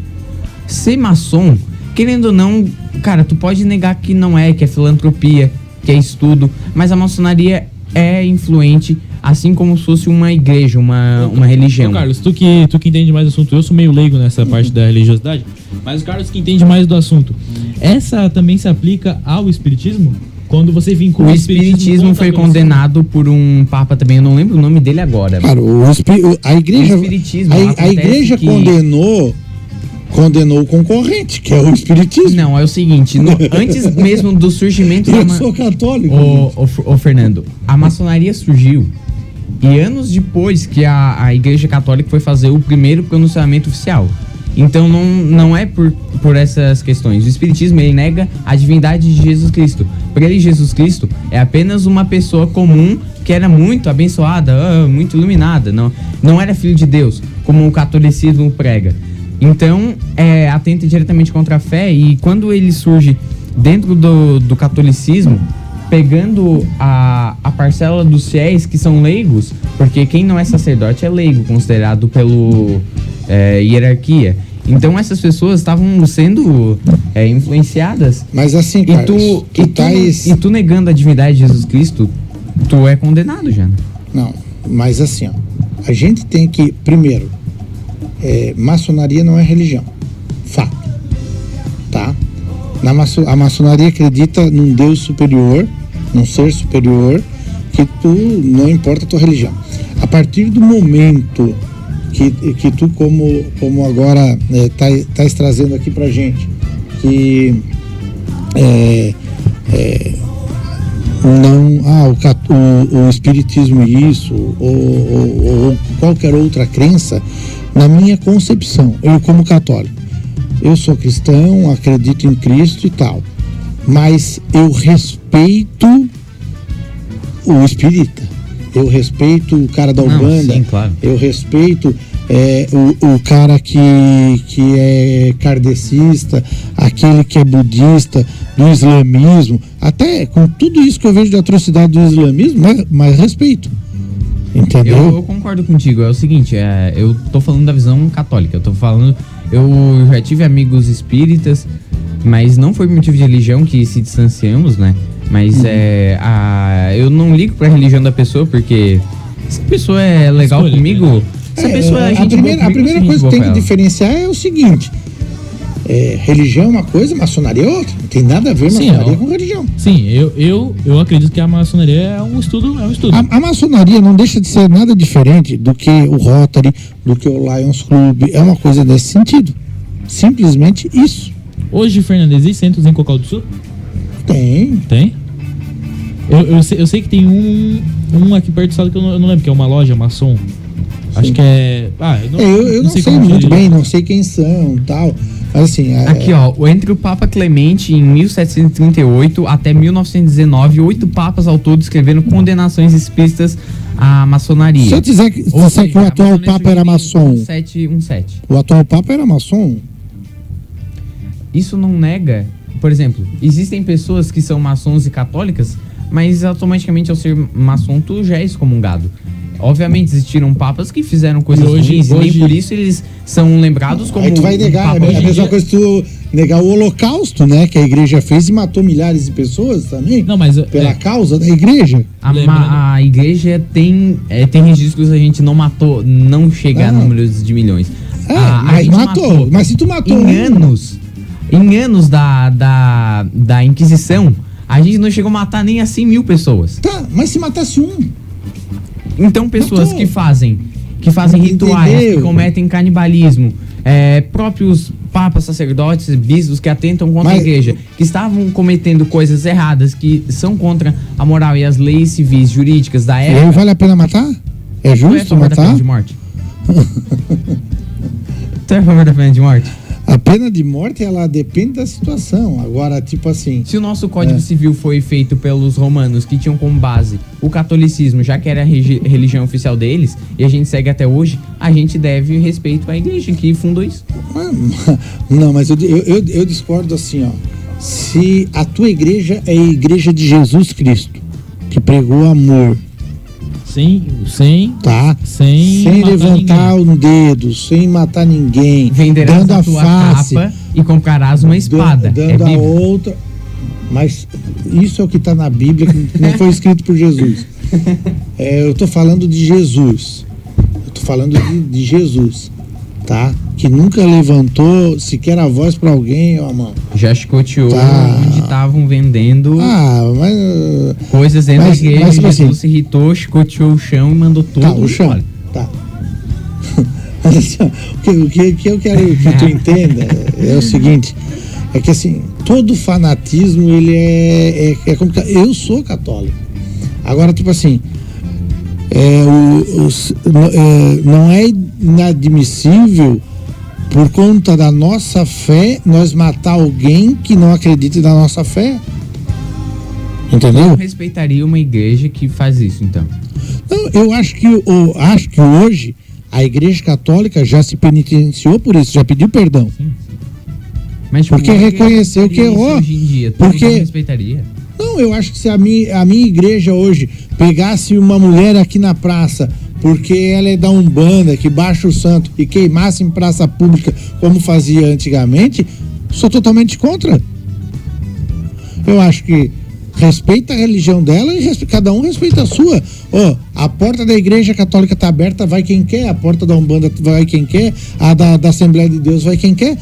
Ser maçom, querendo ou não, cara, tu pode negar que não é, que é filantropia, que é estudo, mas a maçonaria é influente, assim como se fosse uma igreja, uma religião. Ô Carlos, tu que entende mais do assunto, eu sou meio leigo nessa parte da religiosidade, mas o Carlos que entende mais do assunto, essa também se aplica ao espiritismo? Quando você vincula o espiritismo foi condenado por um papa também, eu não lembro o nome dele agora. Claro, a igreja condenou o concorrente, que é o espiritismo. Não, é o seguinte, antes mesmo do surgimento eu sou católico. Ô Fernando, a maçonaria surgiu e anos depois que a Igreja Católica foi fazer o primeiro pronunciamento oficial. Então não é por essas questões. O espiritismo, ele nega a divindade de Jesus Cristo. Para ele, Jesus Cristo é apenas uma pessoa comum que era muito abençoada, muito iluminada, não era filho de Deus, como o catolicismo prega. Então, atenta diretamente contra a fé, e quando ele surge dentro do catolicismo, pegando a parcela dos fiéis que são leigos, porque quem não é sacerdote é leigo, considerado pelo hierarquia. Então essas pessoas estavam sendo influenciadas. Mas assim, cara, e tu negando a divindade de Jesus Cristo, tu é condenado já. Não, mas assim, ó, a gente tem que, primeiro, maçonaria não é religião, fato, tá? A maçonaria acredita num Deus superior, num ser superior, que não importa a tua religião. A partir do momento que tu, como agora estás trazendo aqui pra gente, que o espiritismo isso, ou qualquer outra crença, na minha concepção, eu como católico, eu sou cristão, acredito em Cristo e tal, mas eu respeito o espírita, eu respeito o cara da Umbanda, sim, claro. Eu respeito o cara que é kardecista, aquele que é budista, do islamismo, até com tudo isso que eu vejo de atrocidade do islamismo, mas respeito. Entendeu? Eu concordo contigo, é o seguinte, eu tô falando da visão católica, eu já tive amigos espíritas, mas não foi por motivo de religião que se distanciamos, né? Mas eu não ligo pra religião da pessoa, porque se a pessoa é legal comigo, se a pessoa é gente boa comigo, a primeira coisa que tem que diferenciar é o seguinte: religião é uma coisa, maçonaria é outra. Não tem nada a ver maçonaria com religião. Sim, eu acredito que a maçonaria é um estudo. A maçonaria não deixa de ser nada diferente do que o Rotary, do que o Lions Club. É uma coisa desse sentido. Simplesmente isso. Hoje, Fernando, existe centros em Cocal do Sul? Tem? Eu sei que tem um aqui perto do estado que eu não lembro, que é uma loja maçom. Sim. Acho que é... eu não sei muito bem, não sei quem são, tal. Assim, Aqui, ó, entre o Papa Clemente em 1738 até 1919, 8 papas ao todo escreveram condenações explícitas à maçonaria. Se eu disser que o atual Papa era maçom, 1717. o atual Papa era maçom? Isso não nega, por exemplo, existem pessoas que são maçons e católicas, mas automaticamente ao ser maçom tu já é excomungado. Obviamente existiram papas que fizeram coisas ruins e nem por isso eles são lembrados como... Aí tu vai negar, é a mesma coisa que tu negar o Holocausto, né? Que a igreja fez e matou milhares de pessoas também. Não, mas pela causa da igreja. A igreja tem registros que a gente não matou, não chega a números de milhões. Mas matou. Mas se tu matou... Em anos da Inquisição, a gente não chegou a matar nem a 100 mil pessoas. Tá, mas se matasse Então pessoas que fazem rituais, Entendeu? que cometem canibalismo, próprios papas, sacerdotes, bispos que atentam contra a igreja, que estavam cometendo coisas erradas, que são contra a moral e as leis civis, jurídicas da época. E aí vale a pena matar? É justo da matar? pena de morte? Tu é a favor da pena de morte? A pena de morte, ela depende da situação. Agora, tipo assim... Se o nosso Código Civil foi feito pelos romanos, que tinham como base o catolicismo, já que era a religião oficial deles, e a gente segue até hoje, a gente deve respeito à igreja que fundou isso. Não, mas eu discordo assim, ó. Se a tua igreja é a igreja de Jesus Cristo, que pregou amor... Sem levantar um dedo, sem matar ninguém, venderás dando a tua face capa e comprarás uma espada. Dando a outra. Mas isso é o que está na Bíblia, que não foi escrito por Jesus. Eu estou falando de Jesus. Eu estou falando de Jesus, tá? Que nunca levantou sequer a voz para alguém, ó, mano. Já chicoteou onde estavam vendendo coisas dentro da igreja. Jesus se irritou, chicoteou o chão e mandou tudo o chão. Tá. O que eu quero que tu entenda é o seguinte, é que assim, todo fanatismo ele é complicado. Eu sou católico. Agora, tipo assim, não é inadmissível, por conta da nossa fé, nós matar alguém que não acredita na nossa fé. Entendeu? Eu respeitaria uma igreja que faz isso, então. Não, eu acho que hoje a igreja católica já se penitenciou por isso, já pediu perdão. Sim. Mas porque reconheceu que errou. Hoje em dia, porque não respeitaria. Não, eu acho que se a minha igreja hoje pegasse uma mulher aqui na praça, porque ela é da Umbanda, que baixa o santo, e queimasse em praça pública, como fazia antigamente, sou totalmente contra. Eu acho que respeita a religião dela e cada um respeita a sua. A porta da igreja católica está aberta, vai quem quer, a porta da Umbanda vai quem quer, a da Assembleia de Deus vai quem quer.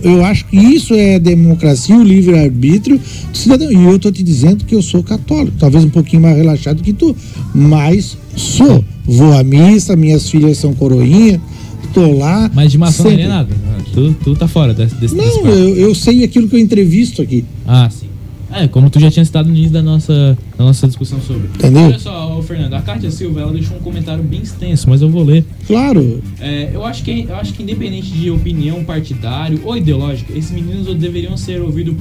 Eu acho que isso é democracia, o livre-arbítrio do cidadão. E eu estou te dizendo que eu sou católico, talvez um pouquinho mais relaxado que tu, mas sou. Vou à missa, minhas filhas são coroinha, tô lá. Mas de maçonaria nada. Tu tá fora desse Não, eu sei aquilo que eu entrevisto aqui. Ah, sim. Como tu já tinha citado no início da nossa discussão sobre. Entendeu? Olha só, Fernando, a Kátia Silva, ela deixou um comentário bem extenso, mas eu vou ler. Claro. Eu acho que independente de opinião partidária ou ideológica, esses meninos deveriam ser ouvidos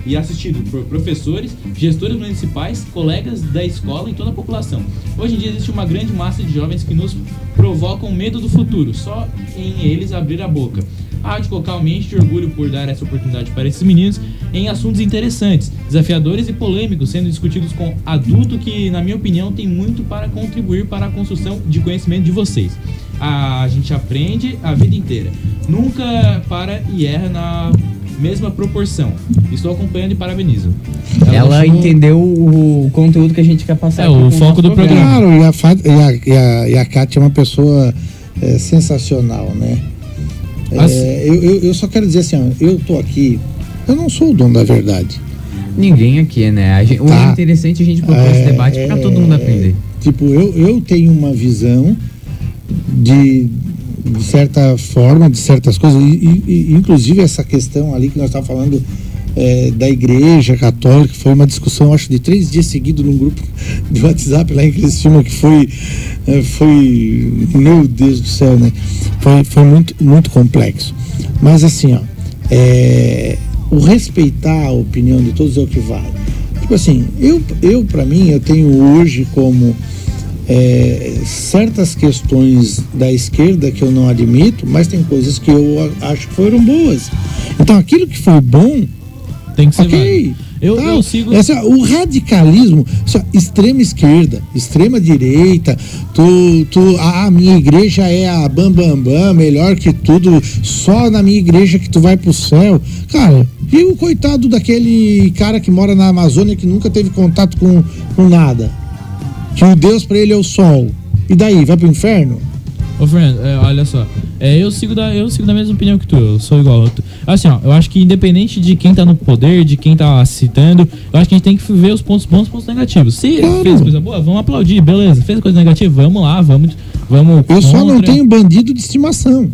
e assistidos por professores, gestores municipais, colegas da escola e toda a população. Hoje em dia existe uma grande massa de jovens que nos provocam medo do futuro, só em eles abrir a boca. A Rádio Cocal me enche de orgulho por dar essa oportunidade para esses meninos em assuntos interessantes, desafiadores e polêmicos, sendo discutidos com adulto que, na minha opinião, tem muito para contribuir para a construção de conhecimento de vocês. A gente aprende a vida inteira, nunca para e erra na mesma proporção. Estou acompanhando e parabenizo. Ela entendeu o conteúdo que a gente quer passar. O foco do programa. Claro, e a Kátia é uma pessoa sensacional, né? Eu só quero dizer assim, eu tô aqui, eu não sou o dono da verdade. Ninguém aqui, né? O interessante é a gente propor esse debate para todo mundo aprender. Tipo, eu tenho uma visão de certa forma, de certas coisas, e inclusive essa questão ali que nós estávamos falando da igreja católica, foi uma discussão, acho, de 3 dias seguidos num grupo de WhatsApp lá em Criciúma, que foi meu Deus do céu, né? Foi muito, muito complexo. Mas assim, o respeitar a opinião de todos é o que vale. Tipo assim, eu para mim, eu tenho hoje como certas questões da esquerda que eu não admito, mas tem coisas que eu acho que foram boas. Então aquilo que foi bom tem que ser ok. Eu sigo. O radicalismo, extrema esquerda, extrema direita, a minha igreja é a bam, melhor que tudo, só na minha igreja que tu vai pro céu. Cara, e o coitado daquele cara que mora na Amazônia que nunca teve contato com nada? Que o Deus pra ele é o sol. E daí, vai pro inferno? Ô Fernando, olha só, eu sigo da mesma opinião que tu, eu sou igual. Assim, ó, eu acho que independente de quem tá no poder, de quem tá citando, eu acho que a gente tem que ver os pontos bons e os pontos negativos. Se ele fez coisa boa, vamos aplaudir, beleza. Fez coisa negativa, vamos lá, vamos. Eu só não tenho bandido de estimação.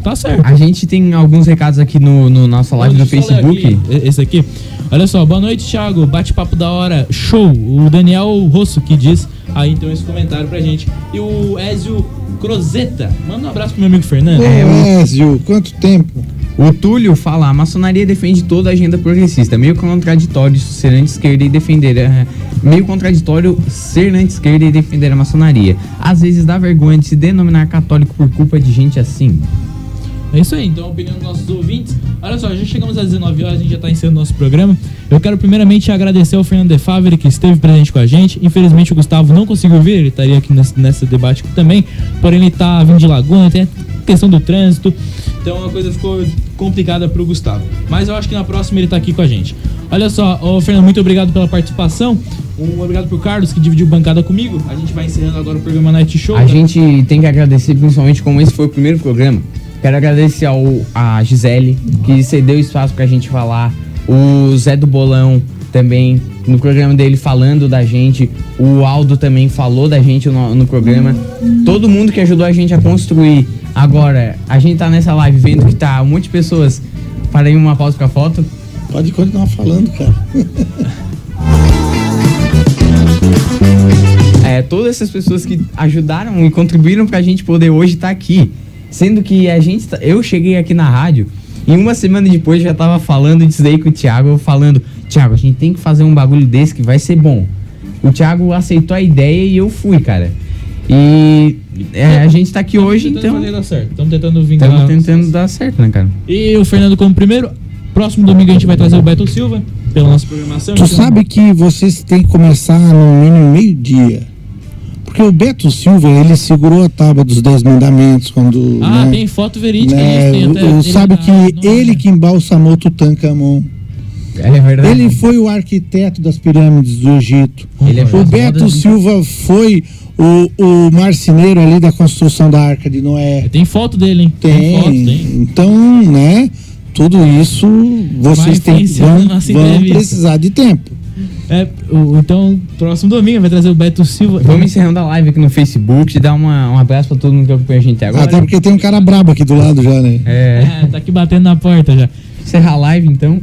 Tá certo. A gente tem alguns recados aqui no nossa live no Facebook. Esse aqui. Olha só, boa noite, Thiago. Bate-papo da hora, show. O Daniel Rosso que diz aí então esse comentário pra gente. E o Ézio Crozeta, manda um abraço pro meu amigo Fernando. Ézio, quanto tempo? O Túlio fala: a maçonaria defende toda a agenda progressista. Meio contraditório ser anti-esquerda e defender. Meio contraditório ser anti-esquerda e defender a maçonaria. Às vezes dá vergonha de se denominar católico por culpa de gente assim. É isso aí, então a opinião dos nossos ouvintes. Olha só, já chegamos às 19 horas, a gente já está encerrando nosso programa. Eu quero primeiramente agradecer ao Fernando de Favre, que esteve presente com a gente. Infelizmente o Gustavo não conseguiu vir, ele estaria aqui nesse debate também. Porém ele está vindo de Laguna, tem a questão do trânsito, então a coisa ficou complicada para o Gustavo. Mas eu acho que na próxima ele está aqui com a gente. Olha só, Fernando, muito obrigado pela participação. Obrigado pro Carlos, que dividiu bancada comigo. A gente vai encerrando agora o programa Night Show. A gente tem que agradecer, principalmente como esse foi o primeiro programa. Quero agradecer a Gisele, que cedeu espaço pra gente falar. O Zé do Bolão também, no programa dele, falando da gente. O Aldo também falou da gente no programa. Todo mundo que ajudou a gente a construir. Agora, a gente tá nessa live vendo que tá um monte de pessoas. Parei uma pausa pra foto. Pode continuar falando, cara. Todas essas pessoas que ajudaram e contribuíram pra gente poder hoje estar aqui. Sendo que eu cheguei aqui na rádio e uma semana depois já tava falando disso aí com o Thiago, falando: Thiago, a gente tem que fazer um bagulho desse que vai ser bom. O Thiago aceitou a ideia e eu fui, cara. E a gente tá aqui hoje, então... Estamos tentando vingar. Estamos tentando dar certo, né, cara? E o Fernando como primeiro. Próximo domingo a gente vai trazer o Beto Silva pela nossa programação. Tu sabe que vocês têm que começar no mínimo meio-dia. Porque o Beto Silva, ele segurou a tábua dos 10 mandamentos quando... tem foto verídica. Sabe que ele que embalsamou Tutankhamon. É verdade. Ele foi o arquiteto das pirâmides do Egito. O Beto Silva foi o marceneiro ali da construção da Arca de Noé. Tem foto dele, hein? Tem. Então, né, tudo isso vocês vão precisar de tempo. Então, próximo domingo vai trazer o Beto Silva. Vamos encerrando a live aqui no Facebook, dar um abraço pra todo mundo que acompanha a gente agora. Até porque tem um cara brabo aqui do lado já, né? Tá aqui batendo na porta já. Encerrar a live, então.